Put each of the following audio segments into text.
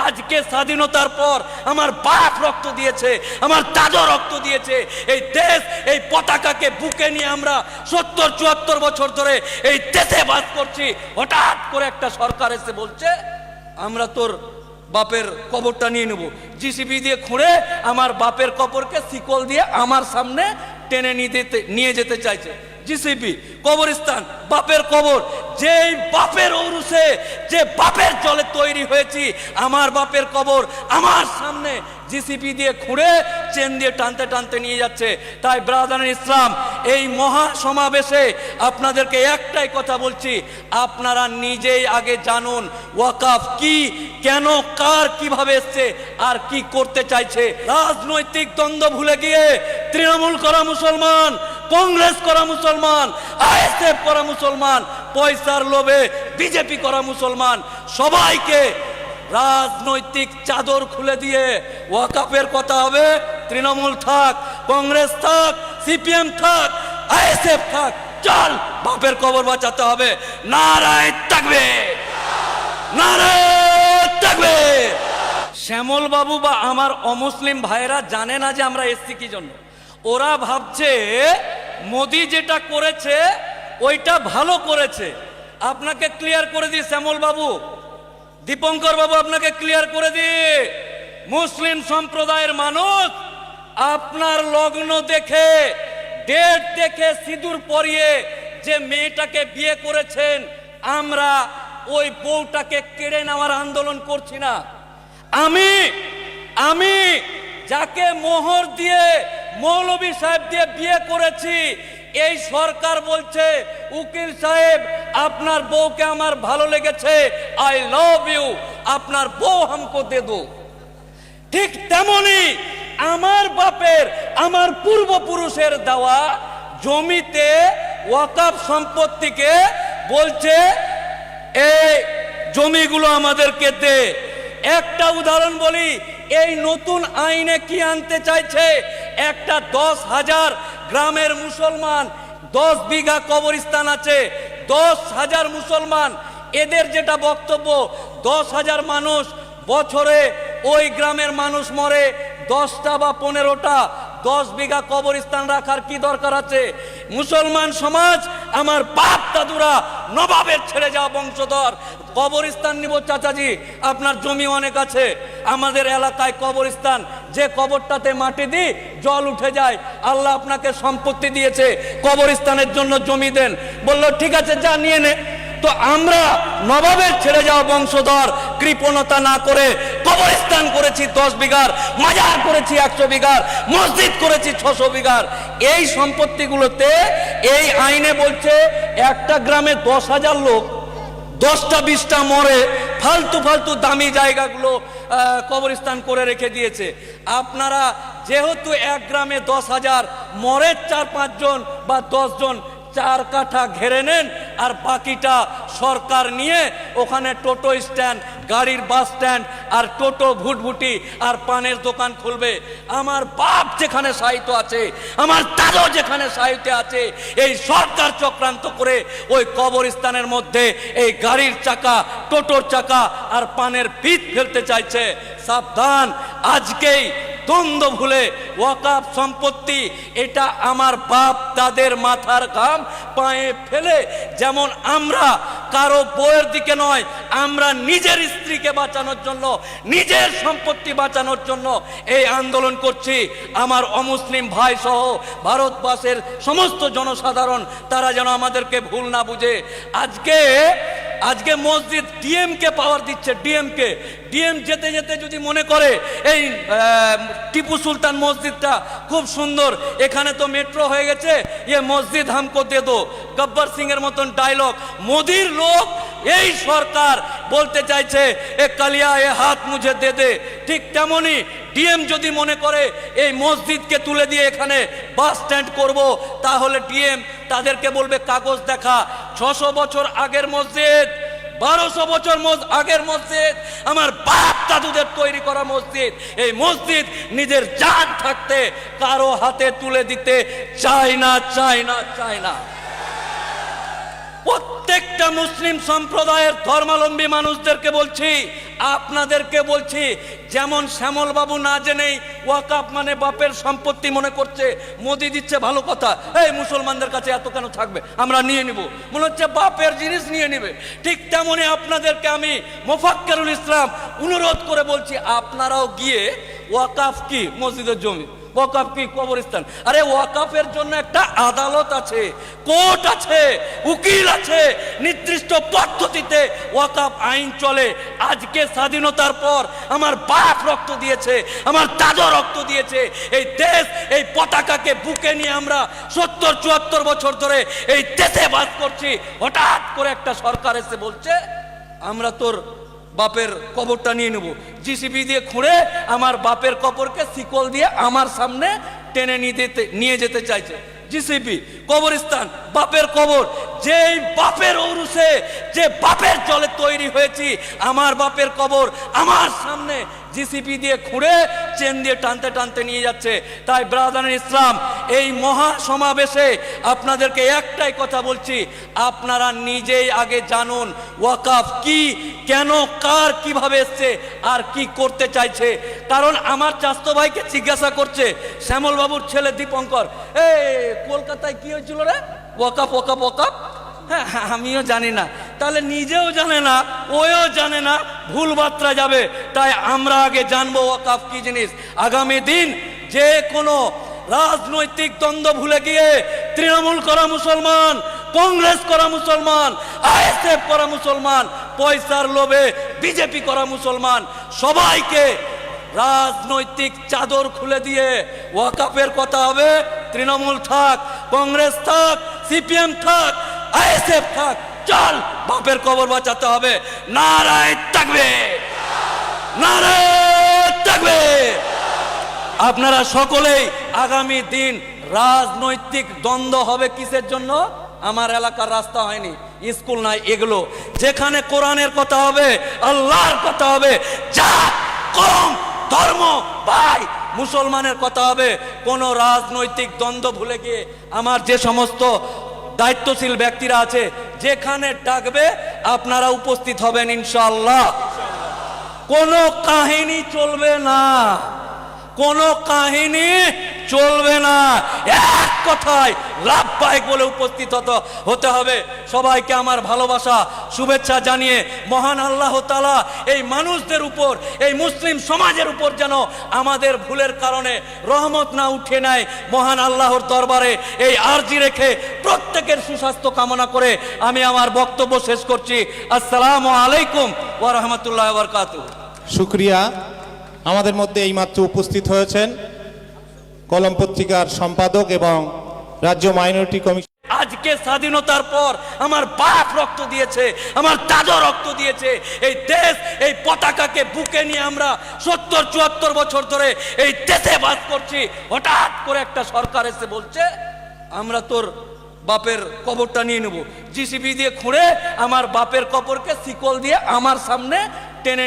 আজকে স্বাধীনতার পর আমার বাপ রক্ত দিয়েছে, আমার দাদু রক্ত দিয়েছে, এই দেশ, এই পতাকাকে বুকে নিয়ে আমরা ৭০-৭৪ বছর ধরে এই দেশে বাস করছি। হঠাৎ করে একটা সরকার এসে বলছে আমরা তোর বাপের কবরটা নিয়ে নেব, জিসিবি দিয়ে খুঁড়ে আমার বাপের কবরকে শিকল দিয়ে আমার সামনে টেনে নিয়ে যেতে চাইছে। জিসিবি, কবরস্থান, বাপের কবর, যেই বাপের ঔরসে, যে বাপের জলে তৈরি হয়েছি, আমার বাপের কবর আমার সামনে জিসিবি দিয়ে খুঁড়ে চেন দিয়ে টানতে টানতে নিয়ে যাচ্ছে। তাই ব্রাদার ইসলাম, এই মহা সমাবেশে আপনাদেরকে একটাই কথা বলছি, আপনারা নিজেই আগে জানুন ওয়াকাফ কি, কেন, কার, কিভাবে এসছে আর কি করতে চাইছে। রাজনৈতিক দ্বন্দ্ব ভুলে গিয়ে তৃণমূল করা মুসলমান, কংগ্রেস করা মুসলমান, আইএসএফ করা মুসলমান, পয়সার লোভে বিজেপি করা মুসলমান, সবাইকে রাজনৈতিক চাদর খুলে দিয়ে ওয়াকাফের কথা হবে। তৃণমূল থাক, কংগ্রেস থাক, সিপিএম থাক, আইএসএফ থাক, চল বাপের কবর বাঁচাতে হবে। নারায়ে তাকবীর, নারায়ে তাকবীর। শ্যামল বাবু বা আমার অমুসলিম ভাইরা জানে না যে আমরা এসছি কি জন্য। ওরা ভাবছে মোদি যেটা করেছে ওইটা ভালো করেছে। আপনাকে ক্লিয়ার করে দিই শ্যামল বাবু, দীপঙ্কর বাবু, আপনাকে ক্লিয়ার করে দিই, মুসলিম সম্প্রদায়ের মানুষ আপনার লগ্ন দেখে, ডেট দেখে, সিঁদুর পরিয়ে যে মেয়েটাকে বিয়ে করেছেন, আমরা ওই বউটাকে কেড়ে নেওয়ার আন্দোলন করছি না। আমি যাকে মোহর দিয়ে, মৌলভী সাহেব দিয়ে বিয়ে করেছি, এই সরকার বলছে উকিল সাহেব আপনার বউকে আমার ভালো লেগেছে, আই লাভ ইউ, আপনার বউ হামকো দে দো। ঠিক তেমনি আমার বাপের, আমার পূর্বপুরুষের দেওয়া জমিতে ওয়াকাফ সম্পত্তিকে বলছে এই জমিগুলো আমাদেরকে দে। একটা উদাহরণ বলি, এই নতুন আইনে কি আনতে চাইছে, একটা 10,000 গ্রামের মুসলমান, 10 বিঘা কবরস্থান আছে, 10,000 মুসলমান, এদের যেটা বক্তব্য 10,000 মানুষ বছরে ওই গ্রামের মানুষ মরে 10টা বা 15টা, 10 বিঘা কবরস্থান রাখার কি দরকার আছে? মুসলমান সমাজ, আমার বাপ দাদুরা নবাবের ছেড়ে যাওয়া বংশধর, কবরস্থান নিব চাচাজি, আপনার জমি অনেক আছে, আমাদের এলাকায় কবরস্থান, যে কবরটাতে মাটি দিই জল উঠে যায়, আল্লাহ আপনাকে সম্পত্তি দিয়েছে, কবরস্থানের জন্য জমি দেন। বললো ঠিক আছে, যা নিয়ে নে। তো আমরা নবাবের ছেড়ে যাওয়া বংশধর কৃপণতা না করে কবরস্থান করেছি 10 বিঘার, মাজার করেছি 100 বিঘার, মসজিদ করেছি 600 বিঘার। এই সম্পত্তিগুলোতে এই আইনে বলছে একটা গ্রামে 10,000 লোক, 10টা 20টা মরে, ফালতু ফালতু দামি জায়গাগুলো কবরস্থান করে রেখে দিয়েছে। আপনারা যেহেতু এক গ্রামে 10,000 মরে 4-5 জন বা 10 জন, 4 কাঠা ঘেরে নেন, আর বাকিটা সরকার নিয়ে ওখানে টোটো স্ট্যান্ড, গাড়ির বাস স্ট্যান্ড আর টোটো ভুটভুটি আর পানের দোকান খুলবে। আমার বাপ যেখানে সাহিত্য আছে, আমার দাদু যেখানে সাহিত্যে আছে, এই সরকার চক্রান্ত করে ওই কবরস্থানের মধ্যে এই গাড়ির চাকা, টোটোর চাকা আর পানের পিঠ ফেলতে চাইছে। সাবধান, আজকেই দ্বন্দ্ব ভুলে ওয়াকাফ সম্পত্তি এটা আমার বাপ দাদের মাথার ঘাম পায়ে ফেলে, যেমন আমরা কারো বউয়ের দিকে নয়, আমরা নিজের স্ত্রীকে বাঁচানোর জন্য, নিজের সম্পত্তি বাঁচানোর জন্য এই আন্দোলন করছি। আমার অমুসলিম ভাই সহ ভারতবর্ষের সমস্ত জনসাধারণ তারা যেন আমাদেরকে ভুল না বুঝে। আজকে মসজিদ ডিএম কে পাওয়ার দিচ্ছে, ডিএম যেতে যেতে যদি মনে করে এই টিপু সুলতান মসজিদটা খুব সুন্দর, এখানে তো মেট্রো হয়ে গেছে, ये মসজিদ हमको दे दो, গব্বর সিং এর মতন ডায়লগ। মোদির লোক, এই সরকার বলতে চাইছে এ কালিয়া এ হাত মুঝে দে দে। ঠিক তেমনি ডিএম যদি মনে করে এই মসজিদকে তুলে দিয়ে এখানে বাস স্ট্যান্ড করব, তাহলে ডিএম তাদেরকে বলবে কাগজ দেখা। 600 বছর আগের মসজিদ, 1200 বছর আগের মসজিদ, আমার বাপ দাদুদের তৈরি করা মসজিদ, এই মসজিদ নিজের জান থাকতে কারো হাতে তুলে দিতে চায় না। প্রত্যেকটা মুসলিম সম্প্রদায়ের ধর্মাবলম্বী মানুষদেরকে বলছি, আপনাদেরকে বলছি, যেমন শ্যামল বাবু না জেনেই ওয়াকাফ মানে বাপের সম্পত্তি মনে করছে, মোদি দিচ্ছে ভালো কথা, এই মুসলমানদের কাছে এত কেন থাকবে, আমরা নিয়ে নিব, মনে হচ্ছে বাপের জিনিস নিয়ে নিবে। ঠিক তেমনি আপনাদেরকে আমি মোফাক্কেরুল ইসলাম অনুরোধ করে বলছি, আপনারাও গিয়ে ওয়াকাফ কি মসজিদের জমি, ওয়াকাফ কি কবরস্থান, আরে ওয়াকাফের জন্য একটা আদালত আছে, কোর্ট আছে, উকিল আছে, নির্দিষ্ট পদ্ধতিতে ওয়াকাফ আইন চলে। আজকে স্বাধীনতার পর আমার বাপ রক্ত দিয়েছে, আমার দাদা রক্ত দিয়েছে, এই দেশ, এই পতাকাকে বুকে নিয়ে আমরা ৭০-৭৪ বছর ধরে এই দেশে বাস করছি। হঠাৎ করে একটা সরকার এসে বলছে আমরা তোর বাপের কবরটা নিয়ে নেব, জিসিবি দিয়ে খুঁড়ে আমার বাপের কবরকে শিকল দিয়ে আমার সামনে টেনে নিয়ে যেতে চাইছে। জিসিবি কবরস্থান, বাপের কবর, যেই বাপের ঔরসে, যে বাপের জলে তৈরি হয়েছি, আমার বাপের কবর আমার সামনে জিসিবি দিয়ে খুঁড়ে চেন দিয়ে টানতে টানতে নিয়ে যাচ্ছে। তাই ব্রাদার ইসলাম, এই মহা সমাবেশে আপনাদেরকে একটাই কথা বলছি, আপনারা নিজেই আগে জানুন ওয়াকাফ কি, কেন, কার, কিভাবে এসছে আর কি করতে চাইছে। কারণ আমার চাস্তো ভাইকে জিজ্ঞাসা করছে শ্যামল বাবুর ছেলে দীপঙ্কর, কলকাতায় কি হয়েছিল রে, ওয়াকাফ ওয়াকাফ ওয়াকাফ, হ্যাঁ আমিও জানি না, তাহলে নিজেও জানে না, ওও জানে না, ভুল বার্তা যাবে। তাই আমরা আগে জানবো ওয়াকাফ কি জিনিস। আগামী দিন যে কোনো রাজনৈতিক দ্বন্দ্ব ভুলে গিয়ে তৃণমূল করা মুসলমান, কংগ্রেস করা মুসলমান, আইএসএফ করা মুসলমান, পয়সার লোভে বিজেপি করা মুসলমান, সবাইকে রাজনৈতিক চাদর খুলে দিয়ে ওয়াকাফের কথা হবে। তৃণমূল থাক, কংগ্রেস থাক, সিপিএম থাক, আইএসএফ থাক, চল বাপের কবর বাঁচাতে হবে। নারায়ে তাকবীর, নারায়ে তাকবীর। আপনারা সকলেই আগামী দিন রাজনৈতিক দ্বন্দ্ব হবে কিসের জন্য? আমার এলাকার রাস্তা হয়নি, স্কুল নাই, এগুলো যেখানে কোরআনের কথা হবে, আল্লাহর কথা হবে, জাত, কওম, ধর্ম, ভাই মুসলমানের কথা হবে। কোন রাজনৈতিক দ্বন্দ্ব ভুলে গিয়ে আমার যে সমস্ত দায়িত্বশীল ব্যক্তিরা আছে, যেখানে ডাকবে আপনারা উপস্থিত হবেন ইনশাআল্লাহ। কোনো কাহিনী চলবে না, কোনো কাহিনী চলবে না, এক কথায় লাভবাহিক বলে উপস্থিত হতে হবে। সবাইকে আমার ভালোবাসা, শুভেচ্ছা জানিয়ে মহান আল্লাহ তাআলা এই মানুষদের উপর, এই মুসলিম সমাজের উপর যেন আমাদের ভুলের কারণে রহমত না উঠে নেয়, মহান আল্লাহর দরবারে এই আরজি রেখে প্রত্যেকের সুস্বাস্থ্য কামনা করে আমি আমার বক্তব্য শেষ করছি। আসসালামু আলাইকুম ওয়া রাহমাতুল্লাহি ওয়া বারাকাতুহু। শুকরিয়া। আমাদের মধ্যে এইমাত্র উপস্থিত হয়েছেন কলম পত্রিকার সম্পাদক এবং রাজ্য মাইনরিটি কমিশন। আজকে স্বাধীনতার পর আমার বাপ রক্ত দিয়েছে, আমার দাদা রক্ত দিয়েছে, এই দেশ, এই পতাকাকে বুকে নিয়ে আমরা ৭০-৭৪ বছর ধরে এই দেশে বাস করছি। হঠাৎ করে একটা সরকার এসে বলছে আমরা তোর বাপের কবরটা নিয়ে নেব, জিসিবি দিয়ে খুঁড়ে আমার বাপের কবরকে শিকল দিয়ে আমার সামনে টেনে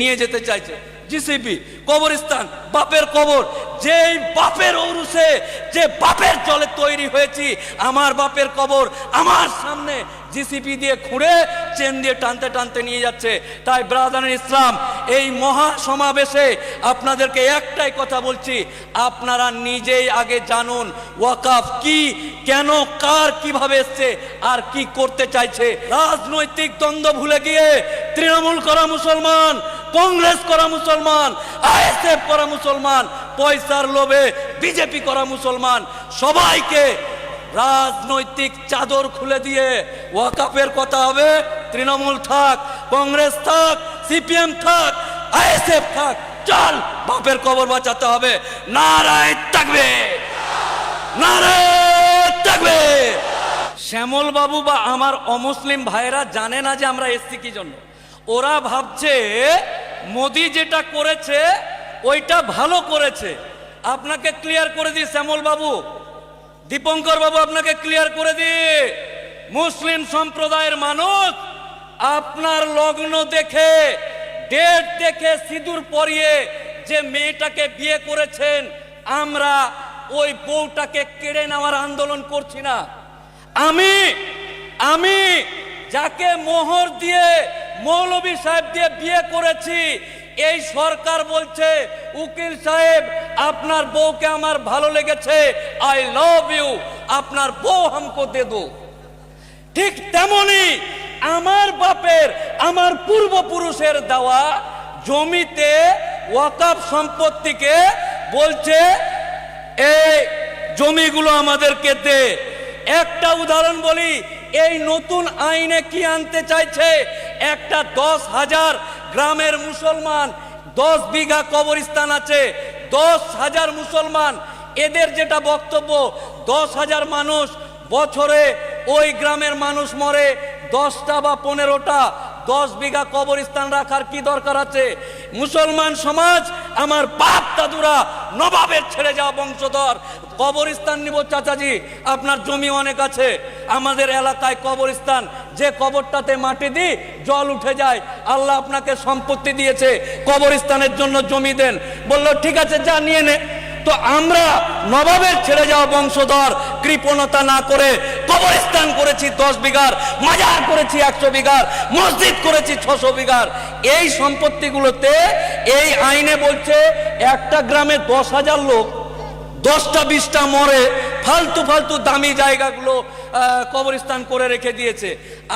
নিয়ে যেতে চাইছে। জিসিবি কবরস্থান, বাপের কবর, যেই বাপের ঔরসে, যে বাপের জলে তৈরি হয়েছি, আমার বাপের কবর আমার সামনে জিসিবি দিয়ে খুঁড়ে চেন দিয়ে টানতে টানতে নিয়ে যাচ্ছে। তাই ব্রাদার ইসলাম, এই মহা সমাবেশে আপনাদেরকে একটাই কথা বলছি, আপনারা নিজেই আগে জানুন ওয়াকাফ কি, কেন, কার, কিভাবে এসছে আর কি করতে চাইছে। রাজনৈতিক দ্বন্দ্ব ভুলে গিয়ে তৃণমূল করা মুসলমান, কংগ্রেস করা মুসলমান, আইএসএফ করা মুসলমান, পয়সার লোভে বিজেপি করা মুসলমান, সবাইকে রাজনৈতিক চাদর খুলে দিয়ে ওয়াকাফের কথা হবে। তৃণমূল থাক, কংগ্রেস থাক, সিপিএম থাক, আইএসএফ থাক, চল বাপের কবর বাঁচাতে হবে। নারায়ে তাকবীর, নারায়ে তাকবীর। শ্যামল বাবু বা আমার অমুসলিম ভাইরা জানে না যে আমরা এসছি কি জন্য। ওরা ভাবছে মোদি যেটা করেছে ওইটা ভালো করেছে। আপনাকে ক্লিয়ার করে দিই শ্যামল বাবু, দীপঙ্কর বাবু, আপনাকে ক্লিয়ার করে দিই, মুসলিম সম্প্রদায়ের মানুষ আপনার লগ্ন দেখে, ডেট দেখে, সিঁদুর পরিয়ে যে মেয়েটাকে বিয়ে করেছেন, আমরা ওই বউটাকে কেড়ে নেওয়ার আন্দোলন করছি না। আমি আমি যাকে মোহর দিয়ে মৌলভী সাহেব দিয়ে বিয়ে করেছি, এই সরকার বলছে উকিল সাহেব আপনার বউকে আমার ভালো লেগেছে, আই লাভ ইউ, আপনার বউ হামকো দে দো। ঠিক তেমনি আমার বাপের, আমার পূর্বপুরুষের দেওয়া জমিতে ওয়াকফ সম্পত্তিকে বলছে এই জমিগুলো আমাদেরকে দে। একটা উদাহরণ বলি, এই নতুন আইনে কি আনতে চাইছে, একটা 10,000 গ্রামের মুসলমান, 10 বিঘা কবরস্থান আছে, 10,000 মুসলমান, এদের যেটা বক্তব্য 10,000 মানুষ বছরে ওই গ্রামের মানুষ মরে, 10টা বা 15টা, 10 বিঘা কবরস্থান রাখার কি দরকার আছে? মুসলমান সমাজ, আমার বাপ দাদুরা নবাবের ছেড়ে যাওয়া বংশধর, কবরস্থান নিব চাচাজি, আপনার জমি অনেক আছে, আমাদের এলাকায় কবরস্থান, যে কবরটাতে মাটি দিই জল উঠে যায়, আল্লাহ আপনাকে সম্পত্তি দিয়েছে, কবরস্থানের জন্য জমি দেন। বলল ঠিক আছে, যা নিয়ে নে। তো আমরা নবাবের ছেড়ে যাওয়া বংশধর কৃপণতা না করে কবরস্থান করেছি 10 বিঘার, মাজার করেছি 100 বিঘার, মসজিদ করেছি 600 বিঘার। এই সম্পত্তিগুলোতে এই আইনে বলছে একটা গ্রামে 10,000 লোক, 10টা 20টা মরে, ফালতু ফালতু দামি জায়গাগুলো কবরস্থান করে রেখে দিয়েছে।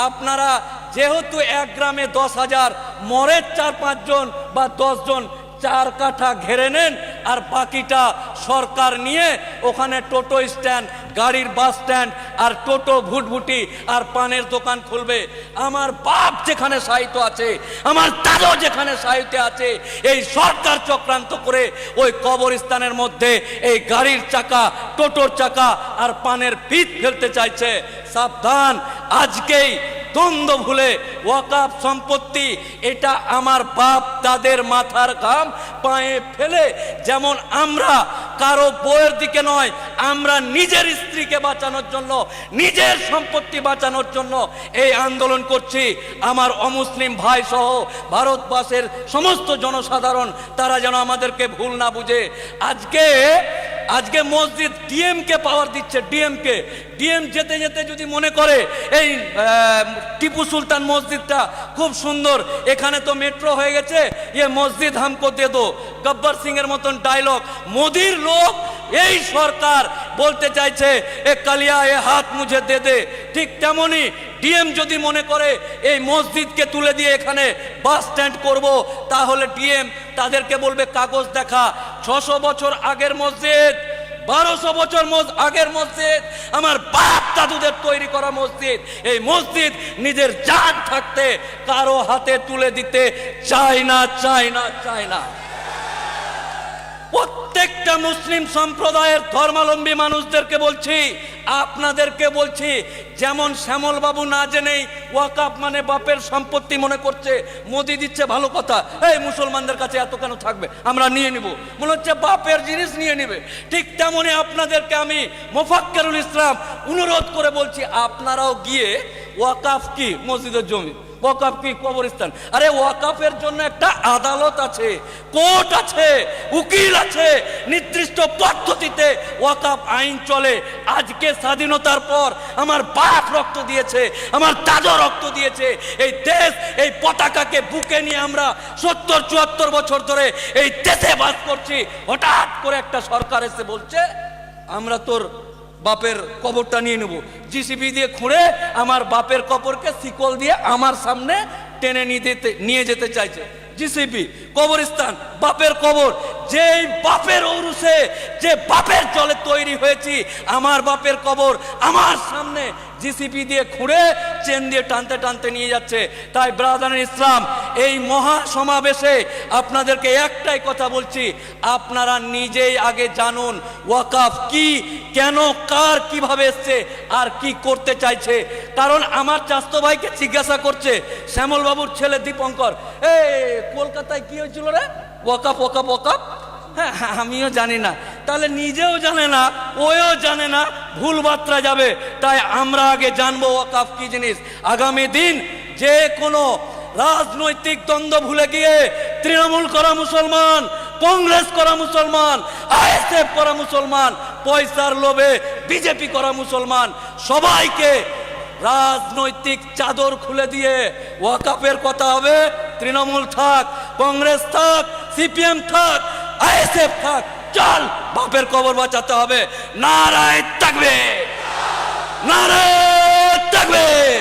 আপনারা যেহেতু এক গ্রামে 10,000 মরে 4-5 জন বা 10 জন, 4 কাঠা ঘেরে নেন, আর বাকিটা সরকার নিয়ে ওখানে টোটো স্ট্যান্ড, গাড়ির বাস স্ট্যান্ড, আর টোটো ভুটভুটি আর পানের দোকান খুলবে। আমার বাপ যেখানে সাহিত্য আছে, আমার দাদু যেখানে সাহিত্য আছে, এই সরকার চক্রান্ত করে ওই কবরস্থানের মধ্যে এই গাড়ির চাকা, টোটোর চাকা আর পানের পিঠ ফেলতে চাইছে। সাবধান, আজকেই দ্বন্দ্ব ভুলে ওয়াকফ সম্পত্তি, এটা আমার বাপ দাদের মাথার ঘাম পায়ে ফেলে, যেমন আমরা কারো বউয়ের দিকে নয়, আমরা নিজের স্ত্রীকে বাঁচানোর জন্য, নিজের সম্পত্তি বাঁচানোর জন্য এই আন্দোলন করছি। আমার অমুসলিম ভাই সহ ভারতবর্ষের সমস্ত জনসাধারণ, তারা যেন আমাদেরকে ভুল না বুঝে। আজকে মসজিদ ডিএমকে পাওয়ার দিচ্ছে, ডিএম যেতে যেতে যদি মনে করে এই টিপু সুলতান মসজিদটা খুব সুন্দর, এখানে তো মেট্রো হয়ে গেছে, ये মসজিদ হামকো দে দো, গব্বর সিং এর মতন ডায়লগ, মোদির লোক এই সরকার বলতে চাইছে এ কালিয়া এ হাত মুঝে দে দে। ঠিক তেমনি ডিএম যদি মনে করে এই মসজিদকে তুলে দিয়ে এখানে বাস স্ট্যান্ড করব, তাহলে ডিএম তাদেরকে বলবে কাগজ দেখা। 600 বছর আগের মসজিদ, 1200 বছর আগের মসজিদ, আমার বাপ দাদুদের তৈরি করা মসজিদ, এই মসজিদ নিজের জান থাকতে কারো হাতে তুলে দিতে চায় না। প্রত্যেকটা মুসলিম সম্প্রদায়ের ধর্মাবলম্বী মানুষদেরকে বলছি, আপনাদেরকে বলছি, যেমন শ্যামল বাবু না জেনেই ওয়াকফ মানে বাপের সম্পত্তি মনে করছে, মোদি দিচ্ছে ভালো কথা, এই মুসলমানদের কাছে এত কেন থাকবে, আমরা নিয়ে নিব, মনে হচ্ছে বাপের জিনিস নিয়ে নিবে। ঠিক তেমনি আপনাদেরকে আমি মোফাক্কেরুল ইসলাম অনুরোধ করে বলছি, আপনারাও গিয়ে ওয়াকফ কি মসজিদের জমি, ওয়াকফ কি কবরস্থান, আরে ওয়াকফের জন্য একটা আদালত আছে, কোর্ট আছে, উকিল আছে, নির্দিষ্ট পদ্ধতিতে ওয়াকফ আইন চলে। আজকে স্বাধীনতার পর আমার বাপ রক্ত দিয়েছে, আমার দাদু রক্ত দিয়েছে, এই দেশ, এই পতাকাকে বুকে নিয়ে আমরা 70-74 বছর ধরে এই দেশে বাস করছি। হঠাৎ করে একটা সরকার এসে বলছে আমরা তোর বাপের কবরটা নিয়ে নেব, জিসিবি দিয়ে খুঁড়ে আমার বাপের কবরকে শিকল দিয়ে আমার সামনে টেনে নিয়ে যেতে চাইছে। জিসিবি, কবরস্থান, বাপের কবর, যেই বাপের ঔরসে, যে বাপের জলে তৈরি হয়েছি, আমার বাপের কবর আমার সামনে জিসিপি দিয়ে খুঁড়ে চেন দিয়ে টানতে টানতে নিয়ে যাচ্ছে। তাই ব্রাদার ইসলাম, এই মহা সমাবেশে আপনাদেরকে একটাই কথা বলছি, আপনারা নিজেই আগে জানুন ওয়াকফ কি, কেন, কার, কিভাবে এসছে আর কি করতে চাইছে। কারণ আমার চাস্তো ভাইকে জিজ্ঞাসা করছে শ্যামল বাবুর ছেলে দীপঙ্কর, কলকাতায় কি হয়েছিল রে, ওয়াকফ। হ্যাঁ, আমিও জানি না, তাহলে নিজেও জানে না, ওও জানে না, ভুল বার্তা যাবে। তাই আমরা আগে জানবো ওয়াকফ কি জিনিস। আগামী দিন যে কোনো রাজনৈতিক দ্বন্দ্ব ভুলে গিয়ে তৃণমূল করা মুসলমান, কংগ্রেস করা মুসলমান, আইএসএফ করা মুসলমান, পয়সার লোভে বিজেপি করা মুসলমান, সবাইকে রাজনৈতিক চাদর খুলে দিয়ে ওয়াকাফের কথা হবে, তৃণমূল থাক, কংগ্রেস থাক, সিপিএম থাক, আইএসএফ থাক, চল বাপের কবর বাঁচাতে হবে। নারায়ে তাকবীর, নারায়ে তাকবীর।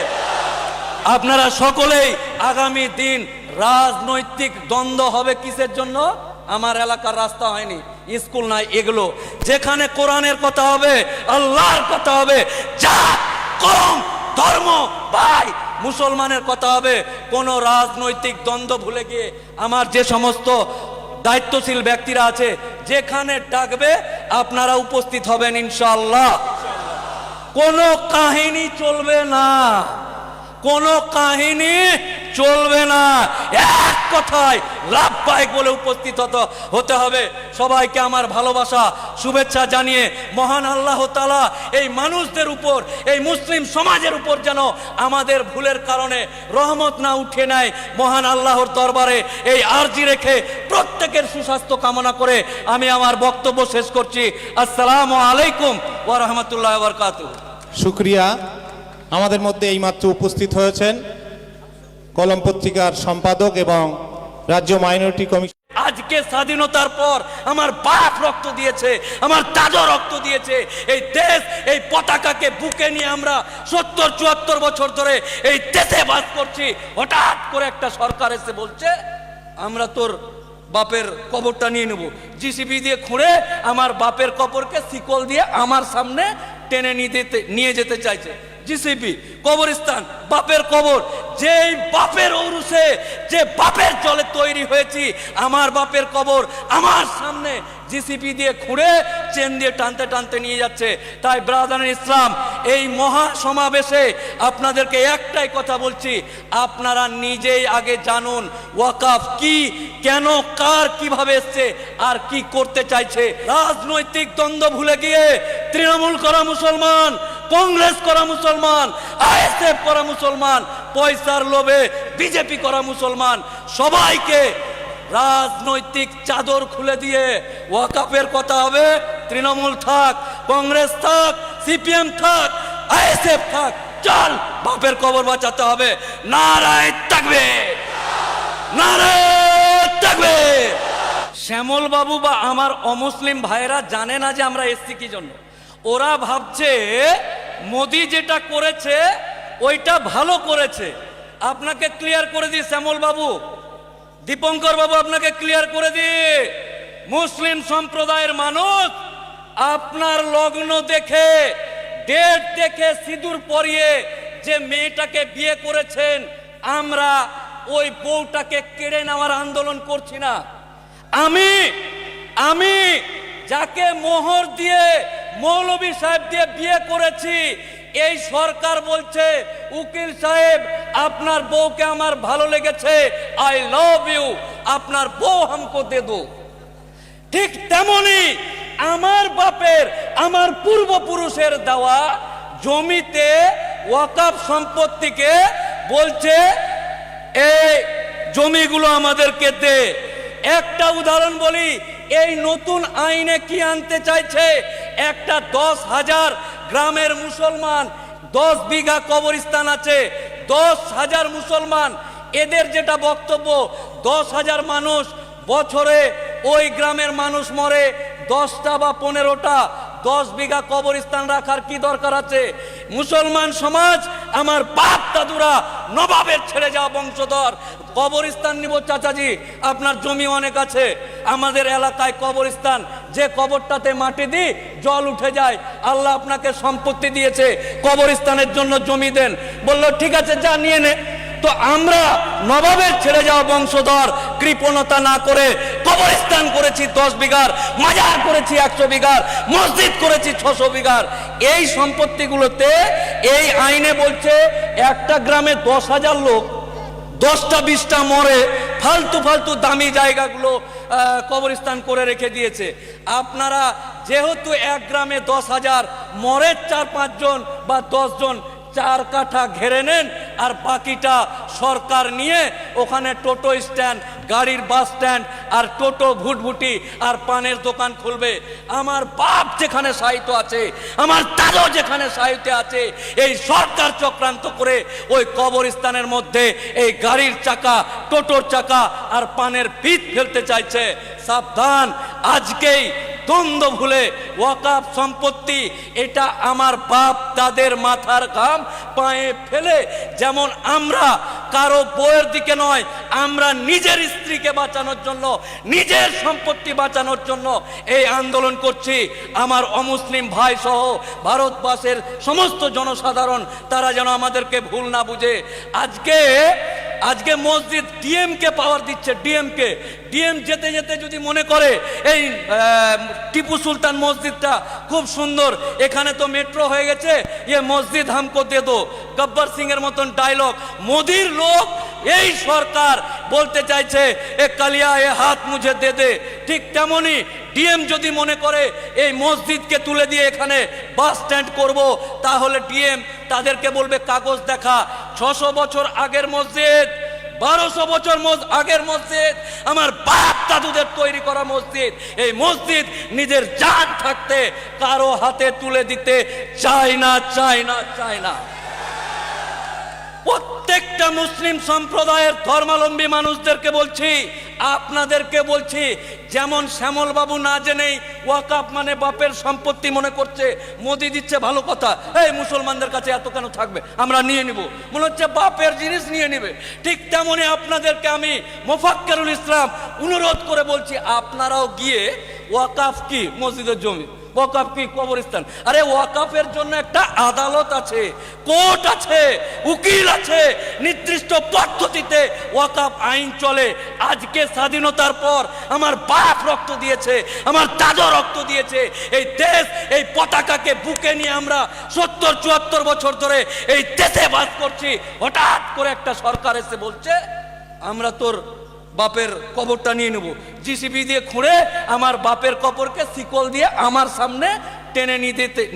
আপনারা সকলেই আগামী দিন রাজনৈতিক দ্বন্দ্ব হবে কিসের জন্য? আমার এলাকার রাস্তা হয়নি, স্কুল নাই, এগুলো যেখানে কোরআনের কথা হবে, আল্লাহর কথা হবে, জাত, কওম, ধর্ম, ভাই মুসলমানের কথা হবে। কোন রাজনৈতিক দ্বন্দ্ব ভুলে গিয়ে আমার যে সমস্ত দায়িত্বশীল ব্যক্তিরা আছে, যেখানে ডাকবে আপনারা উপস্থিত হবেন ইনশাআল্লাহ। কোনো কাহিনী চলবে না, কোনো কাহিনী চলবে না, এক কথায় লাভবাহিক বলে উপস্থিত হতে হবে। সবাইকে আমার ভালোবাসা শুভেচ্ছা জানিয়ে মহান আল্লাহ তাআলা এই মানুষদের উপর, এই মুসলিম সমাজের উপর যেন আমাদের ভুলের কারণে রহমত না উঠে নেয়, মহান আল্লাহর দরবারে এই আরজি রেখে প্রত্যেকের সুস্বাস্থ্য কামনা করে আমি আমার বক্তব্য শেষ করছি। আসসালামু আলাইকুম ওয়া রাহমাতুল্লাহি ওয়া বারাকাতুহু। শুক্রিয়া। আমাদের মধ্যে এইমাত্র উপস্থিত হয়েছেন কলম পত্রিকার সম্পাদক এবং রাজ্য মাইনরিটি কমিশন। আজকে স্বাধীনতার পর আমার বাপ রক্ত দিয়েছে, আমার দাদা রক্ত দিয়েছে, এই দেশ, এই পতাকাকে বুকে নিয়ে আমরা ৭০-৭৪ বছর ধরে এই দেশে বাস করছি। হঠাৎ করে একটা সরকার এসে বলছে আমরা তোর বাপের কবরটা নিয়ে নেব, জিসিবি দিয়ে খুঁড়ে আমার বাপের কবরকে শিকল দিয়ে আমার সামনে টেনে নিয়ে যেতে চাইছে। জিসিবি, কবরস্থান, বাপের কবর, যেই বাপের ঔরসে, যে বাপের জলে তৈরি হয়েছি, আমার বাপের কবর আমার সামনে জিসিপি দিয়ে খুঁড়ে চেন দিয়ে টানতে টানতে নিয়ে যাচ্ছে। তাই ব্রাদার ইসলাম, এই মহা সমাবেশে আপনাদেরকে একটাই কথা বলছি, আপনারা নিজেই আগে জানুন ওয়াকাফ কি, কেন, কার, কিভাবে এসছে আর কি করতে চাইছে। রাজনৈতিক দ্বন্দ্ব ভুলে গিয়ে তৃণমূল করা মুসলমান, কংগ্রেস করা মুসলমান, আইএসএফ করা মুসলমান, পয়সার লোভে বিজেপি করা মুসলমান, সবাইকে রাজনৈতিক চাদর খুলে দিয়ে ওয়াকাফের কথা হবে, তৃণমূল থাক, কংগ্রেস থাক, সিপিএম থাক, আইএসএফ থাক, চল বাপের কবর বাঁচাতে হবে। নারায়ে তাকবীর, নারায়ে তাকবীর। শ্যামল বাবু বা আমার অমুসলিম ভাইরা জানে না যে আমরা এসছি কি জন্য। ওরা ভাবছে মোদি যেটা করেছে ওইটা ভালো করেছে। আপনাকে ক্লিয়ার করে দিই শ্যামল বাবু, দীপঙ্কর বাবু, আপনাকে ক্লিয়ার করে দিই, মুসলিম সম্প্রদায়ের মানুষ আপনার লগ্ন দেখে, ডেট দেখে, সিঁদুর পরিয়ে যে মেয়েটাকে বিয়ে করেছেন, আমরা ওই বউটাকে কেড়ে নেওয়ার আন্দোলন করছি না। আমি যাকে মোহর দিয়ে, মৌলভী সাহেব দিয়ে বিয়ে করেছি, এই সরকার বলছে উকিল সাহেব আপনার বউকে আমার ভালো লেগেছে, আই লাভ ইউ, আপনার বউ হামকো দে দো। ঠিক তেমনি আমার বাপের, আমার পূর্বপুরুষের দেওয়া জমিতে ওয়াকাফ সম্পত্তিকে বলছে এই জমিগুলো আমাদেরকে দে। একটা উদাহরণ বলি, এই নতুন আইনে কি আনতে চাইছে, একটা 10,000 গ্রামের মুসলমান, 10 বিঘা কবরস্থান আছে, 10,000 মুসলমান, এদের যেটা বক্তব্য 10,000 মানুষ বছরে ওই গ্রামের মানুষ মরে, 10টা বা 15টা, 10 বিঘা কবরস্থান রাখার কি দরকার আছে? মুসলমান সমাজ, আমার বাপ দাদুরা নবাবের ছেড়ে যাওয়া বংশধর, কবরস্থান নিব চাচাজি, আপনার জমি অনেক আছে, আমাদের এলাকায় কবরস্থান, যে কবরটাতে মাটি দিই জল উঠে যায়, আল্লাহ আপনাকে সম্পত্তি দিয়েছে, কবরস্থানের জন্য জমি দেন। বললো ঠিক আছে, যা নিয়ে নে। তো আমরা নবাবের ছেড়ে যাওয়া বংশধর কৃপণতা না করে কবরস্থান করেছি 10 বিঘার, মাজার করেছি 100 বিঘার, মসজিদ করেছি 600 বিঘার। এই সম্পত্তিগুলোতে এই আইনে বলছে একটা গ্রামে 10,000 লোক, 10টা 20টা মরে, ফালতু ফালতু দামি জায়গাগুলো কবরস্থান করে রেখে দিয়েছে। আপনারা যেহেতু এক গ্রামে 10,000 মরে 4-5 জন বা 10 জন, 4 কাঠা ঘেরে নেন, আর বাকিটা সরকার নিয়ে ওখানে টোটো স্ট্যান্ড গাড়ির বাস স্ট্যান্ড আর টোটো ভুটভুটি আর পানের দোকান খুলবে। আমার বাপ যেখানে সাহিত্য আছে, আমার দাদু যেখানে সাহিত্যে আছে, এই সরকার চক্রান্ত করে ওই কবরস্থানের মধ্যে এই গাড়ির চাকা, টোটোর চাকা আর পানের পিঠ ফেলতে চাইছে। সাবধান, আজকেই দ্বন্দ্ব ভুলে ওয়াকাফ সম্পত্তি এটা আমার বাপ দাদের মাথার ঘাম পায়ে ফেলে, যেমন আমরা কারো বউয়ের দিকে নয়, আমরা নিজের স্ত্রীকে বাঁচানোর জন্য, নিজের সম্পত্তি বাঁচানোর জন্য এই আন্দোলন করছি। আমার অমুসলিম ভাই সহ ভারতবর্ষের সমস্ত জনসাধারণ তারা যেন আমাদেরকে ভুল না বুঝে। আজকে মসজিদ ডিএম কে পাওয়ার দিচ্ছে, ডিএম যেতে যেতে যদি মনে করে এই টিপু সুলতান মসজিদটা খুব সুন্দর, এখানে তো মেট্রো হয়ে গেছে, ये মসজিদ हमको दे दो, গব্বর সিং এর মতন ডায়লগ। মোদির লোক এই সরকার বলতে চাইছে এ কালিয়া এ হাত মুঝে দে দে। ঠিক তেমনি ডিএম যদি মনে করে এই মসজিদকে তুলে দিয়ে এখানে বাস স্ট্যান্ড করব, তাহলে ডিএম তাদেরকে বলবে কাগজ দেখা। 600 বছর আগের মসজিদ, 1200 বছর আগের মসজিদ, আমার বাপ দাদুদের তৈরি করা মসজিদ, এই মসজিদ নিজের জান থাকতে কারো হাতে তুলে দিতে চায় না। প্রত্যেকটা মুসলিম সম্প্রদায়ের ধর্মাবলম্বী মানুষদেরকে বলছি, আপনাদেরকে বলছি, যেমন শ্যামল বাবু না জেনেই ওয়াকাফ মানে বাপের সম্পত্তি মনে করছে, মোদি দিচ্ছে ভালো কথা, এই মুসলমানদের কাছে এত কেন থাকবে, আমরা নিয়ে নিব, মনে হচ্ছে বাপের জিনিস নিয়ে নিবে। ঠিক তেমনি আপনাদেরকে আমি মোফাক্কেরুল ইসলাম অনুরোধ করে বলছি, আপনারাও গিয়ে ওয়াকাফ কি মসজিদের জমি, ওয়াকাফ কি কবরস্থান, আরে ওয়াকাফের জন্য একটা আদালত আছে, কোর্ট আছে, উকিল আছে, নির্দিষ্ট পদ্ধতিতে ওয়াকাফ আইন চলে। আজকে স্বাধীনতার পর আমার বাপ রক্ত দিয়েছে, আমার দাদু রক্ত দিয়েছে, এই দেশ, এই পতাকাকে বুকে নিয়ে আমরা 70-74 বছর ধরে এই দেশে বাস করছি। হঠাৎ করে একটা সরকার এসে বলছে আমরা তোর বাপের কবরটা নিয়ে নেব, জিসিবি দিয়ে খুঁড়ে আমার বাপের কবরকে শিকল দিয়ে আমার সামনে টেনে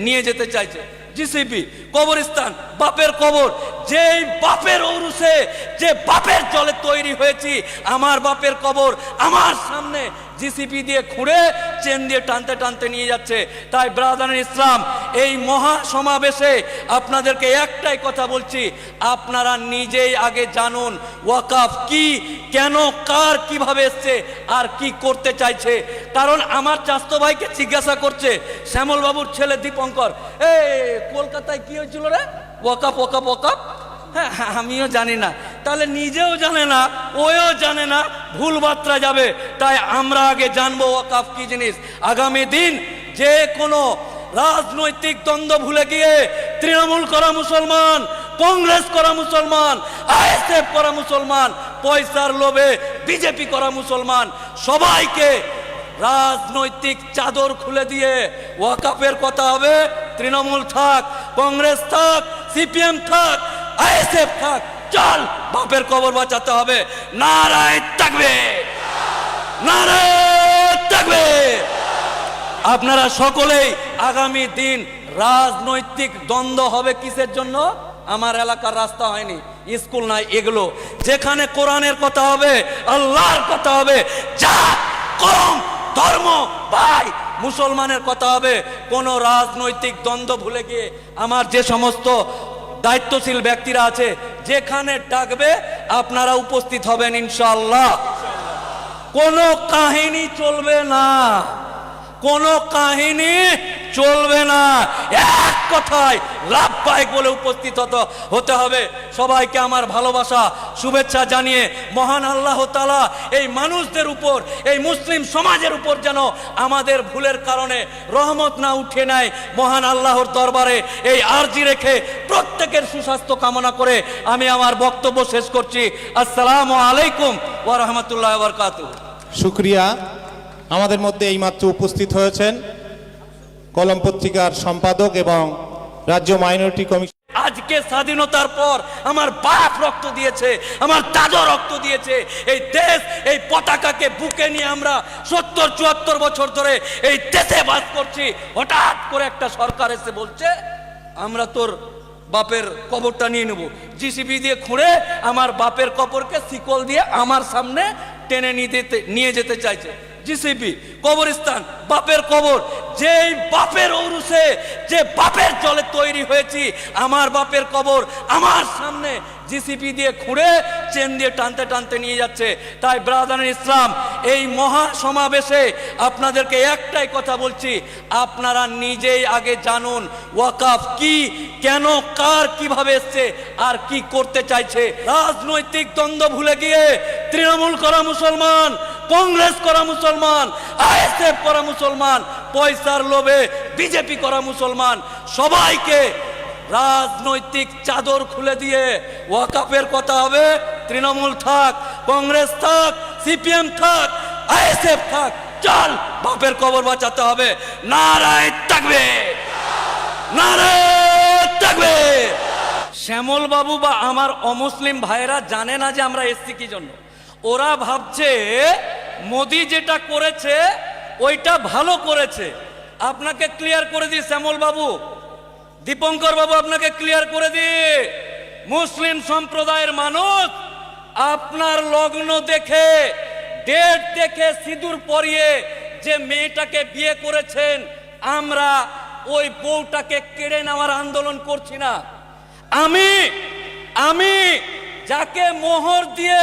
নিয়ে যেতে চাইছে। জিসিবি কবরস্থান, বাপের কবর, যেই বাপের ঔরসে, যে বাপের জলে তৈরি হয়েছি, আমার বাপের কবর আমার সামনে জিসিপি দিয়ে খুঁড়ে চেন দিয়ে টানতে টানতে নিয়ে যাচ্ছে। তাই ব্রাদার ইসলাম, এই মহা সমাবেশে আপনাদেরকে একটাই কথা বলছি, আপনারা নিজেই আগে জানুন ওয়াকাফ কি, কেন, কার, কিভাবে এসছে আর কি করতে চাইছে। কারণ আমার চাস্তো ভাইকে জিজ্ঞাসা করছে শ্যামল বাবুর ছেলে দীপঙ্কর, কলকাতায় কি হয়েছিল রে, ওয়াকাফ। হ্যাঁ, আমিও জানি না, তাহলে নিজেও জানে না, ওও জানে না, ভুল বার্তা যাবে। তাই আমরা আগে জানবো ওয়াকাফ কি জিনিস। আগামী দিন যে কোনো রাজনৈতিক দ্বন্দ্ব ভুলে গিয়ে তৃণমূল করা মুসলমান, কংগ্রেস করা মুসলমান, আইএসএফ করা মুসলমান, পয়সার লোভে বিজেপি করা মুসলমান, সবাইকে রাজনৈতিক চাদর খুলে দিয়ে ওয়াকাফের কথা হবে। তৃণমূল থাক, কংগ্রেস থাক, সিপিএম থাক, আইএসএফ থাক, চল বাপের কবর বাঁচাতে হবে। নারায়ে তাকবীর, নারায়ে তাকবীর। আপনারা সকলেই আগামী দিন রাজনৈতিক দ্বন্দ্ব হবে কিসের জন্য? আমার এলাকার রাস্তা হয়নি, স্কুল নাই, এগুলো যেখানে কোরআনের কথা হবে, আল্লাহর কথা হবে, জাত, কওম, ধর্ম, ভাই মুসলমানের কথা হবে। কোন রাজনৈতিক দ্বন্দ্ব ভুলে গিয়ে আমার যে সমস্ত দায়িত্বশীল ব্যক্তিরা আছে, যেখানে ডাকবে আপনারা উপস্থিত হবেন ইনশাআল্লাহ। কোনো কাহিনী চলবে না, কোনো কাহিনী চলবে না, এক কথায় লাভবাহিক বলে উপস্থিত হতে হবে। সবাইকে আমার ভালোবাসা, শুভেচ্ছা জানিয়ে মহান আল্লাহ তাআলা এই মানুষদের উপর, এই মুসলিম সমাজের উপর যেন আমাদের ভুলের কারণে রহমত না উঠে নেয়, মহান আল্লাহর দরবারে এই আরজি রেখে প্রত্যেকের সুস্বাস্থ্য কামনা করে আমি আমার বক্তব্য শেষ করছি। আসসালামু আলাইকুম ওয়া রাহমাতুল্লাহি ওয়া বারাকাতুহু। শুকরিয়া। আমাদের মধ্যে এইমাত্র উপস্থিত হয়েছেন কলম পত্রিকার সম্পাদক এবং রাজ্য মাইনরিটি কমিশন। আজকে স্বাধীনতার পর আমার বাপ রক্ত দিয়েছে, আমার দাদু রক্ত দিয়েছে, এই দেশ, এই পতাকাকে বুকে নিয়ে আমরা 70-74 বছর ধরে এই দেশে বাস করছি। হঠাৎ করে একটা সরকার এসে বলছে আমরা তোর বাপের কবরটা নিয়ে নেব, জিসিবি দিয়ে খুঁড়ে আমার বাপের কবরকে শিকল দিয়ে আমার সামনে টেনে নিয়ে যেতে চাইছে। জিসিপি কবরস্থান, বাপের কবর, যেই বাপের ঔরসে, যে বাপের জলে তৈরি হয়েছি, আমার বাপের কবর আমার সামনে জিসিপি দিয়ে খুঁড়ে চেন দিয়ে টানতে টানতে নিয়ে যাচ্ছে। তাই ব্রাদার ইসলাম, এই মহা সমাবেশে আপনাদেরকে একটাই কথা বলছি, আপনারা নিজেই আগে জানুন ওয়াকাফ কি, কেন, কার, কিভাবে এসছে আর কি করতে চাইছে। রাজনৈতিক দ্বন্দ্ব ভুলে গিয়ে তৃণমূল করা মুসলমান, কংগ্রেস করা মুসলমান, আইএসএফ করা মুসলমান, পয়সার লোভে বিজেপি করা মুসলমান, সবাইকে রাজনৈতিক চাদর খুলে দিয়ে ওয়াকাফের কথা হবে। তৃণমূল থাক, কংগ্রেস থাক, সিপিএম থাক, আইএসএফ থাক, চল বাপের কবর বাঁচাতে হবে। নারায়ে তাকবীর, নারায়ে তাকবীর। শ্যামল বাবু বা আমার অমুসলিম ভাইরা জানে না যে আমরা এসছি কি জন্য। ওরা ভাবছে মোদি যেটা করেছে ওইটা ভালো করেছে। আপনাকে ক্লিয়ার করে দিই শ্যামল বাবু, দীপঙ্কর বাবু, আপনাকে ক্লিয়ার করে দিই, মুসলিম সম্প্রদায়ের মানুষ আপনার লগ্ন দেখে, ডেট দেখে, সিঁদুর পরিয়ে যে মেয়েটাকে বিয়ে করেছেন, আমরা ওই বউটাকে কেড়ে নেওয়ার আন্দোলন করছি না। আমি যাকে মোহর দিয়ে,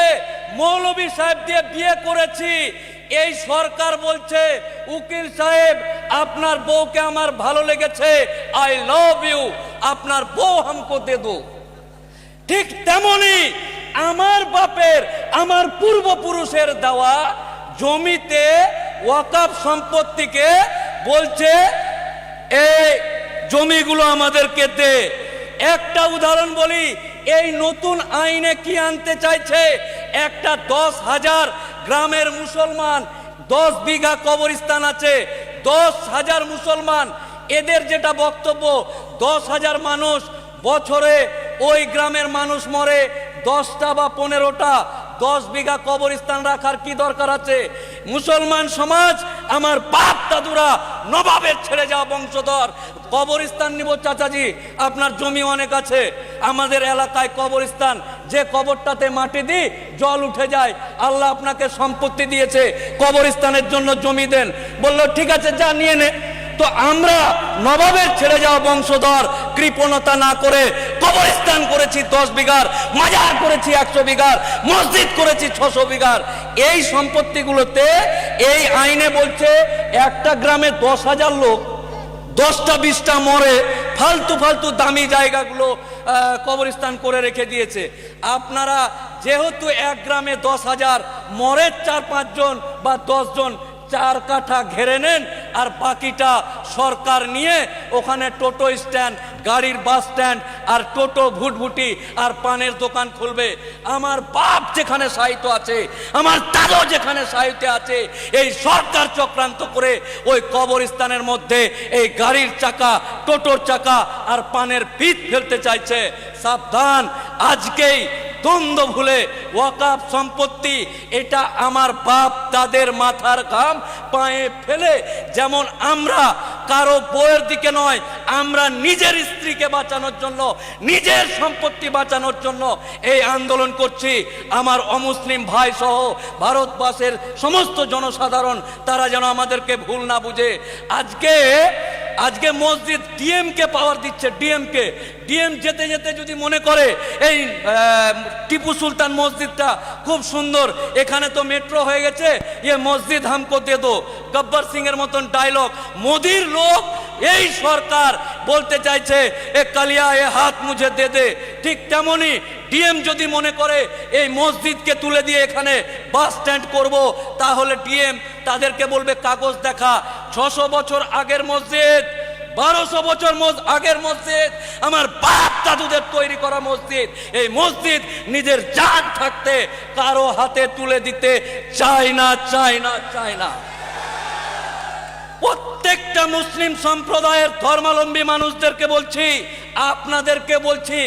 মৌলভী সাহেব দিয়ে বিয়ে করেছি, এই সরকার বলছে উকিল সাহেব আপনার বউকে আমার ভালো লেগেছে, আই লাভ ইউ, আপনার বউ হামকো দে দো। ঠিক তেমনি আমার বাপের, আমার পূর্বপুরুষের দেওয়া জমিতে ওয়াকাফ সম্পত্তিকে বলছে এই জমিগুলো আমাদেরকে দে। একটা উদাহরণ বলি, এই নতুন আইনে কি আনতে চাইছে, একটা 10,000 গ্রামের মুসলমান, 10 বিঘা কবরস্থান আছে, 10,000 মুসলমান, এদের যেটা বক্তব্য 10,000 মানুষ বছরে ওই গ্রামের মানুষ মরে, 10টা বা 15টা, 10 বিঘা কবরস্থান রাখার কি দরকার আছে? মুসলমান সমাজ, আমার বাপ দাদুরা নবাবের ছেড়ে যাওয়া বংশধর, কবরস্থান নিব চাচাজি, আপনার জমি অনেক আছে, আমাদের এলাকায় কবরস্থান, যে কবরটাতে মাটি দিই জল উঠে যায়, আল্লাহ আপনাকে সম্পত্তি দিয়েছে, কবরস্থানের জন্য জমি দেন। বললো ঠিক আছে, যা নিয়ে নে। তো আমরা নবাবের ছেড়ে যাওয়া বংশধর কৃপণতা না করে কবরস্থান করেছি 10 বিঘার, মাজার করেছি 100 বিঘার, মসজিদ করেছি 600 বিঘার। এই সম্পত্তিগুলোতে এই আইনে বলছে একটা গ্রামে 10,000 লোক, 10টা 20টা মরে, ফালতু ফালতু দামি জায়গাগুলো কবরস্থান করে রেখে দিয়েছে। আপনারা যেহেতু এক গ্রামে 10,000 মরে 4-5 জন বা 10 জন, 4 কাঠা ঘেরে নেন, আর বাকিটা সরকার নিয়ে ওখানে টোটো স্ট্যান্ড, গাড়ির বাস স্ট্যান্ড, আর টোটো ভুটভুটি আর পানের দোকান খুলবে। আমার বাপ যেখানে সাহিত্য আছে, আমার দাদু যেখানে সাহিত্য আছে, এই সরকার চক্রান্ত করে ওই কবরস্থানের মধ্যে এই গাড়ির চাকা, টোটোর চাকা আর পানের পিঠ ফেলতে চাইছে। সাবধান, আজকেই দ্বন্দ্ব ভুলে ওয়াকাফ সম্পত্তি এটা আমার বাপ দাদের মাথার ঘাম পায়ে ফেলে, যেমন আমরা কারো বউয়ের দিকে নয়, আমরা নিজের স্ত্রীকে বাঁচানোর জন্য, নিজের সম্পত্তি বাঁচানোর জন্য এই আন্দোলন করছি। আমার অমুসলিম ভাই সহ ভারতবর্ষের সমস্ত জনসাধারণ তারা যেন আমাদেরকে ভুল না বুঝে। আজকে মসজিদ ডিএমকে পাওয়ার দিচ্ছে, ডিএম যেতে যেতে যদি মনে করে এই টিপু সুলতান মসজিদটা খুব সুন্দর, এখানে তো মেট্রো হয়ে গেছে, ये মসজিদ हमको दे दो, গব্বর সিং এর মতন ডায়লগ। মোদির লোক এই সরকার বলতে চাইছে এ কালিয়া এ হাত মুঝে দে দে। ঠিক তেমনি ডিএম যদি মনে করে এই মসজিদকে তুলে দিয়ে এখানে বাস স্ট্যান্ড করব, তাহলে ডিএম তাদেরকে বলবে কাগজ দেখা। 600 বছর আগের মসজিদ, 1200 বছর আগের মসজিদ, আমার বাপ দাদুদের তৈরি করা মসজিদ, এই মসজিদ নিজের জান থাকতে কারো হাতে তুলে দিতে চায় না। প্রত্যেকটা মুসলিম সম্প্রদায়ের ধর্মাবলম্বী মানুষদেরকে বলছি, আপনাদেরকে বলছি,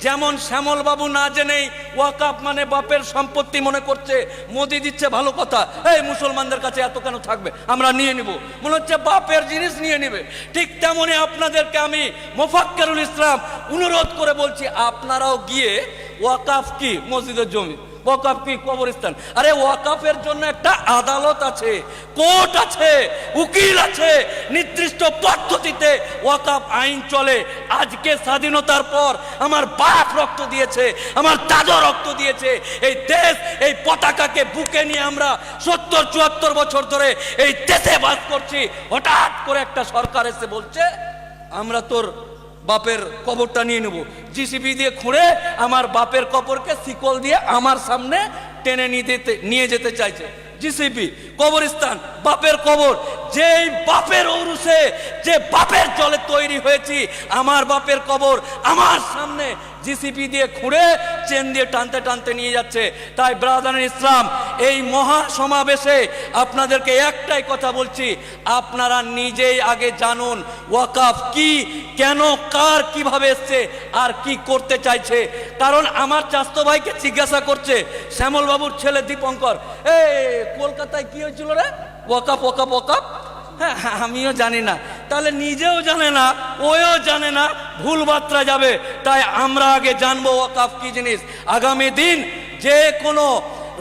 যেমন শ্যামল বাবু না জেনেই ওয়াকাফ মানে বাপের সম্পত্তি মনে করছে, মোদি দিচ্ছে ভালো কথা, এই মুসলমানদের কাছে এত কেন থাকবে, আমরা নিয়ে নিব, মনে হচ্ছে বাপের জিনিস নিয়ে নিবে। ঠিক তেমনি আপনাদেরকে আমি মোফাক্কেরুল ইসলাম অনুরোধ করে বলছি, আপনারাও গিয়ে ওয়াকাফ কি মসজিদের জমি ওয়াকাফ কি কবরস্থান? আরে ওয়াকাফের জন্য একটা আদালত আছে, কোর্ট আছে, উকিল আছে, নির্দিষ্ট পদ্ধতিতে ওয়াকাফ আইন চলে। আজকে স্বাধীনতার পর আমার বাপ রক্ত দিয়েছে, আমার দাদা রক্ত দিয়েছে, এই দেশ, এই পতাকাকে বুকে নিয়ে আমরা ৭০-৭৪ বছর ধরে এই দেশে বাস করছি। হঠাৎ করে একটা সরকার এসে বলছে আমরা তোর বাপের কবরটা নিয়ে নেব, জিসিবি দিয়ে খুঁড়ে আমার বাপের কবরকে শিকল দিয়ে আমার সামনে টেনে নিয়ে যেতে চাইছে। জিসিবি, কবরস্থান, বাপের কবর, যেই বাপের ঔরসে, যে বাপের জলে তৈরি হয়েছি, আমার বাপের কবর আমার সামনে জিসিপি দিয়ে খুঁড়ে চেন দিয়ে টানতে টানতে নিয়ে যাচ্ছে। তাই ব্রাদার ইসলাম, এই মহা সমাবেশে আপনাদেরকে একটাই কথা বলছি, আপনারা নিজেই আগে জানুন ওয়াকাফ কি, কেন, কার, কিভাবে এসছে আর কি করতে চাইছে। কারণ আমার চাস্তো ভাইকে জিজ্ঞাসা করছে শ্যামল বাবুর ছেলে দীপঙ্কর, কলকাতায় কি হয়েছিল রে, ওয়াকাফ ওয়াকাফ ওয়াকাফ। হ্যাঁ, আমিও জানি না, তাহলে নিজেও জানে না, ওও জানে না, ভুল বার্তা যাবে। তাই আমরা আগে জানবো ওয়াকাফ কি জিনিস। আগামী দিন যে কোনো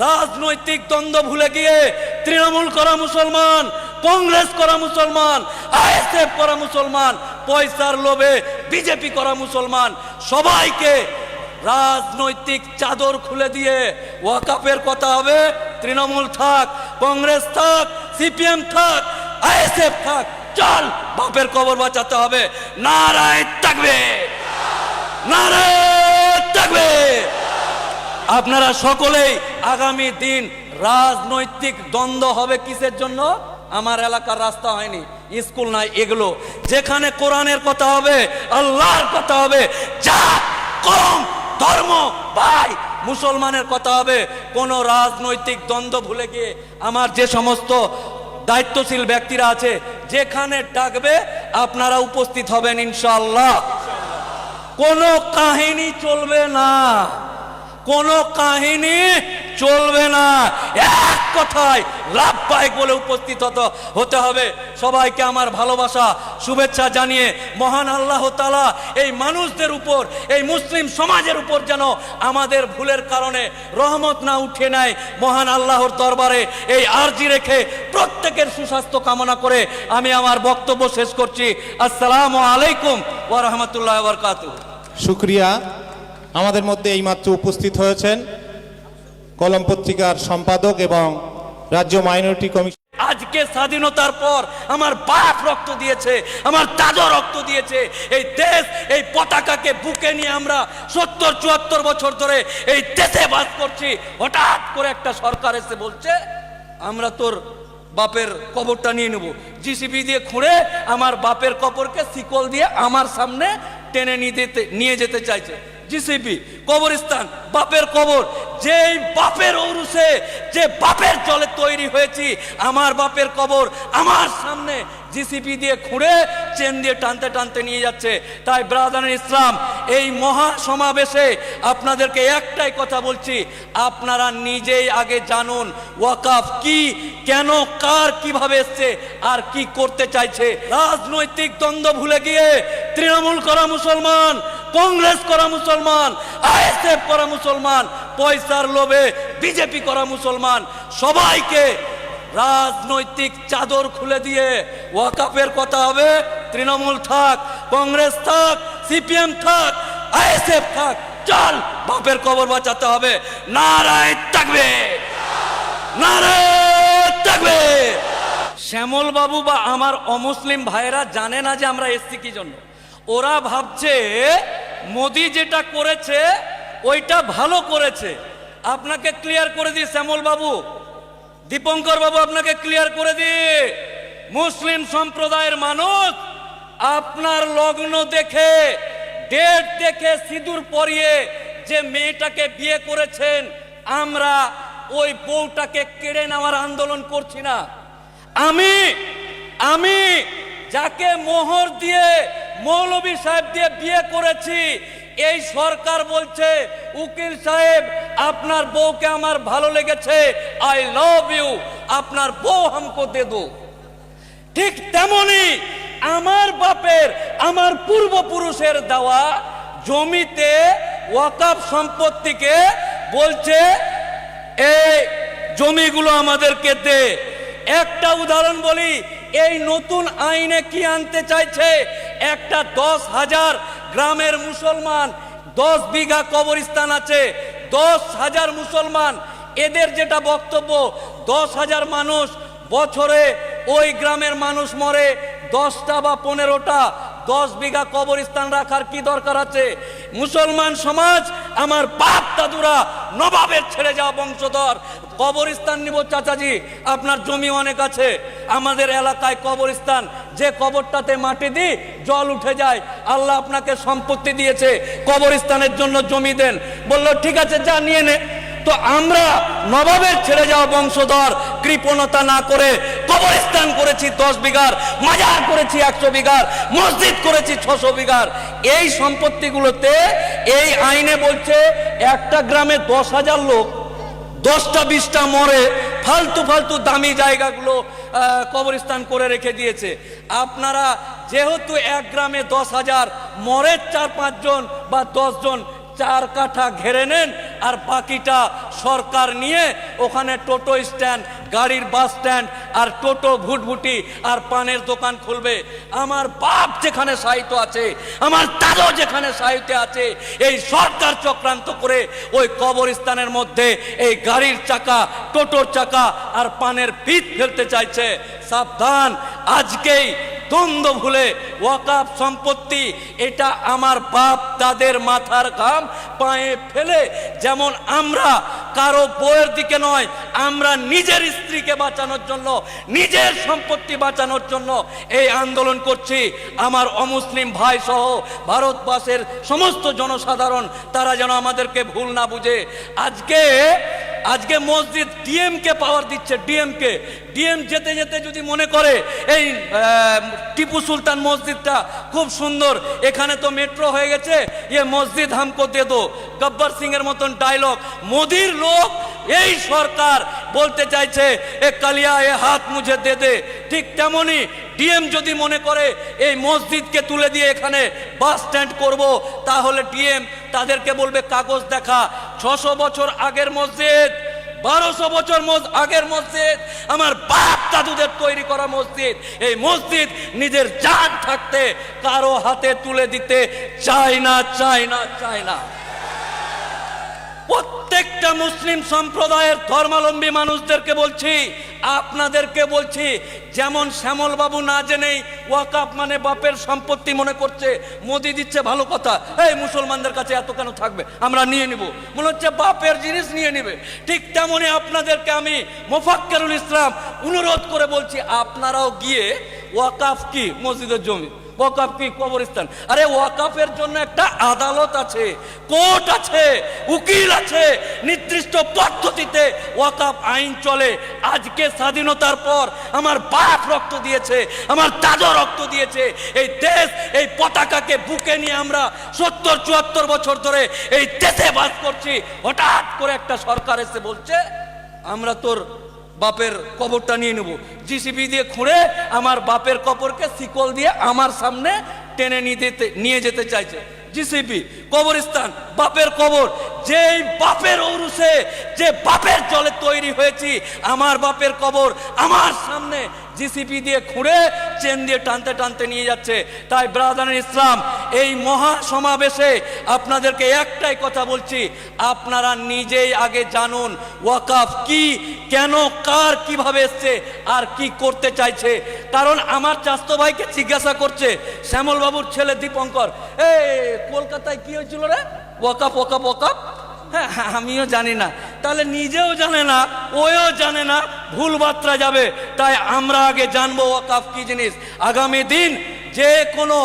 রাজনৈতিক দ্বন্দ্ব ভুলে গিয়ে তৃণমূল করা মুসলমান, কংগ্রেস করা মুসলমান, আইএসএফ করা মুসলমান, পয়সার লোভে বিজেপি করা মুসলমান, সবাইকে রাজনৈতিক চাদর খুলে দিয়ে ওয়াকাফের কথা হবে। তৃণমূল থাক, কংগ্রেস থাক, সিপিএম থাক, আইএসএফ থাক, চল বাপের কবর বাঁচাতে হবে। নারায়ে তাকবীর, নারায়ে তাকবীর। আপনারা সকলেই আগামী দিন রাজনৈতিক দ্বন্দ্ব হবে কিসের জন্য? আমার এলাকার রাস্তা হয়নি, স্কুল নাই, এগুলো যেখানে কোরআনের কথা হবে, আল্লাহর কথা হবে, জাত, কওম, ধর্ম, ভাই, মুসলমানের কথা হবে। কোন রাজনৈতিক দ্বন্দ্ব ভুলে গিয়ে আমার যে সমস্ত দায়িত্বশীল ব্যক্তিরা আছে, যেখানে ডাকবে আপনারা উপস্থিত হবেন ইনশাআল্লাহ। কোনো কাহিনী চলবে না, কোনো কাহিনী চলবে না, এক কথায় লাভবাহিক বলে উপস্থিত হতে হবে। সবাইকে আমার ভালোবাসা, শুভেচ্ছা জানিয়ে মহান আল্লাহ তাআলা এই মানুষদের উপর, এই মুসলিম সমাজের উপর যেন আমাদের ভুলের কারণে রহমত না উঠে নেয়, মহান আল্লাহর দরবারে এই আরজি রেখে প্রত্যেকের সুস্বাস্থ্য কামনা করে আমি আমার বক্তব্য শেষ করছি। আসসালামু আলাইকুম ওয়া রাহমাতুল্লাহি ওয়া বারাকাতুহু। শুকরিয়া। আমাদের মধ্যে এইমাত্র উপস্থিত হয়েছেন কলম পত্রিকার সম্পাদক এবং রাজ্য মাইনরিটি কমিশন। আজকে স্বাধীনতার পর আমার বাপ রক্ত দিয়েছে, আমার দাদা রক্ত দিয়েছে, এই দেশ, এই পতাকাকে বুকে নিয়ে আমরা ৭০-৭৪ বছর ধরে এই দেশে বাস করছি। হঠাৎ করে একটা সরকার এসে বলছে আমরা তোর বাপের কবরটা নিয়ে নেব, জিসিবি দিয়ে খুঁড়ে আমার বাপের কবরকে শিকল দিয়ে আমার সামনে টেনে নিয়ে যেতে চাইছে। জিসিবি, কবরস্থান, বাপের কবর, যেই বাপের ঔরসে, যে বাপের জলে তৈরি হয়েছি, আমার বাপের কবর আমার সামনে জিসিপি দিয়ে খুঁড়ে চেন দিয়ে টানতে টানতে নিয়ে যাচ্ছে। তাই ব্রাদার ইসলাম, এই মহা সমাবেশে আপনাদেরকে একটাই কথা বলছি, আপনারা নিজেই আগে জানুন ওয়াকাফ কি, কেন, কার, কিভাবে এসছে আর কি করতে চাইছে। রাজনৈতিক দ্বন্দ্ব ভুলে গিয়ে তৃণমূল করা মুসলমান, কংগ্রেস করা মুসলমান, আইএসএফ করা মুসলমান, পয়সার লোভে বিজেপি করা মুসলমান, সবাইকে রাজনৈতিক চাদর খুলে দিয়ে ওয়াকাফের কথা হবে। তৃণমূল থাক, কংগ্রেস থাক, সিপিএম থাক, আইএসএফ থাক, চল বাপের কবর বাঁচাতে হবে। নারায়ে তাকবীর, নারায়ে তাকবীর। শ্যামল বাবু বা আমার অমুসলিম ভাইরা জানে না যে আমরা এসছি কি জন্য। ওরা ভাবছে মোদি যেটা করেছে ওইটা ভালো করেছে। আপনাকে ক্লিয়ার করে দিই শ্যামল বাবু, দীপঙ্কর বাবু, আপনাকে ক্লিয়ার করে দিই, মুসলিম সম্প্রদায়ের মানুষ আপনার লগ্ন দেখে, ডেট দেখে, সিঁদুর পরিয়ে যে মেয়েটাকে বিয়ে করেছেন, আমরা ওই বউটাকে কেড়ে নেওয়ার আন্দোলন করছি না। আমি যাকে মোহর দিয়ে, মৌলভী সাহেব দিয়ে বিয়ে করেছি, এই সরকার বলছে উকিল সাহেব আপনার বউকে আমার ভালো লেগেছে, আই লাভ ইউ, আপনার বউ হামকো দে দো। ঠিক তেমনি আমার বাপের, আমার পূর্বপুরুষের দেওয়া জমিতে ওয়াকাফ সম্পত্তিকে বলছে এই জমিগুলো আমাদেরকে দে। একটা উদাহরণ বলি, এই নতুন আইনে কি আনতে চাইছে, একটা 10,000 গ্রামের মুসলমান, 10 বিঘা কবরস্থান আছে, 10,000 মুসলমান, এদের যেটা বক্তব্য 10,000 মানুষ বছরে ওই গ্রামের মানুষ মরে 10টা বা 15টা, 10 বিঘা কবরস্থান রাখার কি দরকার আছে? মুসলমান সমাজ, আমার বাপ দাদুরা নবাবের ছেড়ে যাওয়া বংশধর, কবরস্থান নিব চাচাজি, আপনার জমি অনেক আছে, আমাদের এলাকায় কবরস্থান, যে কবরটাতে মাটি দিই জল উঠে যায়, আল্লাহ আপনাকে সম্পত্তি দিয়েছে, কবরস্থানের জন্য জমি দেন। বলল ঠিক আছে, যা নিয়ে নে। তো আমরা নবাবের ছেড়ে যাওয়া বংশধর কৃপণতা না করে কবরস্থান করেছি 10 বিঘার, মাজার করেছি 100 বিঘার, মসজিদ করেছি 600 বিঘার। এই সম্পত্তিগুলোতে এই আইনে বলছে একটা গ্রামে 10,000 লোক, 10টা 20টা মরে, ফালতু ফালতু দামি জায়গাগুলো কবরস্থান করে রেখে দিয়েছে। আপনারা যেহেতু এক গ্রামে 10,000 মরে 4-5 জন বা 10 জন, 4 কাঠা ঘেরে নেন, আর বাকিটা সরকার নিয়ে ওখানে টোটো স্ট্যান্ড, গাড়ির বাস স্ট্যান্ড, আর টোটো ভুটভুটি আর পানের দোকান খুলবে। আমার বাপ যেখানে সাহিত্য আছে, আমার দাদু যেখানে সাহিত্য আছে, এই সরকার চক্রান্ত করে ওই কবরস্থানের মধ্যে এই গাড়ির চাকা, টোটোর চাকা আর পানের পিঠ ফেলতে চাইছে। সাবধান, আজকেই দ্বন্দ্ব ভুলে ওয়াকাফ সম্পত্তি, এটা আমার বাপ দাদের মাথার ঘাম পায়ে ফেলে, যেমন আমরা কারো বইয়ের দিকে নয়, আমরা নিজের স্ত্রীকে বাঁচানোর জন্য, নিজের সম্পত্তি বাঁচানোর জন্য এই আন্দোলন করছি। আমার অমুসলিম ভাই সহ ভারতবর্ষের সমস্ত জনসাধারণ, তারা যেন আমাদেরকে ভুল না বুঝে। আজকে মসজিদ ডিএমকে পাওয়ার দিচ্ছে, ডিএম যেতে যেতে যদি মনে করে এই টিপু সুলতান মসজিদটা খুব সুন্দর, এখানে তো মেট্রো হয়ে গেছে, ये মসজিদ हमको दे दो, গব্বর সিং এর মতন ডায়লগ। মোদির লোক, এই সরকার বলতে চাইছে এ কালিয়া এ হাত মুঝে দে দে। ঠিক তেমনি ডিএম যদি মনে করে এই মসজিদকে তুলে দিয়ে এখানে বাস স্ট্যান্ড করব, তাহলে ডিএম তাদেরকে বলবে কাগজ দেখা। 600 বছর আগের মসজিদ, 1200 বছর আগের মসজিদ, আমার বাপ দাদুদের তৈরি করা মসজিদ, এই মসজিদ নিজের জান থাকতে কারো হাতে তুলে দিতে চায় না। প্রত্যেকটা মুসলিম সম্প্রদায়ের ধর্মাবলম্বী মানুষদেরকে বলছি, আপনাদেরকে বলছি, যেমন শ্যামল বাবু না জেনেই ওয়াকাফ মানে বাপের সম্পত্তি মনে করছে, মোদি দিচ্ছে ভালো কথা, এই মুসলমানদের কাছে এত কেন থাকবে, আমরা নিয়ে নিব, মনে হচ্ছে বাপের জিনিস নিয়ে নিবে। ঠিক তেমনি আপনাদেরকে আমি মোফাক্কেরুল ইসলাম অনুরোধ করে বলছি, আপনারাও গিয়ে ওয়াকাফ কি মসজিদের জমি, ওয়াকাফ কি কবরস্থান, আরে ওয়াকাফের জন্য একটা আদালত আছে, কোর্ট আছে, উকিল আছে, নির্দিষ্ট পদ্ধতিতে ওয়াকাফ আইন চলে। আজকে স্বাধীনতার পর আমার বাপ রক্ত দিয়েছে, আমার দাদু রক্ত দিয়েছে, এই দেশ, এই পতাকাকে বুকে নিয়ে আমরা 70-74 বছর ধরে এই দেশে বাস করছি। হঠাৎ করে একটা সরকার এসে বলছে আমরা তোর বাপের কবরটা নিয়ে নেব, জিসিবি দিয়ে খুঁড়ে আমার বাপের কবরকে শিকল দিয়ে আমার সামনে টেনে নিয়ে যেতে চাইছে। জিসিবি, কবরস্থান, বাপের কবর, যেই বাপের ঔরসে, যে বাপের জলে তৈরি হয়েছি, আমার বাপের কবর আমার সামনে জিসিপি দিয়ে খুঁড়ে চেন দিয়ে টানতে টানতে নিয়ে যাচ্ছে। তাই ব্রাদার ইসলাম, এই মহা সমাবেশে আপনাদেরকে একটাই কথা বলছি, আপনারা নিজেই আগে জানুন ওয়াকাফ কি, কেন, কার, কিভাবে এসছে আর কি করতে চাইছে। কারণ আমার চাস্তো ভাইকে জিজ্ঞাসা করছে শ্যামল বাবুর ছেলে দীপঙ্কর, এই কলকাতায় কি হয়েছিল রে, ওয়াকাফ ওয়াকাফ ওয়াকাফ। হ্যাঁ, আমিও জানি না, তাহলে নিজেও জানে না, ওও জানে না, ভুল বার্তা যাবে। তাই আমরা আগে জানবো ওয়াকাফ কি জিনিস। আগামী দিন যে কোনো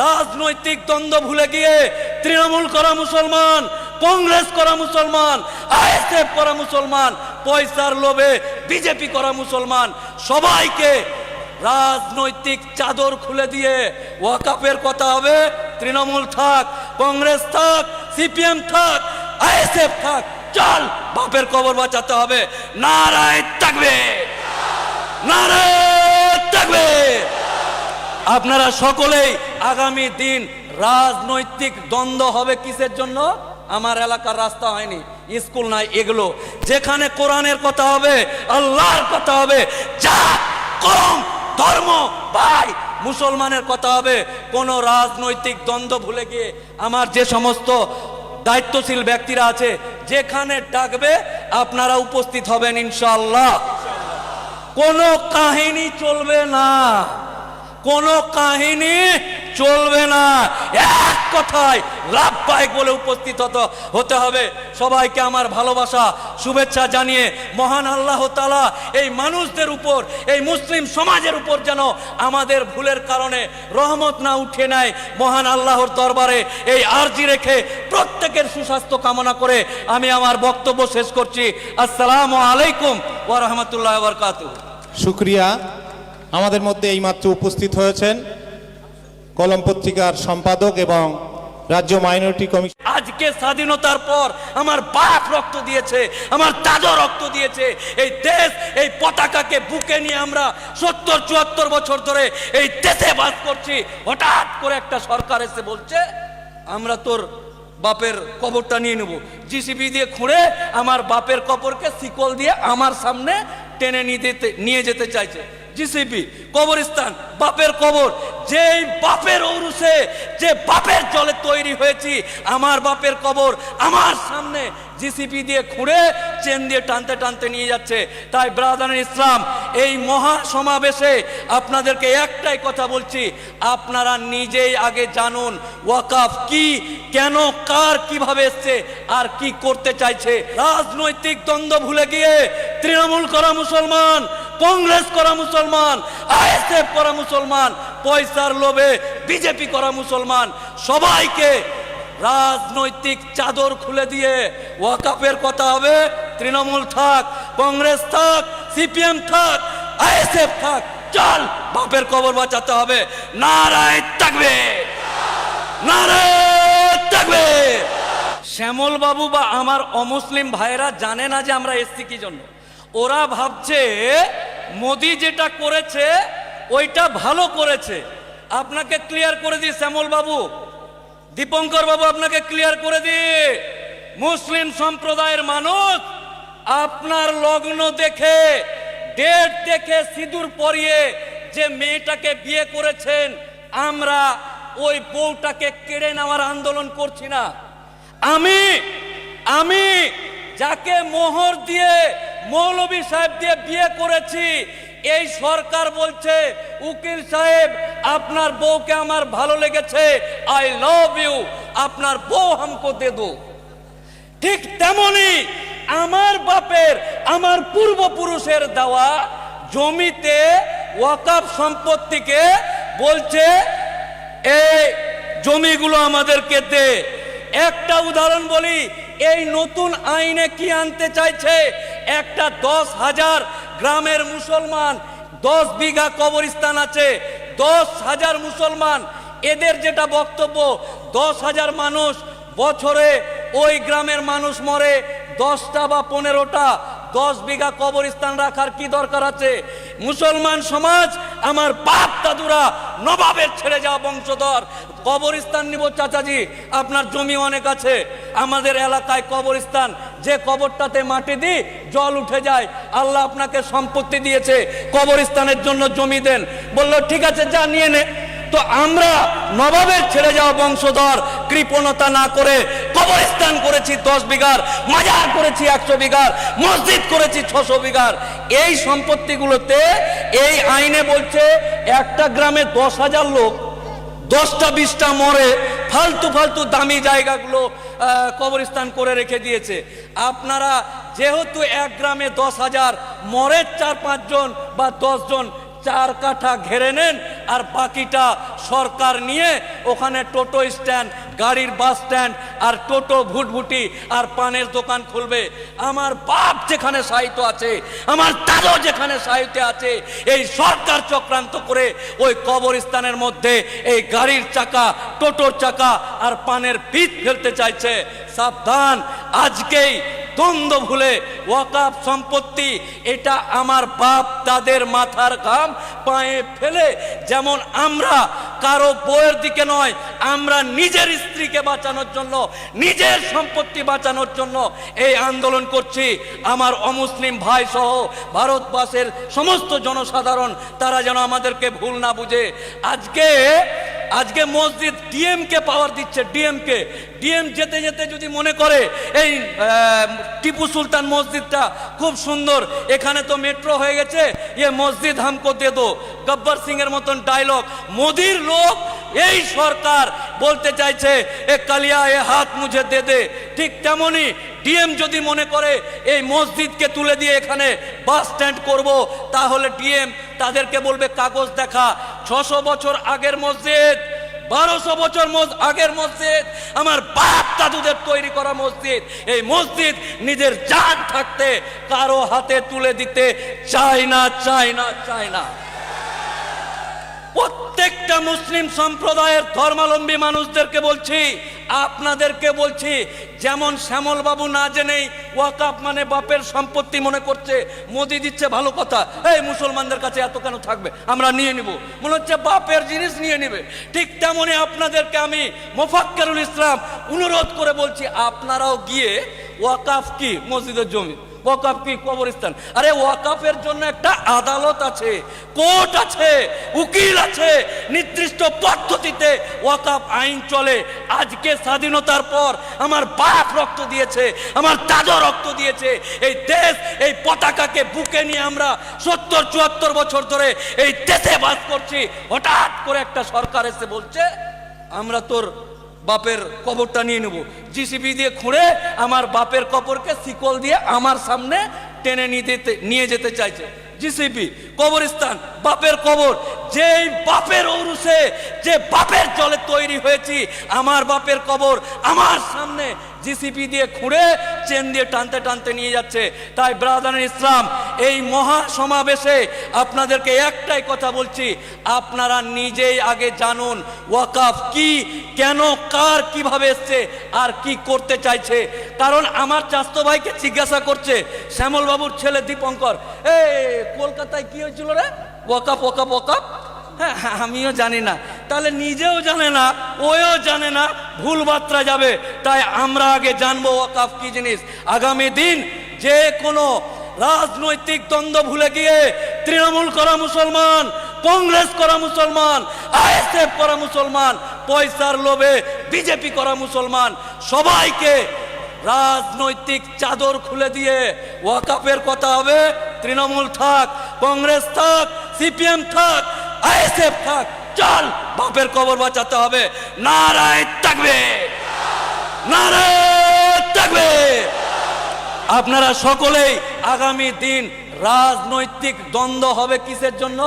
রাজনৈতিক দ্বন্দ্ব ভুলে গিয়ে তৃণমূল করা মুসলমান, কংগ্রেস করা মুসলমান, আইএসএফ করা মুসলমান, পয়সার লোভে বিজেপি করা মুসলমান, সবাইকে রাজনৈতিক চাদর খুলে দিয়ে ওয়াকাফের কথা হবে। তৃণমূল থাক, কংগ্রেস থাক, সিপিএম থাক, আইএসএফ থাক, চল বাপের কবর বাঁচাতে হবে। নারায়ে তাকবীর, নারায়ে তাকবীর। আপনারা সকলেই আগামী দিন রাজনৈতিক দ্বন্দ্ব হবে কিসের জন্য? আমার এলাকার রাস্তা হয়নি, স্কুল নাই, এগুলো যেখানে কোরআনের কথা হবে, আল্লাহর কথা হবে, যা কম ধর্ম ভাই মুসলমানের কথা হবে, কোন রাজনৈতিক দ্বন্দ্ব ভুলে গিয়ে আমার যে সমস্ত দায়িত্বশীল ব্যক্তিরা আছে, যেখানে ডাকবে আপনারা উপস্থিত হবেন ইনশাআল্লাহ। কোনো কাহিনী চলবে না, কোনো কাহিনী চলবে না, এক কথায় লাভবাহিক বলে উপস্থিত হতে হবে। সবাইকে আমার ভালোবাসা শুভেচ্ছা জানিয়ে মহান আল্লাহ তাআলা এই মানুষদের উপর, এই মুসলিম সমাজের উপর যেন আমাদের ভুলের কারণে রহমত না উঠে নেয়, মহান আল্লাহর দরবারে এই আরজি রেখে প্রত্যেকের সুস্বাস্থ্য কামনা করে আমি আমার বক্তব্য শেষ করছি। আসসালামু আলাইকুম ওয়া রাহমাতুল্লাহি ওয়া বারাকাতুহু। শুকরিয়া। আমাদের মধ্যে এইমাত্র উপস্থিত হয়েছেন কলম পত্রিকার সম্পাদক এবং রাজ্য মাইনরিটি কমিশন। আজকে স্বাধীনতার পর আমার বাপ রক্ত দিয়েছে, আমার দাদা রক্ত দিয়েছে, এই দেশ, এই পতাকাকে বুকে নিয়ে আমরা ৭০-৭৪ বছর ধরে এই দেশে বাস করছি। হঠাৎ করে একটা সরকার এসে বলছে আমরা তোর বাপের কবরটা নিয়ে নেব, জিসিবি দিয়ে খুঁড়ে আমার বাপের কবরকে শিকল দিয়ে আমার সামনে টেনে নিয়ে যেতে চাইছে। জিসিবি কবরস্থান, বাপের কবর, যেই বাপের ঔরসে, যে বাপের জলে তৈরি হয়েছি, আমার বাপের কবর আমার সামনে জিসিপি দিয়ে খুঁড়ে চেন দিয়ে টানতে টানতে নিয়ে যাচ্ছে। তাই ব্রাদার ইসলাম, এই মহা সমাবেশে আপনাদেরকে একটাই কথা বলছি, আপনারা নিজেই আগে জানুন ওয়াকাফ কি, কেন, কার, কিভাবে এসছে আর কি করতে চাইছে। রাজনৈতিক দ্বন্দ্ব ভুলে গিয়ে তৃণমূল করা মুসলমান, কংগ্রেস করা মুসলমান, আইএসএফ করা মুসলমান, পয়সার লোভে বিজেপি করা মুসলমান, সবাইকে রাজনৈতিক চাদর খুলে দিয়ে ওয়াকাফের কথা হবে। তৃণমূল থাক, কংগ্রেস থাক, সিপিএম থাক, আইএসএফ থাক, চল বাপের কবর বাঁচাতে হবে। নারায়ে তাকবীর, নারায়ে তাকবীর। শ্যামল বাবু বা আমার অমুসলিম ভাইরা জানে না যে আমরা এসছি কি জন্য। ওরা ভাবছে মোদি যেটা করেছে ওইটা ভালো করেছে। আপনাকে ক্লিয়ার করে দিই শ্যামল বাবু, দীপঙ্কর বাবু, আপনাকে ক্লিয়ার করে দিই, মুসলিম সম্প্রদায়ের মানুষ আপনার লগ্ন দেখে, ডেট দেখে, সিঁদুর পরিয়ে যে মেয়েটাকে বিয়ে করেছেন, আমরা ওই বউটাকে কেড়ে নেওয়ার আন্দোলন করছি না। আমি যাকে মোহর দিয়ে, মৌলভী সাহেব দিয়ে বিয়ে করেছি, এই সরকার বলছে উকিল সাহেব আপনার বউকে আমার ভালো লেগেছে, আই লাভ ইউ, আপনার বউ হামকো দে দো। ঠিক তেমনি আমার বাপের, আমার পূর্বপুরুষের দেওয়া জমিতে ওয়াকফ সম্পত্তিকে বলছে এই জমিগুলো আমাদেরকে দে। একটা উদাহরণ বলি, এই নতুন আইনে কি আনতে চাইছে, একটা 10,000 গ্রামের মুসলমান, 10 বিঘা কবরস্থান আছে, 10,000 মুসলমান, এদের যেটা বক্তব্য 10,000 মানুষ বছরে ওই গ্রামের মানুষ মরে, 10টা বা 15টা, 10 বিঘা কবরস্থান রাখার কি দরকার আছে? মুসলমান সমাজ, আমার বাপ দাদুরা নবাবের ছেড়ে যাওয়া বংশধর, কবরস্থান নিব চাচাজি, আপনার জমি অনেক আছে, আমাদের এলাকায় কবরস্থান, যে কবরটাতে মাটি দিই জল উঠে যায়, আল্লাহ আপনাকে সম্পত্তি দিয়েছে, কবরস্থানের জন্য জমি দেন। বললো ঠিক আছে, যা নিয়ে নে। তো আমরা নবাবের ছেড়ে যাওয়া বংশধর কৃপণতা না করে কবরস্থান করেছি 10 বিঘার, মাজার করেছি 100 বিঘার, মসজিদ করেছি 600 বিঘার। এই সম্পত্তিগুলোতে এই আইনে বলছে একটা গ্রামে 10,000 লোক, 10টা 20টা মরে, ফালতু ফালতু দামি জায়গাগুলো কবরস্থান করে রেখে দিয়েছে। আপনারা যেহেতু এক গ্রামে 10,000 মরে 4-5 জন বা 10 জন, 4 কাঠা ঘেরে নেন, আর বাকিটা সরকার নিয়ে ওখানে টোটো স্ট্যান্ড, গাড়ির বাস স্ট্যান্ড, আর টোটো ভুটভুটি আর পানের দোকান খুলবে। আমার বাপ যেখানে সাহিত্য আছে, আমার দাদু যেখানে সাহিত্যে আছে, এই সরকার চক্রান্ত করে ওই কবরস্থানের মধ্যে এই গাড়ির চাকা, টোটোর চাকা আর পানের পিচ ফেলতে চাইছে। সাবধান, আজকেই দ্বন্দ্ব ভুলে ওয়াকফ সম্পত্তি, এটা আমার বাপ দাদের মাথার ঘাম পায়ে ফেলে যেমন আমরা কারো বউয়ের দিকে নয়, আমরা নিজের স্ত্রীকে বাঁচানোর জন্য, নিজের সম্পত্তি বাঁচানোর জন্য এই আন্দোলন করছি। আমার অমুসলিম ভাই সহ ভারতবর্ষের সমস্ত জনসাধারণ তারা যেন আমাদেরকে ভুল না বুঝে। আজকে মসজিদ ডিএমকে পাওয়ার দিচ্ছে, ডিএম যেতে যেতে যদি মনে করে এই টিপু সুলতান মসজিদটা খুব সুন্দর, এখানে তো মেট্রো হয়ে গেছে, ये মসজিদ হামকো দে দো, গব্বর সিং এর মতন ডায়লগ। মোদির লোক এই সরকার বলতে চাইছে এ কালিয়া এ হাত মুঝে দে দে। ঠিক তেমনি ডিএম যদি মনে করে এই মসজিদকে তুলে দিয়ে এখানে বাস স্ট্যান্ড করব, তাহলে ডিএম তাদেরকে বলবে কাগজ দেখা। 600 বছর আগের মসজিদ, 1200 বছর আগের মসজিদ, আমার বাপ দাদুদের তৈরি করা মসজিদ, এই মসজিদ নিজের জান থাকতে কারো হাতে তুলে দিতে চায় না। প্রত্যেকটা মুসলিম সম্প্রদায়ের ধর্মাবলম্বী মানুষদেরকে বলছি, আপনাদেরকে বলছি, যেমন শ্যামল বাবু না জেনেই ওয়াকাফ মানে বাপের সম্পত্তি মনে করছে, মোদি দিচ্ছে ভালো কথা, এই মুসলমানদের কাছে এত কেন থাকবে, আমরা নিয়ে নিব, মনে হচ্ছে বাপের জিনিস নিয়ে নিবে। ঠিক তেমনি আপনাদেরকে আমি মোফাক্কেরুল ইসলাম অনুরোধ করে বলছি, আপনারাও গিয়ে ওয়াকাফ কি মসজিদের জমি, ওয়াকাফ কি কবরস্থান, আরে ওয়াকাফের জন্য একটা আদালত আছে, কোর্ট আছে, উকিল আছে, নির্দিষ্ট পদ্ধতিতে ওয়াকাফ আইন চলে। আজকে স্বাধীনতার পর আমার বাপ রক্ত দিয়েছে, আমার দাদু রক্ত দিয়েছে, এই দেশ, এই পতাকাকে বুকে নিয়ে আমরা 70-74 বছর ধরে এই দেশে বাস করছি। হঠাৎ করে একটা সরকার এসে বলছে আমরা তোর বাপের কবরটা নিয়ে নেব, জিসিবি দিয়ে খুঁড়ে আমার বাপের কবরকে শিকল দিয়ে আমার সামনে টেনে নিয়ে যেতে চাইছে। জিসিবি কবরস্থান, বাপের কবর, যেই বাপের ঔরসে, যে বাপের জলে তৈরি হয়েছি, আমার বাপের কবর আমার সামনে জিসিপি দিয়ে খুঁড়ে চেন দিয়ে টানতে টানতে নিয়ে যাচ্ছে। তাই ব্রাদার ইসলাম, এই মহা সমাবেশে আপনাদেরকে একটাই কথা বলছি, আপনারা নিজেই আগে জানুন ওয়াকাফ কি, কেন, কার, কিভাবে এসছে আর কি করতে চাইছে। কারণ আমার চাস্তো ভাইকে জিজ্ঞাসা করছে শ্যামল বাবুর ছেলে দীপঙ্কর, কলকাতায় কি হয়েছিল রে, ওয়াকাফ। হ্যাঁ, আমিও জানি না, তাহলে নিজেও জানে না, ওও জানে না, ভুল বার্তা যাবে। তাই আমরা আগে জানবো ওয়াকাফ কি জিনিস। আগামী দিন যে কোনো রাজনৈতিক দ্বন্দ্ব ভুলে গিয়ে তৃণমূল করা মুসলমান, কংগ্রেস করা মুসলমান, আইএসএফ করা মুসলমান, পয়সার লোভে বিজেপি করা মুসলমান, সবাইকে রাজনৈতিক চাদর খুলে দিয়ে ওয়াকাফের কথা হবে। তৃণমূল থাক, কংগ্রেস থাক, সিপিএম থাক, আইএসএফ থাক, চল বাপের কবর বাঁচাতে হবে। নারায়ে তাকবীর, নারায়ে তাকবীর। আপনারা সকলেই আগামী দিন রাজনৈতিক দ্বন্দ্ব হবে কিসের জন্য?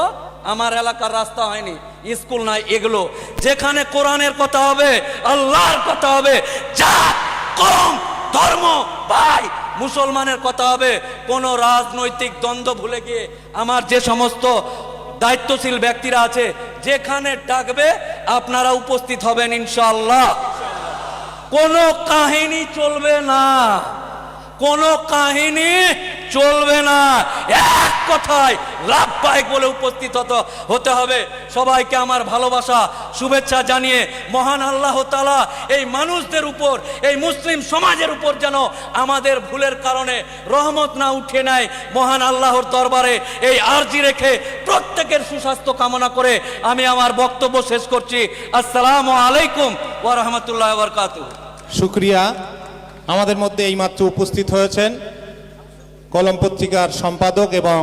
আমার এলাকার রাস্তা হয়নি, স্কুল নাই, এগুলো যেখানে কোরআনের কথা হবে, আল্লাহর কথা হবে, জাত, কওম, ধর্ম, ভাই, মুসলমানের কথা হবে। কোন রাজনৈতিক দ্বন্দ্ব ভুলে গিয়ে আমার যে সমস্ত দায়িত্বশীল ব্যক্তিরা আছে, যেখানে ডাকবে আপনারা উপস্থিত হবেন ইনশাআল্লাহ। কোনো কাহিনী চলবে না, কোনো কাহিনী চলবে না, এক কথায় লাভবাহিক বলে উপস্থিত হতে হবে। সবাইকে আমার ভালোবাসা, শুভেচ্ছা জানিয়ে মহান আল্লাহ তাআলা এই মানুষদের উপর, এই মুসলিম সমাজের উপর যেন আমাদের ভুলের কারণে রহমত না উঠে নেয়, মহান আল্লাহর দরবারে এই আরজি রেখে প্রত্যেকের সুস্বাস্থ্য কামনা করে আমি আমার বক্তব্য শেষ করছি। আসসালামু আলাইকুম ওয়া রাহমাতুল্লাহি ওয়া বারাকাতুহু। শুকরিয়া। আমাদের মধ্যে এইমাত্র উপস্থিত হয়েছেন কলম পত্রিকার সম্পাদক এবং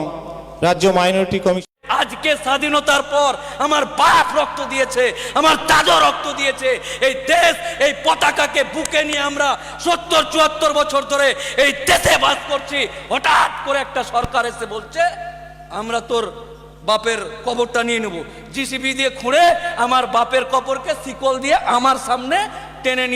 রাজ্য মাইনরিটি কমিশন। আজকে স্বাধীনতার পর আমার বাপ রক্ত দিয়েছে, আমার দাদু রক্ত দিয়েছে, এই দেশ, এই পতাকাকে বুকে নিয়ে আমরা 70-74 বছর ধরে এই দেশে বাস করছি। হঠাৎ করে একটা সরকার এসে বলছে আমরা তোর বাপের কবরটা নিয়ে নেব, জিসিবি দিয়ে খুঁড়ে আমার বাপের কবরকে শিকল দিয়ে আমার সামনে টেনে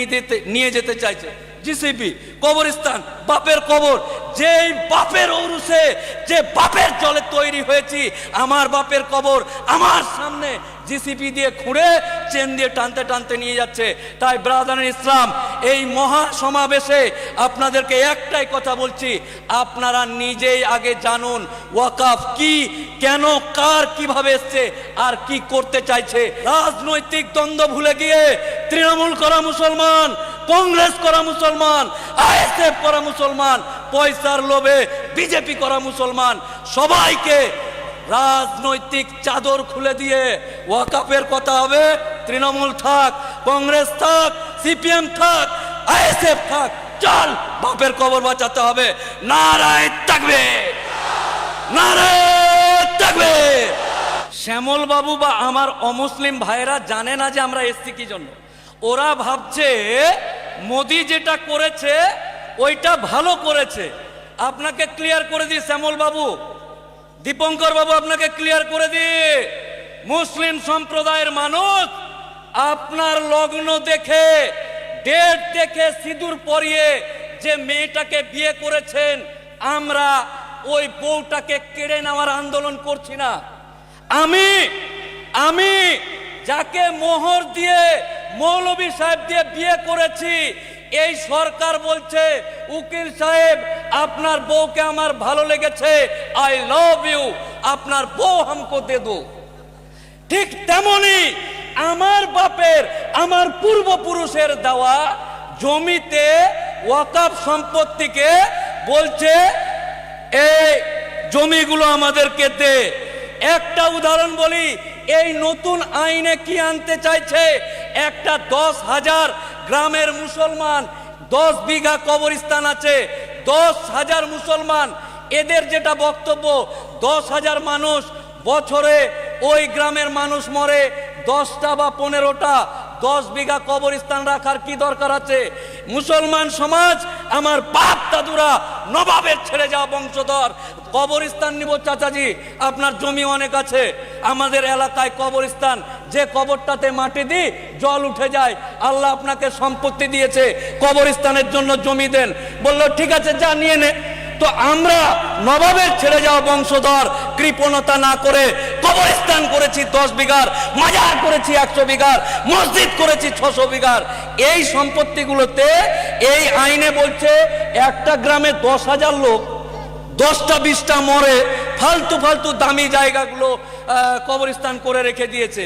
নিয়ে যেতে চাইছে। জিসিপি কবরস্থান বাপের কবর, যেই বাপের ঔরসে যে বাপের জলে তৈরি হয়েছি, আমার বাপের কবর আমার সামনে জিসিপি দিয়ে খুঁড়ে চেন দিয়ে টানতে টানতে নিয়ে যাচ্ছে। তাই ব্রাদার ইসলাম, এই মহা সমাবেশে আপনাদেরকে একটাই কথা বলছি, আপনারা নিজেই আগে জানুন ওয়াকাফ কি, কেন, কার, কিভাবে এসছে আর কি করতে চাইছে। রাজনৈতিক দ্বন্দ্ব ভুলে গিয়ে তৃণমূল করা মুসলমান, কংগ্রেস করা মুসলমান, আইএসএফ করা মুসলমান, পয়সার লোভে বিজেপি করা মুসলমান, সবাইকে রাজনৈতিক চাদর খুলে দিয়ে ওয়াকাফের কথা হবে। তৃণমূল থাক, কংগ্রেস থাক, সিপিএম থাক, আইএসএফ থাক, চল বাপের কবর বাঁচাতে হবে। নারায়ে তাকবীর, নারায়ে তাকবীর। শ্যামল বাবু বা আমার অমুসলিম ভাইরা জানে না যে আমরা এসছি কি জন্য। ওরা ভাবছে মোদি যেটা করেছে ওইটা ভালো করেছে। আপনাকে ক্লিয়ার করে দিই শ্যামল বাবু, দীপঙ্কর বাবু, আপনাকে ক্লিয়ার করে দিই, মুসলিম সম্প্রদায়ের মানুষ আপনার লগ্ন দেখে, ডেট দেখে, সিঁদুর পরিয়ে যে মেয়েটাকে বিয়ে করেছেন, আমরা ওই বউটাকে কেড়ে নেওয়ার আন্দোলন করছি না। আমি যাকে মোহর দিয়ে মৌলভী সাহেব দিয়ে বিয়ে করেছি, এই সরকার বলছে উকিল সাহেব আপনার বউকে আমার ভালো লেগেছে, আই লাভ ইউ, আপনার বউ হামকো দে দো। ঠিক তেমনি আমার বাপের, আমার পূর্বপুরুষের দেওয়া জমিতে ওয়াকাফ সম্পত্তিকে বলছে এই জমিগুলো আমাদেরকে দে। একটা উদাহরণ বলি, এই নতুন আইনে কি আনতে চাইছে, একটা 10,000 গ্রামের মুসলমান, 10 বিঘা কবরস্থান আছে, 10,000 মুসলমান, এদের যেটা বক্তব্য 10,000 মানুষ বছরে ওই গ্রামের মানুষ মরে, 10টা বা 15টা, 10 বিঘা কবরস্থান রাখার কি দরকার আছে? মুসলমান সমাজ, আমার বাপ দাদুরা নবাবের ছেড়ে যাওয়া বংশধর, কবরস্থান নিব চাচাজি, আপনার জমি অনেক আছে, আমাদের এলাকায় কবরস্থান, যে কবরটাতে মাটি দিই জল উঠে যায়, আল্লাহ আপনাকে সম্পত্তি দিয়েছে, কবরস্থানের জন্য জমি দেন। বললো ঠিক আছে, যা নিয়ে নে। তো আমরা নবাবের ছেড়ে যাওয়া বংশধর কৃপণতা না করে কবরস্থান করেছি 10 বিঘার, মাজার করেছি 100 বিঘার, মসজিদ করেছি 600 বিঘার। এই সম্পত্তিগুলোতে এই আইনে বলছে একটা গ্রামে 10,000 লোক, 10টা 20টা মরে, ফালতু ফালতু দামি জায়গাগুলো কবরস্থান করে রেখে দিয়েছে।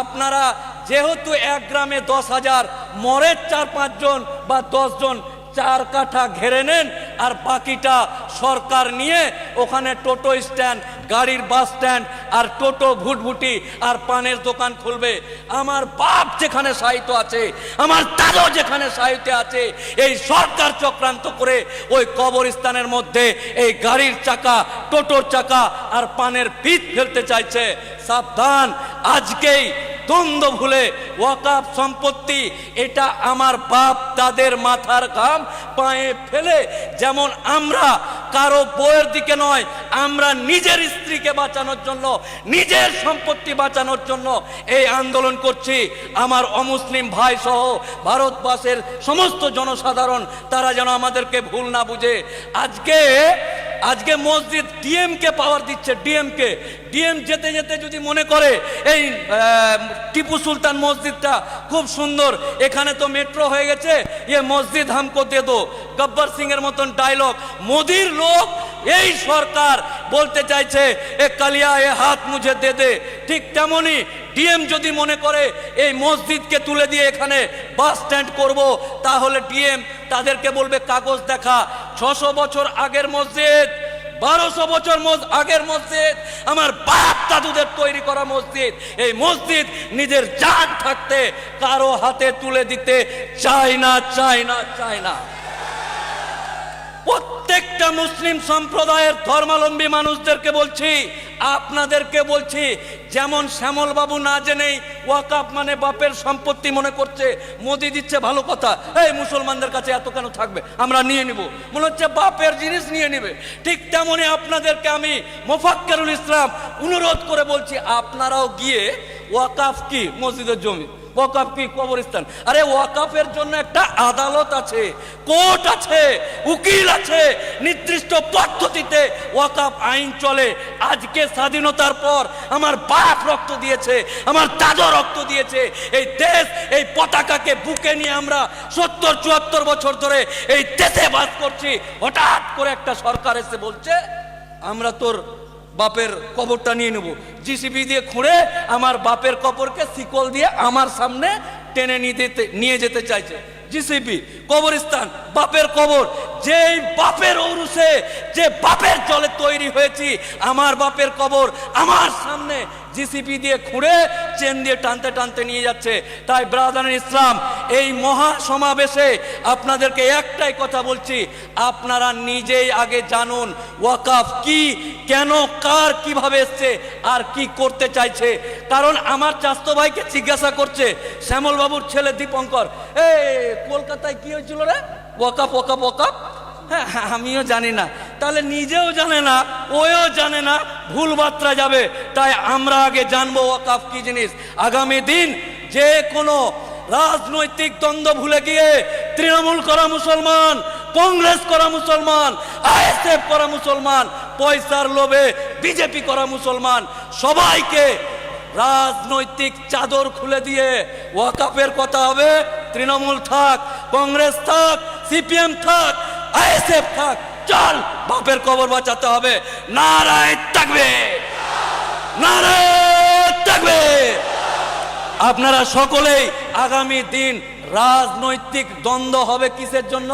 আপনারা যেহেতু এক গ্রামে 10,000 মরে 4-5 জন বা 10 জন, 4 কাঠা ঘেরে নেন, আর বাকিটা সরকার নিয়ে ওখানে টোটো স্ট্যান্ড, গাড়ির বাস স্ট্যান্ড, আর টোটো ভুটভুটি আর পানের দোকান খুলবে। আমার বাপ যেখানে সাহিত্য আছে, আমার দাদু যেখানে সাহিত্য আছে, এই সরকার চক্রান্ত করে ওই কবরস্থানের মধ্যে এই গাড়ির চাকা, টোটোর চাকা আর পানের পিঠ ফেলতে চাইছে। সাবধান, আজকেই দ্বন্দ্ব ভুলে ওয়াকাফ সম্পত্তি এটা আমার বাপ দাদের মাথার ঘাম পায়ে ফেলে, যেমন আমরা কারো বউয়ের দিকে নয়, আমরা নিজের স্ত্রীকে বাঁচানোর জন্য, নিজের সম্পত্তি বাঁচানোর জন্য এই আন্দোলন করছি। আমার অমুসলিম ভাই সহ ভারতবর্ষের সমস্ত জনসাধারণ তারা যেন আমাদেরকে ভুল না বুঝে। আজকে মসজিদ ডিএমকে পাওয়ার দিচ্ছে, ডিএম যেতে যেতে যদি মনে করে এই টিপু সুলতান মসজিদটা খুব সুন্দর, এখানে তো মেট্রো হয়ে গেছে, ये মসজিদ হামকো দে দো, গব্বর সিং এর মতন ডায়লগ। মোদির লোক এই সরকার বলতে চাইছে এ কালিয়া এ হাত মুঝে দে দে। ঠিক তেমনি ডিএম যদি মনে করে এই মসজিদকে তুলে দিয়ে এখানে বাস স্ট্যান্ড করব, তাহলে ডিএম তাদেরকে বলবে কাগজ দেখা। 600 বছর আগের মসজিদ, 1200 বছর আগের মসজিদ, আমার বাপ দাদুদের তৈরি করা মসজিদ, এই মসজিদ নিজের জান থাকতে কারো হাতে তুলে দিতে চায় না। প্রত্যেকটা মুসলিম সম্প্রদায়ের ধর্মাবলম্বী মানুষদেরকে বলছি, আপনাদেরকে বলছি, যেমন শ্যামল বাবু না জেনেই ওয়াকাফ মানে বাপের সম্পত্তি মনে করছে, মোদি দিচ্ছে ভালো কথা, এই মুসলমানদের কাছে এত কেন থাকবে, আমরা নিয়ে নিব, মনে হচ্ছে বাপের জিনিস নিয়ে নিবে। ঠিক তেমনি আপনাদেরকে আমি মোফাক্কেরুল ইসলাম অনুরোধ করে বলছি, আপনারাও গিয়ে ওয়াকাফ কি মসজিদের জমি ওয়াকাফ কি কবরস্থান? আরে ওয়াকাফের জন্য একটা আদালত আছে, কোর্ট আছে, উকিল আছে, নির্দিষ্ট পদ্ধতিতে ওয়াকাফ আইন চলে। আজকে স্বাধীনতার পর আমার বাপ রক্ত দিয়েছে, আমার দাদা রক্ত দিয়েছে, এই দেশ, এই পতাকাকে বুকে নিয়ে আমরা ৭০-৭৪ বছর ধরে এই দেশে বাস করছি। হঠাৎ করে একটা সরকার এসে বলছে আমরা তোর বাপের কবরটা নিয়ে নেব, জিসিবি দিয়ে খুঁড়ে আমার বাপের কবরকে শিকল দিয়ে আমার সামনে টেনে নিয়ে যেতে চাইছে। জিসিবি, কবরস্থান, বাপের কবর, যেই বাপের ঔরসে, যে বাপের জলে তৈরি হয়েছি, আমার বাপের কবর আমার সামনে জিসিপি দিয়ে খুঁড়ে চেন দিয়ে টানতে টানতে নিয়ে যাচ্ছে। তাই ব্রাদার ইসলাম, এই মহা সমাবেশে আপনাদেরকে একটাই কথা বলছি, আপনারা নিজেই আগে জানুন ওয়াকাফ কি, কেন, কার, কিভাবে এসছে আর কি করতে চাইছে। কারণ আমার চাস্তো ভাইকে জিজ্ঞাসা করছে শ্যামল বাবুর ছেলে দীপঙ্কর, কলকাতায় কি হয়েছিল রে, ওয়াকাফ ওয়াকাফ ওয়াকাফ। হ্যাঁ, আমিও জানি না, তাহলে নিজেও জানে না, ওও জানে না, ভুল বার্তা যাবে। তাই আমরা আগে জানবো ওয়াকাফ কি জিনিস। আগামী দিন যে কোনো রাজনৈতিক দ্বন্দ্ব ভুলে গিয়ে তৃণমূল করা মুসলমান, কংগ্রেস করা মুসলমান, আইএসএফ করা মুসলমান, পয়সার লোভে বিজেপি করা মুসলমান, সবাইকে রাজনৈতিক চাদর খুলে দিয়ে ওয়াকাফের কথা হবে। তৃণমূল থাক, কংগ্রেস থাক, সিপিএম থাক, আইএসএফ থাক, চল বাপের কবর বাঁচাতে হবে। নারায়ে তাকবীর, নারায়ে তাকবীর। আপনারা সকলেই আগামী দিন রাজনৈতিক দ্বন্দ্ব হবে কিসের জন্য?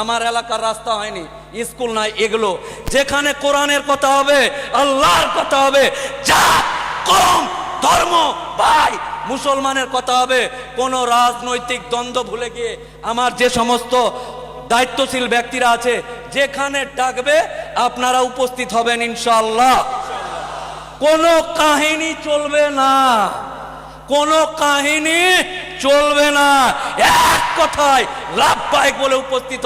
আমার এলাকার রাস্তা হয়নি, স্কুল নাই, এগুলো যেখানে কোরআনের কথা হবে, আল্লাহর কথা হবে, জাত, কওম, ধর্ম, ভাই, মুসলমানের কথা হবে। কোন রাজনৈতিক দ্বন্দ্ব ভুলে গিয়ে আমার যে সমস্ত দায়িত্বশীল ব্যক্তিরা আছে, যেখানে ডাকবে আপনারা উপস্থিত হবেন ইনশাআল্লাহ। কোনো কাহিনী চলবে না, কোনো কাহিনী চলবে না, এক কথায় লাভবাহিক বলে উপস্থিত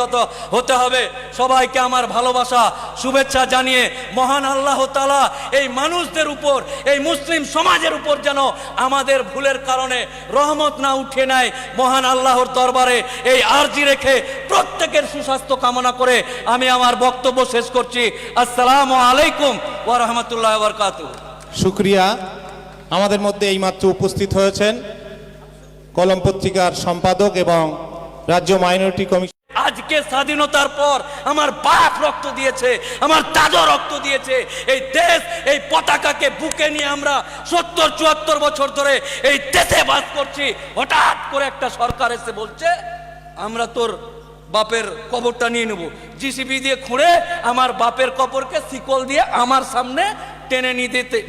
হতে হবে। সবাইকে আমার ভালোবাসা, শুভেচ্ছা জানিয়ে মহান আল্লাহ তাআলা এই মানুষদের উপর, এই মুসলিম সমাজের উপর যেন আমাদের ভুলের কারণে রহমত না উঠে নেয়, মহান আল্লাহর দরবারে এই আরজি রেখে প্রত্যেকের সুস্বাস্থ্য কামনা করে আমি আমার বক্তব্য শেষ করছি। আসসালামু আলাইকুম ওয়া রাহমাতুল্লাহি ওয়া বারাকাতুহু। শুকরিয়া। আমাদের মধ্যে এইমাত্র উপস্থিত হয়েছেন কলম পত্রিকার সম্পাদক এবং রাজ্য মাইনরিটি কমিশন। আজকে স্বাধীনতার পর আমার বাপ রক্ত দিয়েছে, আমার দাদা রক্ত দিয়েছে, এই দেশ, এই পতাকাকে বুকে নিয়ে আমরা ৭০-৭৪ বছর ধরে এই দেশে বাস করছি। হঠাৎ করে একটা সরকার এসে বলছে আমরা তোর বাপের কবরটা নিয়ে নেব, জিসিবি দিয়ে খুঁড়ে আমার বাপের কবরকে শিকল দিয়ে আমার সামনে টেনে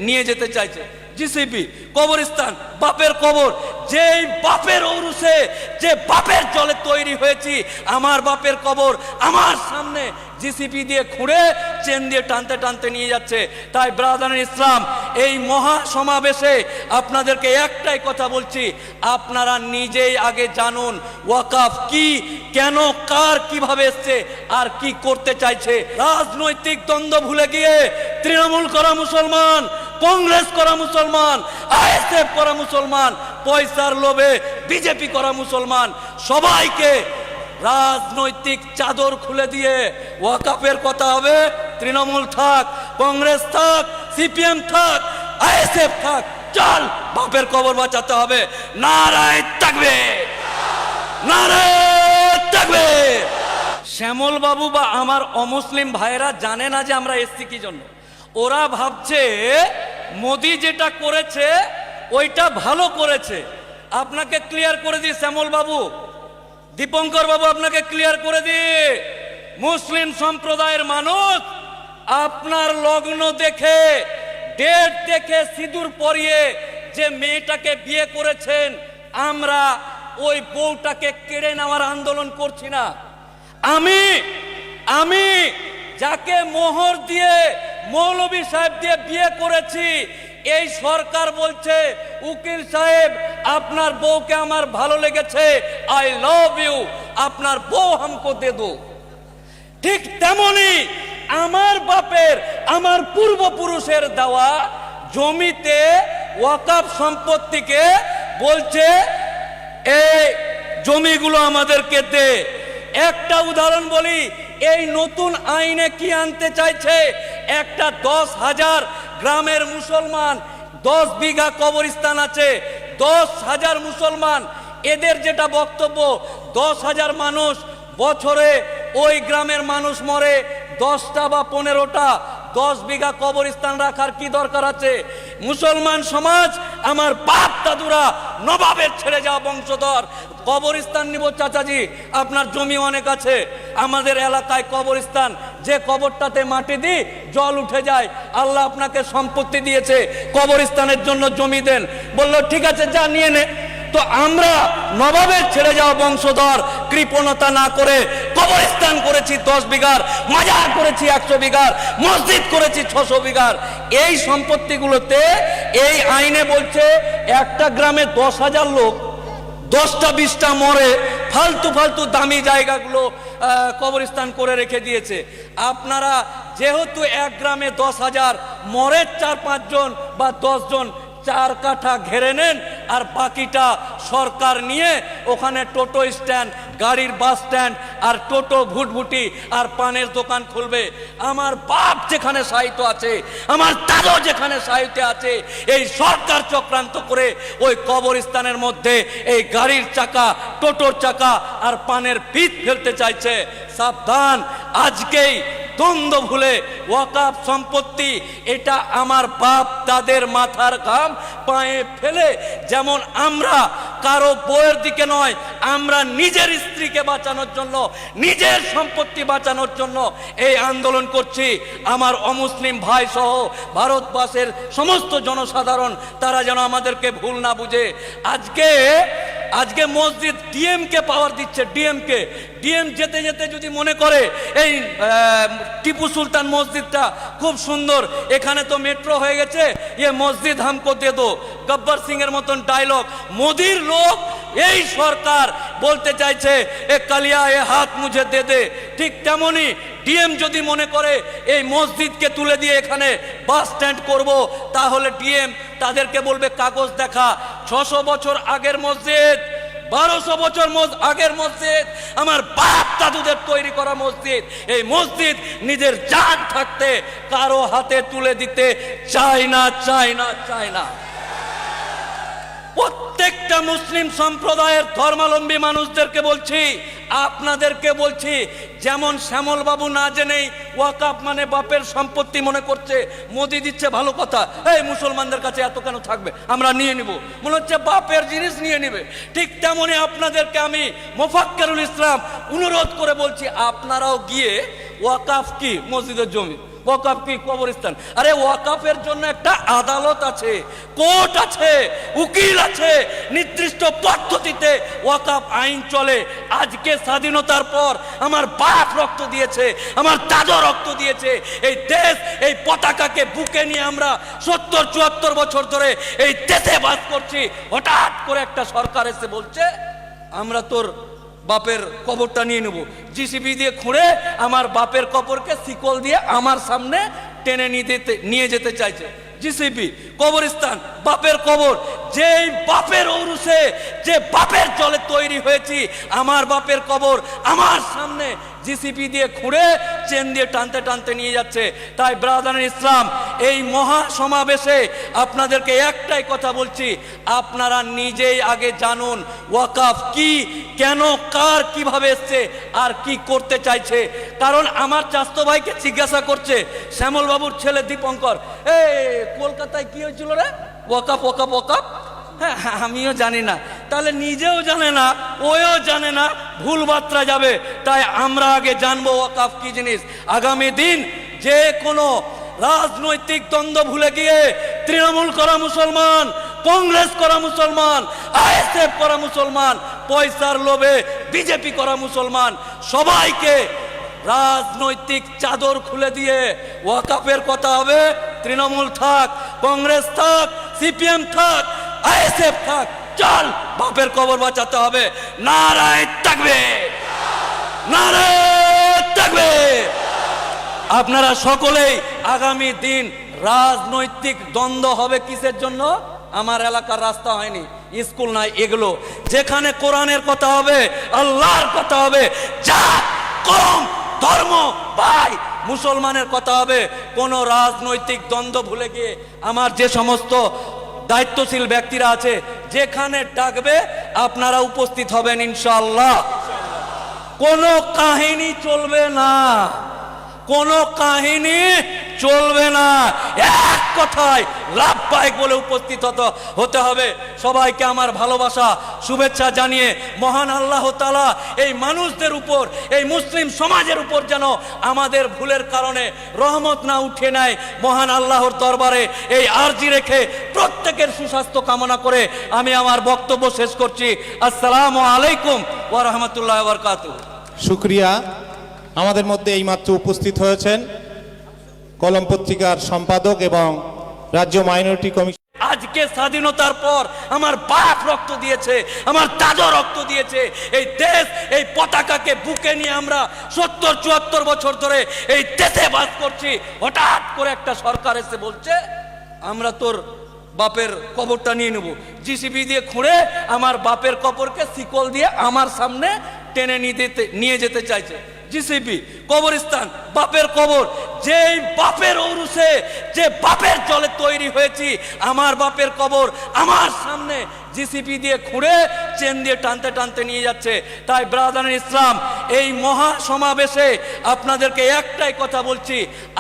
নিয়ে যেতে চাইছে। জিসিপি, কবরস্থান, বাপের কবর, যেই বাপের ঔরসে, যে বাপের জলে তৈরি হয়েছি, আমার বাপের কবর আমার সামনে জিসিপি দিয়ে খুঁড়ে চেন দিয়ে টানতে টানতে নিয়ে যাচ্ছে। তাই ব্রাদার ইসলাম, এই মহা সমাবেশে আপনাদেরকে একটাই কথা বলছি, আপনারা নিজেই আগে জানুন ওয়াকাফ কি, কেন, কার, কিভাবে এসছে আর কি করতে চাইছে। রাজনৈতিক দ্বন্দ্ব ভুলে গিয়ে তৃণমূল করা মুসলমান, কংগ্রেস করা মুসলমান, আইএসএফ করা মুসলমান, পয়সার লোভে বিজেপি করা মুসলমান, সবাইকে রাজনৈতিক চাদর খুলে দিয়ে ওয়াকাফের কথা হবে। তৃণমূল থাক, কংগ্রেস থাক, সিপিএম থাক, আইএসএফ থাক, চল বাপের কবর বাঁচাতে হবে। নারায়ে তাকবীর, নারায়ে তাকবীর। শ্যামল বাবু বা আমার অমুসলিম ভাইরা জানে না যে আমরা এসছি কি জন্য। ওরা ভাবছে মোদি যেটা করেছে ওইটা ভালো করেছে। আপনাকে ক্লিয়ার করে দিই শ্যামল বাবু, দীপঙ্কর বাবু, আপনাকে ক্লিয়ার করে দিই, মুসলিম সম্প্রদায়ের মানুষ আপনার লগ্ন দেখে, ডেট দেখে, সিঁদুর পরিয়ে যে মেয়েটাকে বিয়ে করেছেন, আমরা ওই বউটাকে কেড়ে নেওয়ার আন্দোলন করছি না। আমি যাকে মোহর দিয়ে, মৌলভী সাহেব দিয়ে বিয়ে করেছি, এই সরকার বলছে উকিল সাহেব আপনার বউকে আমার ভালো লেগেছে, আই লাভ ইউ, আপনার বউ হামকো দে দো। ঠিক তেমনি আমার বাপের, আমার পূর্বপুরুষের দেওয়া জমিতে ওয়াকাফ সম্পত্তিকে বলছে এই জমিগুলো আমাদেরকে দে। একটা উদাহরণ বলি, এই নতুন আইনে কি আনতে চাইছে, একটা 10,000 গ্রামের মুসলমান, 10 বিঘা কবরস্থান আছে, 10,000 মুসলমান, এদের যেটা বক্তব্য 10,000 মানুষ বছরে ওই গ্রামের মানুষ মরে, 10টা বা 15টা, 10 বিঘা কবরস্থান রাখার কি দরকার আছে? মুসলমান সমাজ, আমার বাপ দাদুরা নবাবের ছেড়ে যাওয়া বংশধর, কবরস্থান নিব চাচাজি, আপনার জমি অনেক আছে, আমাদের এলাকায় কবরস্থান, যে কবরটাতে মাটি দিই জল উঠে যায়, আল্লাহ আপনাকে সম্পত্তি দিয়েছে, কবরস্থানের জন্য জমি দেন। বলল ঠিক আছে, যা নিয়ে নে। তো আমরা নবাবের ছেড়ে যাওয়া বংশধর কৃপণতা না করে কবরস্থান করেছি 10 বিঘার, মাজার করেছি 100 বিঘার, মসজিদ করেছি 600 বিঘার। এই সম্পত্তিগুলোতে এই আইনে বলছে একটা গ্রামে 10,000 লোক, 10টা 20টা মরে, ফালতু ফালতু দামি জায়গাগুলো কবরস্থান করে রেখে দিয়েছে। আপনারা যেহেতু এক গ্রামে 10,000 মরে 4-5 জন বা 10 জন, 4 কাঠা ঘেরে নেন, আর বাকিটা সরকার নিয়ে ওখানে টোটো স্ট্যান্ড, গাড়ির বাস স্ট্যান্ড, আর টোটো ভুটভুটি আর পানের দোকান খুলবে। আমার বাপ যেখানে সাহিত্য আছে, আমার দাদু যেখানে সাহিত্যে আছে, এই সরকার চক্রান্ত করে ওই কবরস্থানের মধ্যে এই গাড়ির চাকা, টোটোর চাকা আর পানের পিঠ ফেলতে চাইছে। সাবধান, আজকেই দ্বন্দ্ব ভুলে ওয়াকাফ সম্পত্তি, এটা আমার বাপ দাদের মাথার ঘাম পায়ে ফেলে, যেমন আমরা কারো বইয়ের দিকে নয়, আমরা নিজের স্ত্রীকে বাঁচানোর জন্য, নিজের সম্পত্তি বাঁচানোর জন্য এই আন্দোলন করছি। আমার অমুসলিম ভাই সহ ভারতবর্ষের সমস্ত জনসাধারণ, তারা যেন আমাদেরকে ভুল না বুঝে। আজকে মসজিদ ডিএমকে পাওয়ার দিচ্ছে, ডিএম যেতে যেতে যদি মনে করে এই টিপু সুলতান মসজিদটা খুব সুন্দর, এখানে তো মেট্রো হয়ে গেছে, ये মসজিদ हमको दे दो, গব্বর সিং এর মতন ডায়লগ। মোদির লোক, এই সরকার বলতে চাইছে এ কালিয়া এ হাত মুঝে দে দে। ঠিক তেমনি ডিএম যদি মনে করে এই মসজিদকে তুলে দিয়ে এখানে বাস স্ট্যান্ড করব, তাহলে ডিএম তাদেরকে বলবে কাগজ দেখা। 600 বছর আগের মসজিদ, 1200 বছর আগের মসজিদ, আমার বাপ দাদুদের তৈরি করা মসজিদ, এই মসজিদ নিজের জান থাকতে কারো হাতে তুলে দিতে চায় না। প্রত্যেকটা মুসলিম সম্প্রদায়ের ধর্মাবলম্বী মানুষদেরকে বলছি, আপনাদেরকে বলছি, যেমন শ্যামল বাবু না জেনেই ওয়াকাফ মানে বাপের সম্পত্তি মনে করছে, মোদি দিচ্ছে ভালো কথা, এই মুসলমানদের কাছে এত কেন থাকবে, আমরা নিয়ে নিব, মনে হচ্ছে বাপের জিনিস নিয়ে নিবে। ঠিক তেমনি আপনাদেরকে আমি মোফাক্কেরুল ইসলাম অনুরোধ করে বলছি, আপনারাও গিয়ে ওয়াকাফ কি মসজিদের জমি, ওয়াকাফ কি কবরস্থান, আরে ওয়াকাফের জন্য একটা আদালত আছে, কোর্ট আছে, উকিল আছে, নির্দিষ্ট পদ্ধতিতে ওয়াকাফ আইন চলে। আজকে স্বাধীনতার পর আমার বাপ রক্ত দিয়েছে, আমার দাদু রক্ত দিয়েছে, এই দেশ, এই পতাকাকে বুকে নিয়ে আমরা 70-74 বছর ধরে এই দেশে বাস করছি। হঠাৎ করে একটা সরকার এসে বলছে আমরা তোর বাপের কবরটা নিয়ে নেব, জিসিবি দিয়ে খুঁড়ে আমার বাপের কবরকে শিকল দিয়ে আমার সামনে টেনে নিয়ে যেতে চাইছে। জিসিবি, কবরস্থান, বাপের কবর, যেই বাপের ঔরসে, যে বাপের জলে তৈরি হয়েছি, আমার বাপের কবর আমার সামনে জিসিপি দিয়ে খুঁড়ে চেন দিয়ে টানতে টানতে নিয়ে যাচ্ছে। তাই ব্রাদার ইসলাম, এই মহা সমাবেশে আপনাদেরকে একটাই কথা বলছি, আপনারা নিজেই আগে জানুন ওয়াকাফ কি, কেন, কার, কিভাবে এসছে আর কি করতে চাইছে। কারণ আমার চাস্তো ভাইকে জিজ্ঞাসা করছে শ্যামল বাবুর ছেলে দীপঙ্কর, কলকাতায় কি হয়েছিল রে, ওয়াকাফ ওয়াকাফ ওয়াকাফ। হ্যাঁ, আমিও জানি না, তাহলে নিজেও জানে না, ওও জানে না, ভুল বার্তা যাবে। তাই আমরা আগে জানবো ওয়াকাফ কি জিনিস। আগামী দিন যে কোনো রাজনৈতিক দ্বন্দ্ব ভুলে গিয়ে তৃণমূল করা মুসলমান, কংগ্রেস করা মুসলমান, আইএসএফ করা মুসলমান, পয়সার লোভে বিজেপি করা মুসলমান, সবাইকে রাজনৈতিক চাদর খুলে দিয়ে ওয়াকাফের কথা হবে। তৃণমূল থাক, কংগ্রেস থাক, সিপিএম থাক, আইএসএফ থাক, চল বাপের কবর বাঁচাতে হবে। নারায়ে তাকবীর, নারায়ে তাকবীর। আপনারা সকলেই আগামী দিন রাজনৈতিক দ্বন্দ্ব হবে কিসের জন্য? আমার এলাকার রাস্তা হয়নি, স্কুল নাই, এগুলো যেখানে কোরআনের কথা হবে, আল্লাহর কথা হবে, যা কম ধর্ম ভাই মুসলমানের কথা হবে, কোন রাজনৈতিক দ্বন্দ্ব ভুলে গিয়ে আমার যে সমস্ত দায়িত্বশীল ব্যক্তিরা আছে, যেখানে ডাকবে আপনারা উপস্থিত হবেন ইনশাআল্লাহ। কোনো কাহিনী চলবে না, কোনো কাহিনী চলবে না, এক কথায় লাভবাহিক বলে উপস্থিত হতে হবে। সবাইকে আমার ভালোবাসা শুভেচ্ছা জানিয়ে মহান আল্লাহ তাআলা এই মানুষদের উপর, এই মুসলিম সমাজের উপর যেন আমাদের ভুলের কারণে রহমত না উঠে নেয়, মহান আল্লাহর দরবারে এই আরজি রেখে প্রত্যেকের সুস্বাস্থ্য কামনা করে আমি আমার বক্তব্য শেষ করছি। আসসালামু আলাইকুম ওয়া রাহমাতুল্লাহি ওয়া বারাকাতুহু। শুকরিয়া। আমাদের মধ্যে এইমাত্র উপস্থিত হয়েছেন কলম পত্রিকার সম্পাদক এবং রাজ্য মাইনরিটি কমিশন। আজকে স্বাধীনতার পর আমার বাপ রক্ত দিয়েছে, আমার দাদা রক্ত দিয়েছে, এই দেশ, এই পতাকাকে বুকে নিয়ে আমরা ৭০-৭৪ বছর ধরে এই দেশে বাস করছি। হঠাৎ করে একটা সরকার এসে বলছে আমরা তোর বাপের কবরটা নিয়ে নেব, জিসিবি দিয়ে খুঁড়ে আমার বাপের কবরকে শিকল দিয়ে আমার সামনে টেনে নিয়ে যেতে চাইছে। জিসিবি কবরস্থান, বাপের কবর, যেই বাপের ঔরসে, যে বাপের জলে তৈরি হয়েছি, আমার বাপের কবর আমার সামনে জিসিপি দিয়ে খুঁড়ে চেন দিয়ে টানতে টানতে নিয়ে যাচ্ছে। তাই ব্রাদার ইসলাম, এই মহা সমাবেশে আপনাদেরকে একটাই কথা বলছি,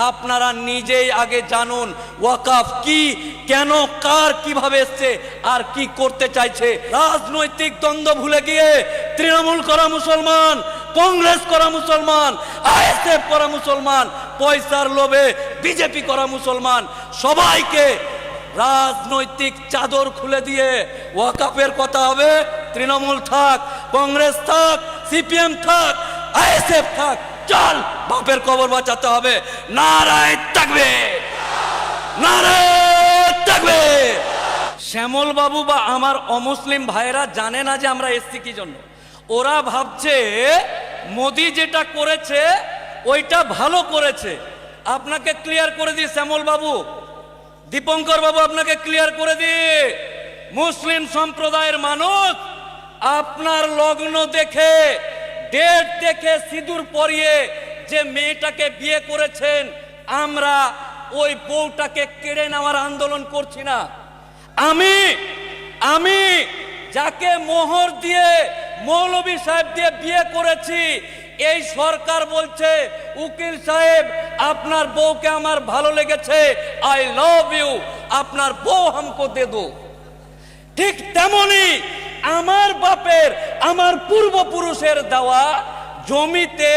আপনারা নিজেই আগে জানুন ওয়াকাফ কি, কেন, কার, কিভাবে এসছে আর কি করতে চাইছে। রাজনৈতিক দ্বন্দ্ব ভুলে গিয়ে তৃণমূল করা মুসলমান, কংগ্রেস করা মুসলমান, আইএসএফ করা মুসলমান, পয়সার লোভে বিজেপি করা মুসলমান, সবাইকে রাজনৈতিক চাদর খুলে দিয়ে ওয়াকাফের কথা হবে। তৃণমূল থাক, কংগ্রেস থাক, সিপিএম থাক, আইএসএফ থাক, চল বাপের কবর বাঁচাতে হবে। নারায়ে তাকবীর, নারায়ে তাকবীর। শ্যামল বাবু বা আমার অমুসলিম ভাইরা জানে না যে আমরা এসছি কি জন্য। ওরা ভাবছে মোদি যেটা করেছে ওইটা ভালো করেছে। আপনাকে ক্লিয়ার করে দিই শ্যামল বাবু, দীপঙ্কর বাবু, আপনাকে ক্লিয়ার করে দিই, মুসলিম সম্প্রদায়ের মানুষ আপনার লগ্ন দেখে, ডেট দেখে, সিঁদুর পরিয়ে যে মেয়েটাকে বিয়ে করেছেন, আমরা ওই বউটাকে কেড়ে নেওয়ার আন্দোলন করছি না। আমি যাকে মোহর দিয়ে, মৌলভী সাহেব দিয়ে বিয়ে করেছি, এই সরকার বলছে উকিল সাহেব আপনার বউকে আমার ভালো লেগেছে, আই লাভ ইউ, আপনার বউ হামকো দে দো। ঠিক তেমনি আমার বাপের, আমার পূর্বপুরুষের দেওয়া জমিতে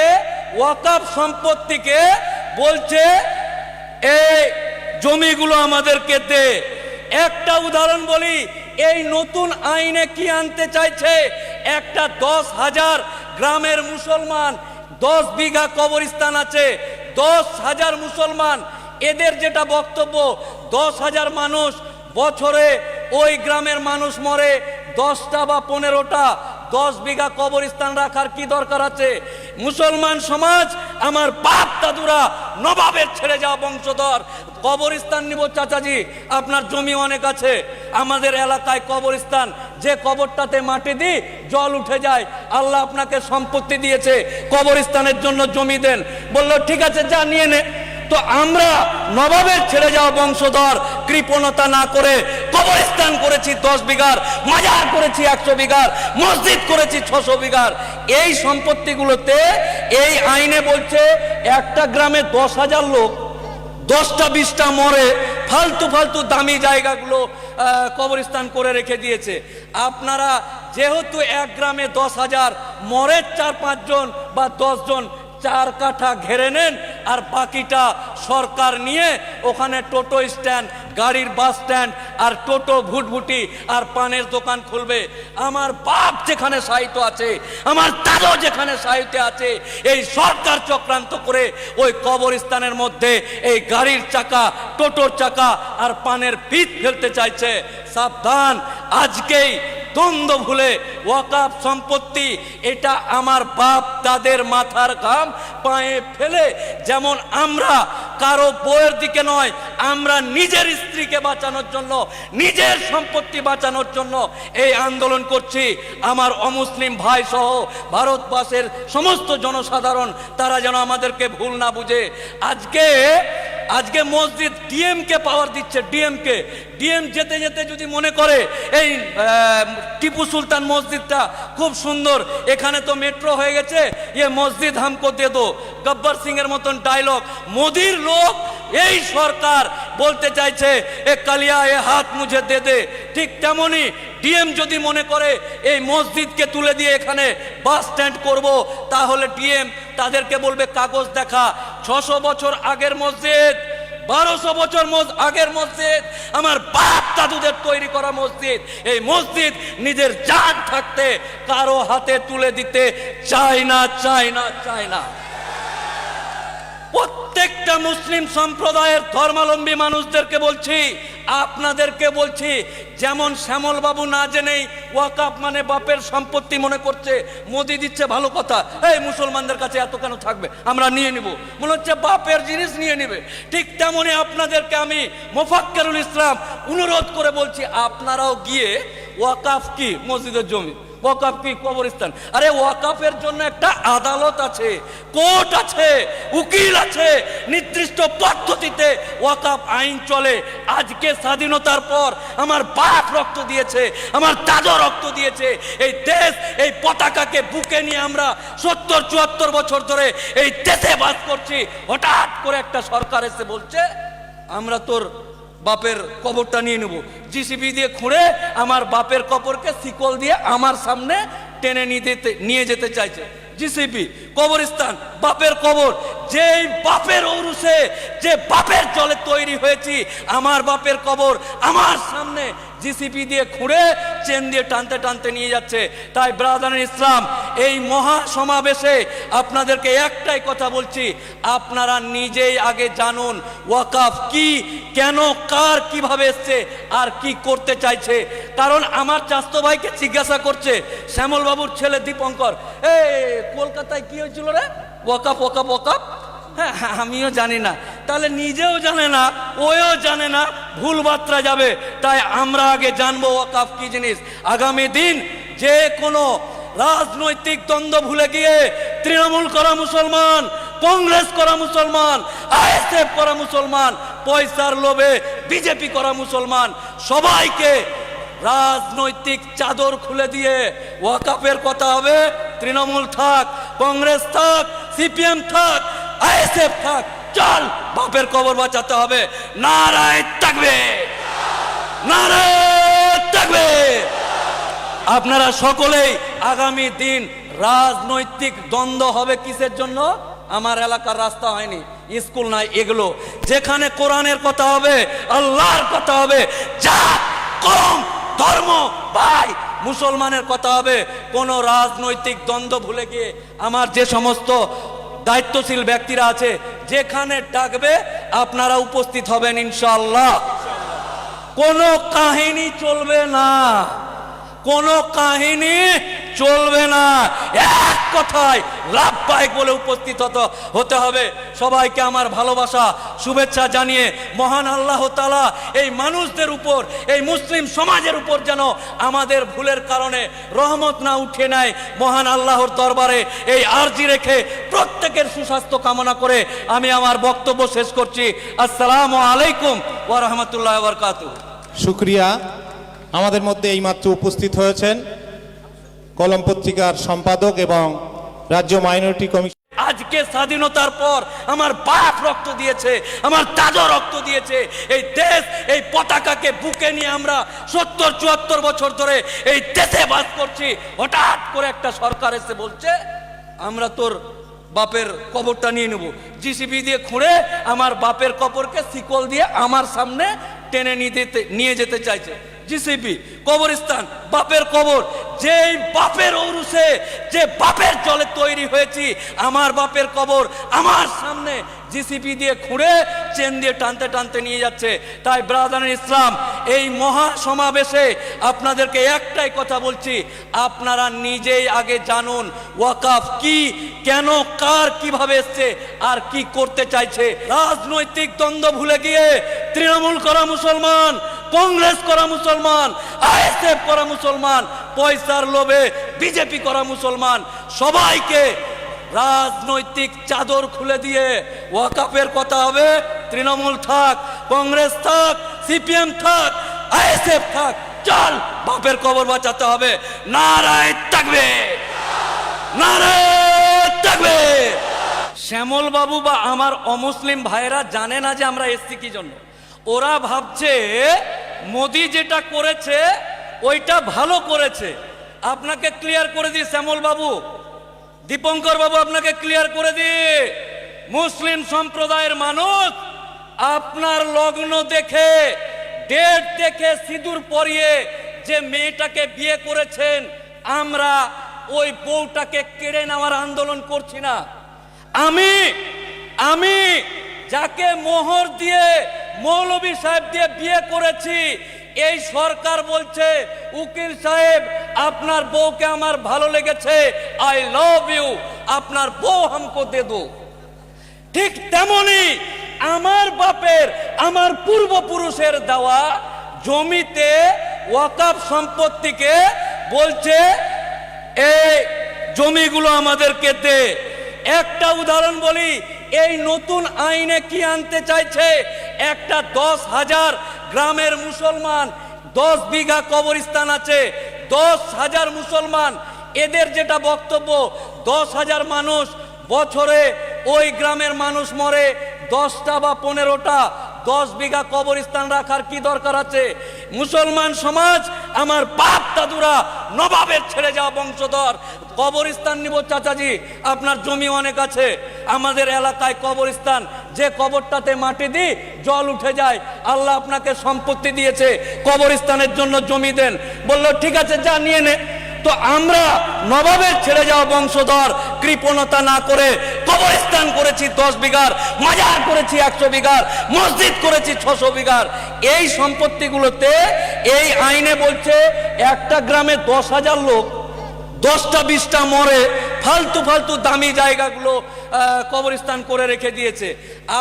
ওয়াকাফ সম্পত্তিকে বলছে এই জমিগুলো আমাদেরকে দে। একটা উদাহরণ বলি, এই নতুন আইনে কি আনতে চাইছে, একটা 10,000 গ্রামের মুসলমান, 10 বিঘা কবরস্থান আছে, 10,000 মুসলমান, এদের যেটা বক্তব্য 10,000 মানুষ বছরে ওই গ্রামের মানুষ মরে, 10টা বা 15টা, 10 বিঘা কবরস্থান রাখার কি দরকার আছে? মুসলমান সমাজ, আমার বাপ দাদুরা নবাবের ছেড়ে যাওয়া বংশধর, কবরস্থান নিব চাচাজি, আপনার জমি অনেক আছে, আমাদের এলাকায় কবরস্থান, যে কবরটাতে মাটি দিই জল উঠে যায়, আল্লাহ আপনাকে সম্পত্তি দিয়েছে, কবরস্থানের জন্য জমি দেন। বললো ঠিক আছে, যা নিয়ে নে। তো আমরা নবাবের ছেড়ে যাওয়া বংশধর কৃপণতা না করে কবরস্থান করেছি 10 বিঘার, মাজার করেছি 100 বিঘার, মসজিদ করেছি 600 বিঘার। এই সম্পত্তিগুলোতে এই আইনে বলছে একটা গ্রামে 10,000 লোক, 10টা 20টা মরে, ফালতু ফালতু দামি জায়গাগুলো কবরস্থান করে রেখে দিয়েছে। আপনারা যেহেতু এক গ্রামে 10,000 মরে 4-5 জন বা 10 জন, 4 কাঠা ঘেরে নেন, আর বাকিটা সরকার নিয়ে ওখানে টোটো স্ট্যান্ড, গাড়ির বাস স্ট্যান্ড আর টোটো ভুটভুটি আর পানের দোকান খুলবে। আমার বাপ যেখানে সাহিত্য আছে, আমার দাদু যেখানে সাহিত্যে আছে, এই সরকার চক্রান্ত করে ওই কবরস্থানের মধ্যে এই গাড়ির চাকা, টোটোর চাকা আর পানের পিঠ ফেলতে চাইছে। সাবধান, আজকেই দ্বন্দ্ব ভুলে ওয়াকাফ সম্পত্তি, এটা আমার বাপ দাদের মাথার ঘাম পায়ে ফেলে যেমন আমরা কারো বউয়ের দিকে নয়, আমরা নিজের স্ত্রীকে বাঁচানোর জন্য, নিজের সম্পত্তি বাঁচানোর জন্য এই আন্দোলন করছি। আমার অমুসলিম ভাই সহ ভারতবর্ষের সমস্ত জনসাধারণ তারা যেন আমাদেরকে ভুল না বুঝে। আজকে মসজিদ ডিএমকে পাওয়ার দিচ্ছে, ডিএম যেতে যেতে যদি মনে করে এই টিপু সুলতান মসজিদটা খুব সুন্দর, এখানে তো মেট্রো হয়ে গেছে, ये মসজিদ हमको दे दो, গব্বর সিং এর মতন ডায়লগ। মোদির লোক এই সরকার বলতে চাইছে এ কালিয়া এ হাত মুঝে দে দে। ঠিক তেমনি ডিএম যদি মনে করে এই মসজিদকে তুলে দিয়ে এখানে বাস স্ট্যান্ড করব, তাহলে ডিএম তাদেরকে বলবে কাগজ দেখা। 600 বছর আগের মসজিদ, 1200 বছর আগের মসজিদ, আমার বাপ দাদুদের তৈরি করা মসজিদ। এই মসজিদ নিজের জান থাকতে কারো হাতে তুলে দিতে চায় না। প্রত্যেকটা মুসলিম সম্প্রদায়ের ধর্মাবলম্বী মানুষদেরকে বলছি, আপনাদেরকে বলছি, যেমন শ্যামল বাবু না জেনেই ওয়াকাফ মানে বাপের সম্পত্তি মনে করছে, মোদি দিচ্ছে ভালো কথা, এই মুসলমানদের কাছে এত কেন থাকবে, আমরা নিয়ে নিব, মনে হচ্ছে বাপের জিনিস নিয়ে নিবে। ঠিক তেমনি আপনাদেরকে আমি মোফাক্কেরুল ইসলাম অনুরোধ করে বলছি, আপনারাও গিয়ে ওয়াকাফ কি মসজিদের জমি, ওয়াকাফ কি কবরস্থান, আরে ওয়াকাফের জন্য একটা আদালত আছে, কোর্ট আছে, উকিল আছে, নির্দিষ্ট পদ্ধতিতে ওয়াকাফ আইন চলে। আজকে স্বাধীনতার পর আমার বাপ রক্ত দিয়েছে, আমার দাদা রক্ত দিয়েছে, এই দেশ, এই পতাকাকে বুকে নিয়ে আমরা 70-74 বছর ধরে এই দেশে বাস করছি। হঠাৎ করে একটা সরকার এসে বলছে আমরা তোর বাপের কবরটা নিয়ে নেব, জিসিবি দিয়ে খুঁড়ে আমার বাপের কবরকে শিকল দিয়ে আমার সামনে টেনে নিয়ে যেতে চাইছে। জিসিবি কবরস্থান, বাপের কবর, যে বাপের ঔরসে, যে বাপের জলে তৈরি হয়েছি, আমার বাপের কবর আমার সামনে জিসিপি দিয়ে খুঁড়ে চেন দিয়ে টানতে টানতে নিয়ে যাচ্ছে। তাই ব্রাদার ইসলাম, এই মহা সমাবেশে আপনাদেরকে একটাই কথা বলছি, আপনারা নিজেই আগে জানুন ওয়াকাফ কি, কেন, কার, কিভাবে এসছে আর কি করতে চাইছে। কারণ আমার চাস্তো ভাইকে জিজ্ঞাসা করছে শ্যামল বাবুর ছেলে দীপঙ্কর, কলকাতায় কি হয়েছিল রে, ওয়াকাফ ওয়াকাফ ওয়াকাফ। হ্যাঁ, আমিও জানি না, তাহলে নিজেও জানে না, ওও জানে না, ভুল বার্তা যাবে। তাই আমরা আগে জানবো ওয়াকাফ কি জিনিস। আগামী দিন যে কোনো রাজনৈতিক দ্বন্দ্ব ভুলে গিয়ে তৃণমূল করা মুসলমান, কংগ্রেস করা মুসলমান, আইএসএফ করা মুসলমান, পয়সার লোভে বিজেপি করা মুসলমান, সবাইকে রাজনৈতিক চাদর খুলে দিয়ে ওয়াকাফের কথা হবে। তৃণমূল থাক, কংগ্রেস থাক, সিপিএম থাক, আইএসএফ থাক, চল বাপের কবর বাঁচাতে হবে। নারায়ে তাকবীর, নারায়ে তাকবীর। আপনারা সকলেই আগামী দিন রাজনৈতিক দ্বন্দ্ব হবে কিসের জন্য? আমার এলাকার রাস্তা হয়নি, স্কুল নাই, এগুলো যেখানে কোরআনের কথা হবে, আল্লাহর কথা হবে, জাত, কওম, ধর্ম, ভাই, মুসলমানের কথা হবে। কোন রাজনৈতিক দ্বন্দ্ব ভুলে গিয়ে আমার যে সমস্ত দায়িত্বশীল ব্যক্তিরা আছে, যেখানে ডাকবে আপনারা উপস্থিত হবেন ইনশাআল্লাহ। কোনো কাহিনী চলবে না, কোনো কাহিনী চলবে না, এক কথায় লাভবাহিক বলে উপস্থিত হতে হবে। সবাইকে আমার ভালোবাসা, শুভেচ্ছা জানিয়ে মহান আল্লাহ তাআলা এই মানুষদের উপর, এই মুসলিম সমাজের উপর যেন আমাদের ভুলের কারণে রহমত না উঠে নেয়, মহান আল্লাহর দরবারে এই আরজি রেখে প্রত্যেকের সুস্বাস্থ্য কামনা করে আমি আমার বক্তব্য শেষ করছি। আসসালামু আলাইকুম ওয়া রাহমাতুল্লাহি ওয়া বারাকাতুহু। শুকরিয়া। আমাদের মধ্যে এইমাত্র উপস্থিত হয়েছেন কলম পত্রিকার সম্পাদক এবং রাজ্য মাইনরিটি কমিশন। আজকে স্বাধীনতার পর আমার বাপ রক্ত দিয়েছে, আমার দাদা রক্ত দিয়েছে, এই দেশ, এই পতাকাকে বুকে নিয়ে আমরা 70-74 বছর ধরে এই দেশে বাস করছি। হঠাৎ করে একটা সরকার এসে বলছে আমরা তোর বাপের কবরটা নিয়ে নেব, জিসিবি দিয়ে খুঁড়ে আমার বাপের কবরকে শিকল দিয়ে আমার সামনে টেনে নিয়ে যেতে চাইছে। জিসিপি কবরস্থান, বাপের কবর, যে এই বাপের ঔরসে, যে বাপের জলে তৈরি হয়েছি, আমার বাপের কবর আমার সামনে জিসিপি দিয়ে খুঁড়ে চেন দিয়ে টানতে টানতে নিয়ে যাচ্ছে। তাই ব্রাদার ইসলাম, এই মহা সমাবেশে আপনাদেরকে একটাই কথা বলছি, আপনারা নিজেই আগে জানুন ওয়াকাফ কি, কেন, কার, কিভাবে এসছে আর কি করতে চাইছে। রাজনৈতিক দ্বন্দ্ব ভুলে গিয়ে তৃণমূল করা মুসলমান, কংগ্রেস করা মুসলমান, আইএসএফ করা মুসলমান, পয়সার লোভে বিজেপি করা মুসলমান, সবাইকে রাজনৈতিক চাদর খুলে দিয়ে ওয়াকাফের কথা হবে। তৃণমূল থাক, কংগ্রেস থাক, সিপিএম থাক, আইএসএফ থাক, চল বাপের কবর বাঁচাতে হবে। নারায়ে তাকবীর, নারায়ে তাকবীর। শ্যামল বাবু বা আমার অমুসলিম ভাইরা জানে না যে আমরা এসছি কি জন্য। ওরা ভাবছে মোদি যেটা করেছে ওইটা ভালো করেছে। আপনাকে ক্লিয়ার করে দিই শ্যামল বাবু, দীপঙ্কর বাবু, আপনাকে ক্লিয়ার করে দিই, মুসলিম সম্প্রদায়ের মানুষ আপনার লগ্ন দেখে, ডেট দেখে, সিঁদুর পরিয়ে যে মেয়েটাকে বিয়ে করেছেন, আমরা ওই বউটাকে কেড়ে নেওয়ার আন্দোলন করছি না। আমি যাকে মোহর দিয়ে, মৌলভী সাহেব দিয়ে বিয়ে করেছি, এই সরকার বলছে উকিল সাহেব আপনার বউকে আমার ভালো লেগেছে, আই লাভ ইউ, আপনার বউ হামকো দে দো। ঠিক তেমনি আমার বাপের, আমার পূর্বপুরুষের দেওয়া জমিতে ওয়াকাফ সম্পত্তিকে বলছে এই জমিগুলো আমাদেরকে দে। একটা উদাহরণ বলি, এই নতুন আইনে কি আনতে চাইছে, একটা 10,000 গ্রামের মুসলমান, 10 বিঘা কবরস্থান আছে, 10,000 মুসলমান, এদের যেটা বক্তব্য 10,000 মানুষ বছরে ওই গ্রামের মানুষ মরে, 10টা বা 15টা, 10 বিঘা কবরস্থান রাখার কি দরকার আছে? মুসলমান সমাজ, আমার বাপ দাদুরা নবাবের ছেড়ে যাওয়া বংশধর, কবরস্থান নিব চাচাজি, আপনার জমি অনেক আছে, আমাদের এলাকায় কবরস্থান, যে কবরটাতে মাটি দিই জল উঠে যায়, আল্লাহ আপনাকে সম্পত্তি দিয়েছে, কবরস্থানের জন্য জমি দেন। বলল ঠিক আছে, যা নিয়ে নে। তো আমরা নবাবের ছেড়ে যাওয়া বংশধর কৃপণতা না করে কবরস্থান করেছি 10 বিঘার, মাজার করেছি 100 বিঘার, মসজিদ করেছি 600 বিঘার। এই সম্পত্তিগুলোতে এই আইনে বলছে একটা গ্রামে 10,000 লোক, 10টা 20টা মরে, ফালতু ফালতু দামি জায়গাগুলো কবরস্থান করে রেখে দিয়েছে।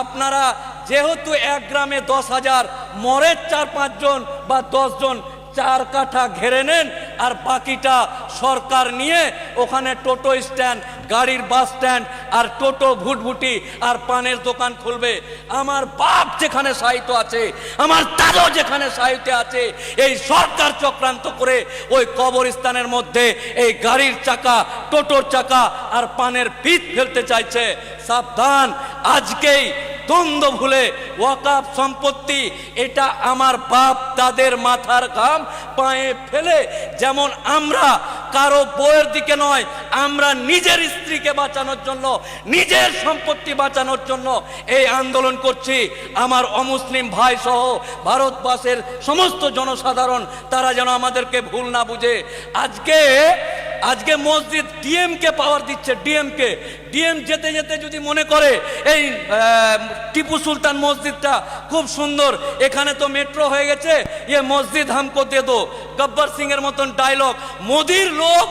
আপনারা যেহেতু এক গ্রামে 10,000 মরে 4-5 জন বা 10 জন, 4 কাঠা ঘেরে নেন, আর বাকিটা সরকার নিয়ে ওখানে টোটো স্ট্যান্ড, গাড়ির বাস স্ট্যান্ড, আর টোটো ভুটভুটি আর পানের দোকান খুলবে। আমার বাপ যেখানে সাহিত্য আছে, আমার দাদু যেখানে সাহিত্য আছে, এই সরকার চক্রান্ত করে ওই কবরস্থানের মধ্যে এই গাড়ির চাকা, টোটোর চাকা আর পানের পিঠ ফেলতে চাইছে। সাবধান, আজকেই দ্বন্দ্ব ভুলে ওয়াকাফ সম্পত্তি এটা আমার বাপ দাদের মাথার ঘাম পায়ে ফেলে, যেমন আমরা কারো বউয়ের দিকে নয়, আমরা নিজের স্ত্রীকে বাঁচানোর জন্য, নিজের সম্পত্তি বাঁচানোর জন্য এই আন্দোলন করছি। আমার অমুসলিম ভাই সহ ভারতবর্ষের সমস্ত জনসাধারণ তারা যেন আমাদেরকে ভুল না বুঝে। আজকে মসজিদ ডিএমকে পাওয়ার দিচ্ছে, ডিএম যেতে যেতে যদি মনে করে এই টিপু সুলতান মসজিদটা খুব সুন্দর, এখানে তো মেট্রো হয়ে গেছে, ये মসজিদ हमको दे दो, গব্বর সিং এর মতন ডায়লগ। মোদির লোক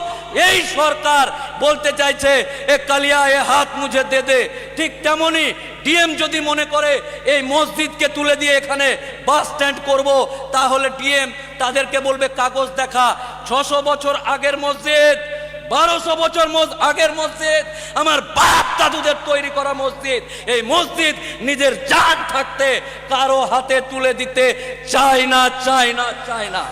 এই সরকার বলতে চাইছে এ কালিয়া এ হাত মুঝে দে দে। ঠিক তেমনি ডিএম যদি মনে করে এই মসজিদকে তুলে দিয়ে এখানে বাস স্ট্যান্ড করব, তাহলে ডিএম তাদেরকে বলবে কাগজ দেখা। 600 বছর আগের মসজিদ, 1200 বছর আগের মসজিদ, আমার বাপ দাদুদের তৈরি করা মসজিদ, এই মসজিদ নিজের জান থাকতে কারো হাতে তুলে দিতে চায় না।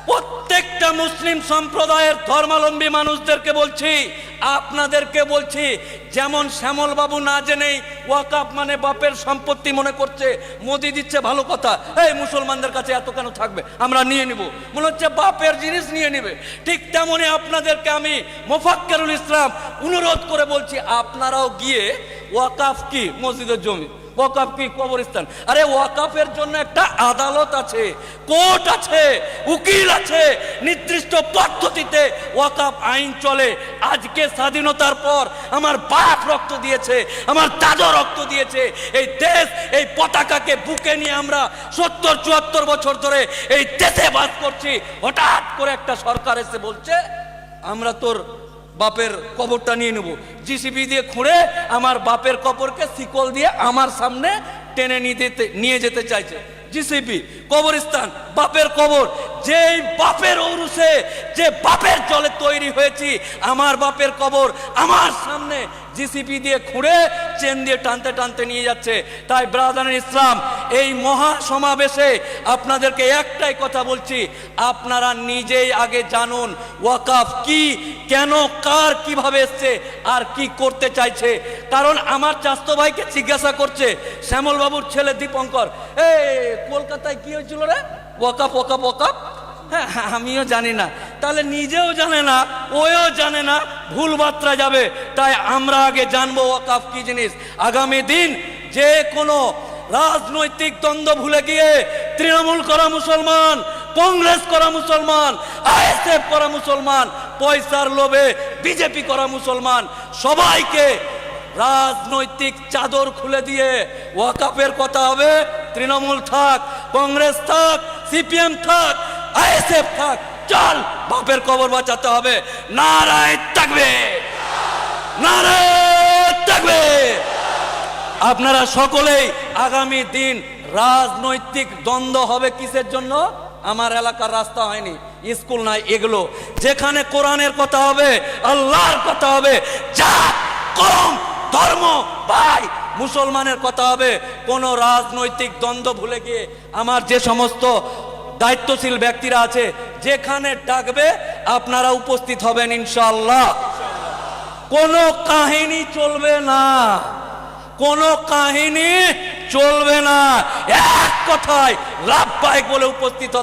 প্রত্যেকটা মুসলিম সম্প্রদায়ের ধর্মাবলম্বী মানুষদেরকে বলছি, আপনাদেরকে বলছি, যেমন শ্যামল বাবু না জেনেই ওয়াকাফ মানে বাপের সম্পত্তি মনে করছে, মোদি দিচ্ছে ভালো কথা, এই মুসলমানদের কাছে এত কেন থাকবে, আমরা নিয়ে নিব, মনে হচ্ছে বাপের জিনিস নিয়ে নিবে। ঠিক তেমনি আপনাদেরকে আমি মোফাক্কেরুল ইসলাম অনুরোধ করে বলছি, আপনারাও গিয়ে ওয়াকাফ কি মসজিদের জমি ওয়াকাফ কি কবরস্থান? আরে ওয়াকাফের জন্য একটা আদালত আছে, কোর্ট আছে, উকিল আছে, নির্দিষ্ট পদ্ধতিতে ওয়াকাফ আইন চলে। আজকে স্বাধীনতার পর আমার বাপ রক্ত দিয়েছে, আমার দাদা রক্ত দিয়েছে, এই দেশ, এই পতাকাকে বুকে নিয়ে আমরা ৭০-৭৪ বছর ধরে এই দেশে বাস করছি। হঠাৎ করে একটা সরকার এসে বলছে আমরা তোর বাপের কবরটা নিয়ে নেব, জিসিবি দিয়ে খুঁড়ে আমার বাপের কবরকে শিকল দিয়ে আমার সামনে টেনে নিয়ে যেতে চাইছে। জিসিবি কবরস্থান, বাপের কবর, যেই বাপের ঔরসে, যে বাপের জলে তৈরি হয়েছি, আমার বাপের কবর আমার সামনে জিসিবি দিয়ে খুঁড়ে চেন দিয়ে টানতে টানতে নিয়ে যাচ্ছে। তাই ব্রাদার ইসলাম, এই মহা সমাবেশে আপনাদেরকে একটাই কথা বলছি, আপনারা নিজেই আগে জানুন ওয়াকাফ কি, কেন, কার, কিভাবে এসছে আর কি করতে চাইছে। কারণ আমার চাস্তো ভাইকে জিজ্ঞাসা করছে শ্যামল বাবুর ছেলে দীপঙ্কর, কলকাতায় কি হয়েছিল রে, ওয়াকাফ ওয়াকাফ ওয়াকাফ। হ্যাঁ, আমিও জানি না, তাহলে নিজেও জানে না, ওও জানে না, ভুল বার্তা যাবে। তাই আমরা আগে জানবো ওয়াকাফ কি জিনিস। আগামী দিন যে কোনো রাজনৈতিক দ্বন্দ্ব ভুলে গিয়ে তৃণমূল করা মুসলমান, কংগ্রেস করা মুসলমান, আইএসএফ করা মুসলমান, পয়সার লোভে বিজেপি করা মুসলমান, সবাইকে রাজনৈতিক চাদর খুলে দিয়ে ওয়াকাফের কথা হবে। তৃণমূল থাক, কংগ্রেস থাক, সিপিএম থাক, আইএসএফ থাক, চল বাপের কবর বাঁচাতে হবে। নারায়ে তাকবীর, নারায়ে তাকবীর। আপনারা সকলেই আগামী দিন রাজনৈতিক দ্বন্দ্ব হবে কিসের জন্য? আমার এলাকার রাস্তা হয়নি, স্কুল নাই, এগুলো যেখানে কোরআনের কথা হবে, আল্লাহর কথা হবে, জাত, কওম, ধর্ম, ভাই, মুসলমানের কথা হবে। কোন রাজনৈতিক দ্বন্দ্ব ভুলে গিয়ে আমার যে সমস্ত দায়িত্বশীল ব্যক্তিরা আছে, যেখানে ডাকবে আপনারা উপস্থিত হবেন ইনশাআল্লাহ। কোনো কাহিনী চলবে না, কোনো কাহিনী চলবে না, এক কথায় লাভবাহিক বলে উপস্থিত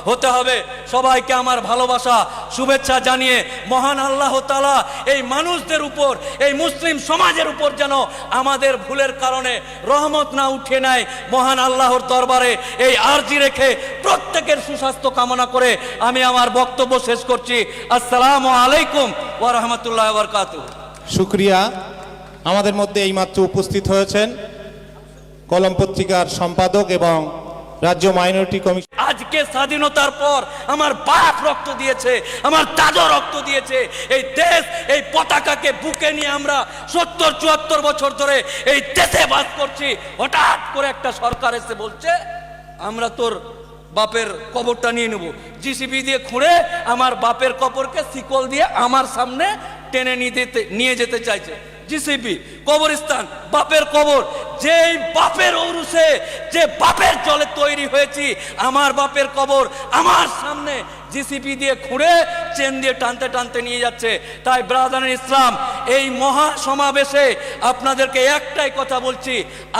হতে হবে। সবাইকে আমার ভালোবাসা, শুভেচ্ছা জানিয়ে মহান আল্লাহ তাআলা এই মানুষদের উপর, এই মুসলিম সমাজের উপর যেন আমাদের ভুলের কারণে রহমত না উঠে নেয়, মহান আল্লাহর দরবারে এই আরজি রেখে প্রত্যেকের সুস্বাস্থ্য কামনা করে আমি আমার বক্তব্য শেষ করছি। আসসালামু আলাইকুম ওয়া রাহমাতুল্লাহি ওয়া বারাকাতুহু। শুকরিয়া। আমাদের মধ্যে এইমাত্র উপস্থিত হয়েছেন কলম পত্রিকার সম্পাদক এবং রাজ্য মাইনরিটি কমিশন। আজকে স্বাধীনতার পর আমার বাপ রক্ত দিয়েছে, আমার দাদা রক্ত দিয়েছে, এই দেশ, এই পতাকাকে বুকে নিয়ে আমরা ৭০-৭৪ বছর ধরে এই দেশে বাস করছি। হঠাৎ করে একটা সরকার এসে বলছে আমরা তোর বাপের কবরটা নিয়ে নেব, জিসিবি দিয়ে খুঁড়ে আমার বাপের কবরকে শিকল দিয়ে আমার সামনে টেনে নিয়ে যেতে চাইছে। জিসিবি কবরস্থান, বাপের কবর, যেই বাপের ঔরসে, যে বাপের জলে তৈরি হয়েছি, আমার বাপের কবর আমার সামনে জিসিবি দিয়ে খুঁড়ে চেন দিয়ে টানতে টানতে নিয়ে যাচ্ছে। তাই ব্রাদার ইসলাম, এই মহা সমাবেশে আপনাদেরকে একটাই কথা বলছি,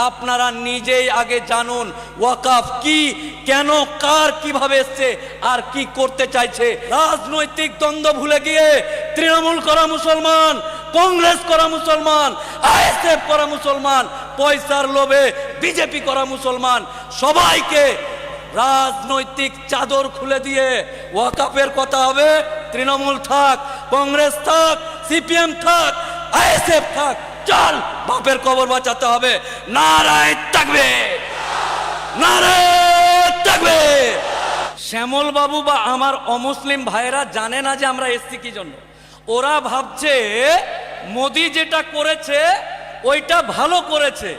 আপনারা নিজেই আগে জানুন ওয়াকাফ কি, কেন, কার, কিভাবে এসছে আর কি করতে চাইছে। রাজনৈতিক দ্বন্দ্ব ভুলে গিয়ে তৃণমূল করা মুসলমান, কংগ্রেস করা মুসলমান, আইএসএফ করা মুসলমান, পয়সার লোভে বিজেপি করা মুসলমান, সবাইকে রাজনৈতিক চাদর খুলে দিয়ে ওয়াকাফের কথা হবে। তৃণমূল থাক, কংগ্রেস থাক, সিপিএম থাক, আইএসএফ থাক, চল বাপের কবর বাঁচাতে হবে। নারায়ে তাকবীর, নারায়ে তাকবীর। শ্যামল বাবু বা আমার অমুসলিম ভাইরা জানে না যে আমরা এসছি কি জন্য। ওরা ভাবছে মোদি যেটা করেছে ওইটা ভালো করেছে।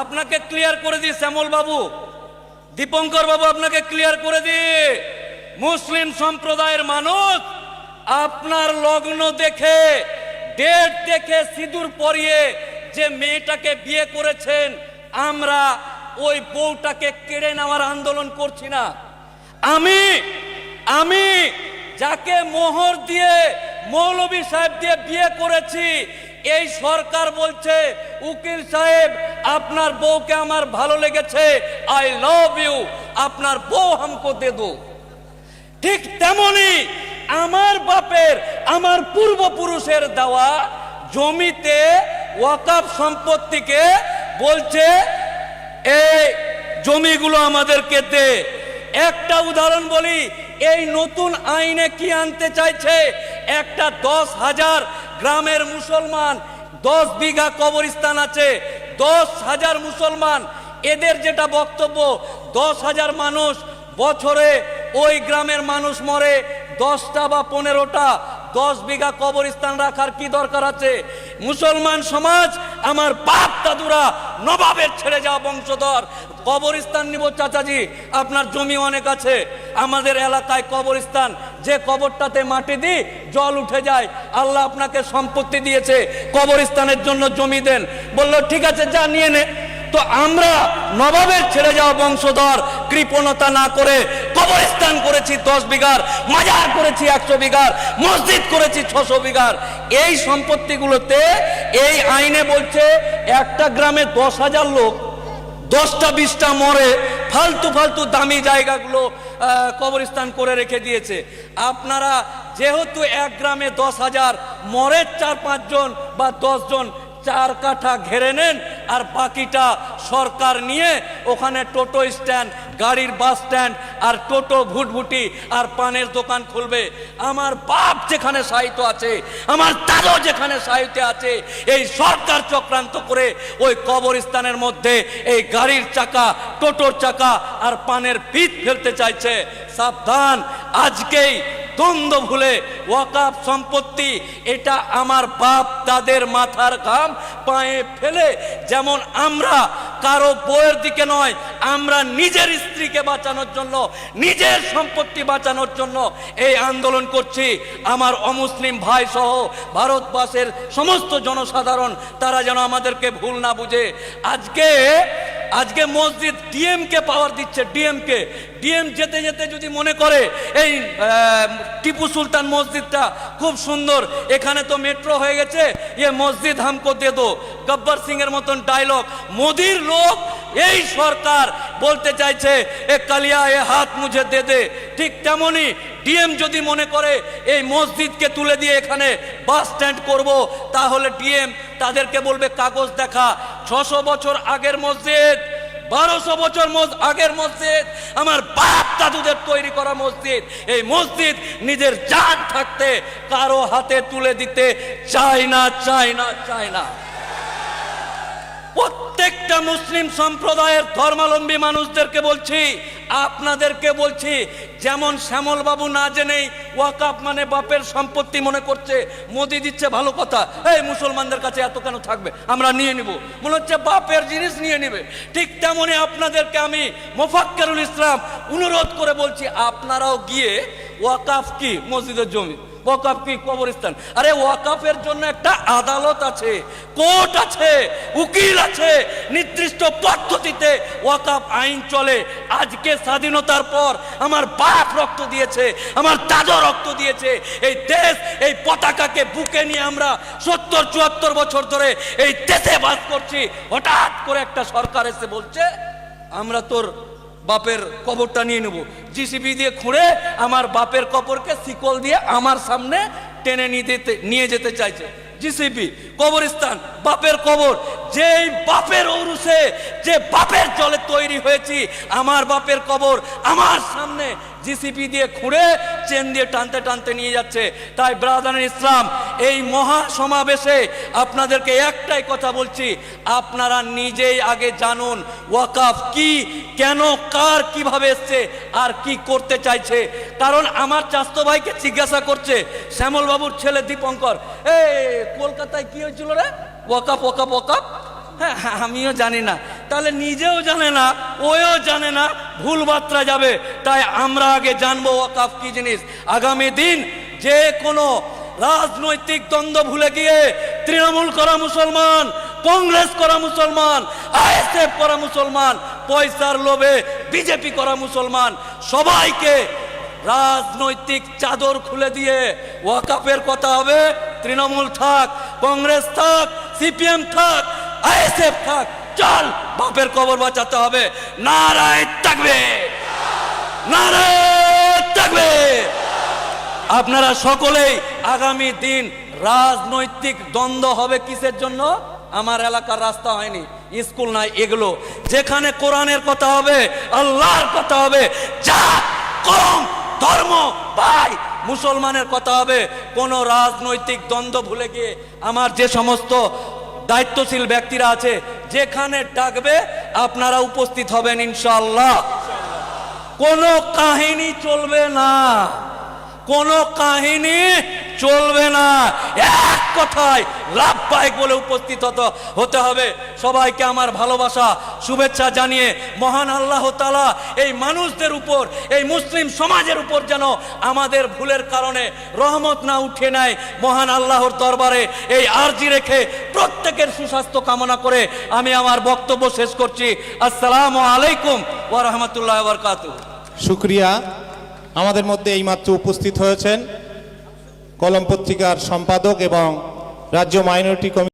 আপনাকে ক্লিয়ার করে দিই শ্যামল বাবু, দীপঙ্কর বাবু, আপনাকে ক্লিয়ার করে দিই, মুসলিম সম্প্রদায়ের মানুষ আপনার লগ্ন দেখে, ডেট দেখে, সিঁদুর পরিয়ে যে মেয়েটাকে বিয়ে করেছেন, আমরা ওই বউটাকে কেড়ে নেওয়ার আন্দোলন করছি না। আমি যাকে মোহর দিয়ে, মৌলভী সাহেব দিয়ে বিয়ে করেছি, এই সরকার বলছে উকিল সাহেব আপনার বউকে আমার ভালো লেগেছে, আই লাভ ইউ, আপনার বউ হামকো দে দো। ঠিক তেমনি আমার বাপের, আমার পূর্বপুরুষের দেওয়া জমিতে ওয়াকাফ সম্পত্তিকে বলছে এই জমিগুলো আমাদেরকে দে। একটা উদাহরণ বলি, এই নতুন আইনে কি আনতে চাইছে, একটা 10,000 গ্রামের মুসলমান, 10 বিঘা কবরস্থান আছে, 10,000 মুসলমান, এদের যেটা বক্তব্য 10,000 মানুষ বছরে ওই গ্রামের মানুষ মরে 10টা বা 15টা, 10 বিঘা কবরস্থান রাখার কি দরকার আছে? মুসলমান সমাজ, আমার বাপ দাদুরা নবাবের ছেড়ে যাওয়া বংশধর, কবরস্থান নিব চাচাজি, আপনার জমি অনেক আছে, আমাদের এলাকায় কবরস্থান, যে কবরটাতে মাটি দিই জল উঠে যায়, আল্লাহ আপনাকে সম্পত্তি দিয়েছে, কবরস্থানের জন্য জমি দেন। বলল ঠিক আছে, যা নিয়ে নে। তো আমরা নবাবের ছেড়ে যাওয়া বংশধর কৃপণতা না করে কবরস্থান করেছি 10 বিঘার, মাজার করেছি 100 বিঘার, মসজিদ করেছি 600 বিঘার। এই সম্পত্তিগুলোতে এই আইনে বলছে একটা গ্রামে 10,000 লোক, 10টা 20টা মরে, ফালতু ফালতু দামি জায়গাগুলো কবরস্থান করে রেখে দিয়েছে। আপনারা যেহেতু এক গ্রামে 10,000 মরে 4-5 জন বা 10 জন, 4 কাঠা ঘেরে নেন, আর বাকিটা সরকার নিয়ে ওখানে টোটো স্ট্যান্ড, গাড়ির বাস স্ট্যান্ড, আর টোটো ভুটভুটি আর পানের দোকান খুলবে। আমার বাপ যেখানে সাহিত্য আছে, আমার দাদু যেখানে সাহিত্যে আছে, এই সরকার চক্রান্ত করে ওই কবরস্থানের মধ্যে এই গাড়ির চাকা, টোটোর চাকা আর পানের পিঠ ফেলতে চাইছে। সাবধান, আজকেই দ্বন্দ্ব ভুলে ওয়াকাফ সম্পত্তি, এটা আমার বাপ দাদের মাথার ঘাম পায়ে ফেলে, যেমন আমরা কারো বইয়ের দিকে নয়, আমরা নিজের স্ত্রীকে বাঁচানোর জন্য, নিজের সম্পত্তি বাঁচানোর জন্য এই আন্দোলন করছি। আমার অমুসলিম ভাই সহ ভারতবর্ষের সমস্ত জনসাধারণ, তারা যেন আমাদেরকে ভুল না বুঝে। আজকে মসজিদ ডিএমকে পাওয়ার দিচ্ছে, ডিএম যেতে যেতে যদি মনে করে এই টিপু সুলতান মসজিদটা খুব সুন্দর, এখানে তো মেট্রো হয়ে গেছে, ये মসজিদ हमको दे दो, গব্বর সিং এর মতন ডায়লগ। মোদির লোক, এই সরকার বলতে চাইছে এ কালিয়া এ হাত মুঝে দে দে। ঠিক তেমনি ডিএম যদি মনে করে এই মসজিদকে তুলে দিয়ে এখানে বাস স্ট্যান্ড করব, তাহলে ডিএম তাদেরকে বলবে কাগজ দেখা। 600 বছর আগের মসজিদ, 1200 বছর আগের মসজিদ, আমার বাপ দাদুদের তৈরি করা মসজিদ, এই মসজিদ নিজের জান থাকতে কারো হাতে তুলে দিতে চায় না। প্রত্যেকটা মুসলিম সম্প্রদায়ের ধর্মাবলম্বী মানুষদেরকে বলছি, আপনাদেরকে বলছি, যেমন শ্যামল বাবু না জেনেই ওয়াকাফ মানে বাপের সম্পত্তি মনে করছে, মোদি দিচ্ছে ভালো কথা, এই মুসলমানদের কাছে এত কেন থাকবে, আমরা নিয়ে নিব, মনে হচ্ছে বাপের জিনিস নিয়ে নিবে। ঠিক তেমনি আপনাদেরকে আমি মোফাক্কেরুল ইসলাম অনুরোধ করে বলছি, আপনারাও গিয়ে ওয়াকাফ কি মসজিদের জমি, ওয়াকাফ কি কবরস্থান, আরে ওয়াকাফের জন্য একটা আদালত আছে, কোর্ট আছে, উকিল আছে, নির্দিষ্ট পদ্ধতিতে ওয়াকাফ আইন চলে। আজকে স্বাধীনতার পর আমার বাপ রক্ত দিয়েছে, আমার দাদু রক্ত দিয়েছে, এই দেশ, এই পতাকাকে বুকে নিয়ে আমরা 70-74 বছর ধরে এই দেশে বাস করছি। হঠাৎ করে একটা সরকার এসে বলছে আমরা তোর বাপের কবরটা নিয়ে নেব, জিসিবি দিয়ে খুঁড়ে আমার বাপের কবরকে শিকল দিয়ে আমার সামনে টেনে নিয়ে যেতে চাইছে। জিসিবি, কবরস্থান, বাপের কবর, যেই বাপের ঔরসে, যে বাপের জলে তৈরি হয়েছি, আমার বাপের কবর আমার সামনে জিসিপি দিয়ে খুঁড়ে চেন দিয়ে টানতে টানতে নিয়ে যাচ্ছে। তাই ব্রাদার ইসলাম, এই মহা সমাবেশে আপনাদেরকে একটাই কথা বলছি, আপনারা নিজেই আগে জানুন ওয়াকাফ কি, কেন, কার, কিভাবে এসছে আর কি করতে চাইছে। কারণ আমার চাস্তো ভাইকে জিজ্ঞাসা করছে শ্যামল বাবুর ছেলে দীপঙ্কর, এই কলকাতায় কি হয়েছিল রে, ওয়াকাফ ওয়াকাফ ওয়াকাফ, হ্যাঁ আমিও জানি না, তাহলে নিজেও জানে না, ওও জানে না, ভুল বার্তা যাবে। তাই আমরা আগে জানবো ওয়াকাফ কি জিনিস। আগামী দিন যে কোনো রাজনৈতিক দ্বন্দ্ব ভুলে গিয়ে তৃণমূল করা মুসলমান, কংগ্রেস করা মুসলমান, আইএসএফ করা মুসলমান, পয়সার লোভে বিজেপি করা মুসলমান, সবাইকে রাজনৈতিক চাদর খুলে দিয়ে ওয়াকাফের কথা হবে। তৃণমূল থাক, কংগ্রেস থাক, সিপিএম থাক, আইএসএফ থাক, চল বাপের কবর বাঁচাতে হবে। নারায়ে তাকবীর, নারায়ে তাকবীর। আপনারা সকলেই আগামী দিন রাজনৈতিক দ্বন্দ্ব হবে কিসের জন্য? আমার এলাকার রাস্তা হয়নি, স্কুল নাই, এগুলো যেখানে কোরআনের কথা হবে, আল্লাহর কথা হবে, জাত কম ধর্ম ভাই মুসলমানের কথা হবে, কোন রাজনৈতিক দ্বন্দ্ব ভুলে গিয়ে আমার যে সমস্ত দায়িত্বশীল ব্যক্তিরা আছে, যেখানে ডাকবে আপনারা উপস্থিত হবেন ইনশাআল্লাহ। কোনো কাহিনী চলবে না, কোনো কাহিনী চলবে না, এক কথায় লাভবাহিক বলে উপস্থিত হতে হবে। সবাইকে আমার ভালোবাসা শুভেচ্ছা জানিয়ে মহান আল্লাহ তাআলা এই মানুষদের উপর, এই মুসলিম সমাজের উপর যেন আমাদের ভুলের কারণে রহমত না উঠে নেয়, মহান আল্লাহর দরবারে এই আরজি রেখে প্রত্যেকের সুস্বাস্থ্য কামনা করে আমি আমার বক্তব্য শেষ করছি। আসসালামু আলাইকুম ওয়া রাহমাতুল্লাহি ওয়া বারাকাতুহু। শুকরিয়া। আমাদের মধ্যে এইমাত্র উপস্থিত হয়েছেন কলম পত্রিকার সম্পাদক এবং রাজ্য মাইনরিটি কমিটি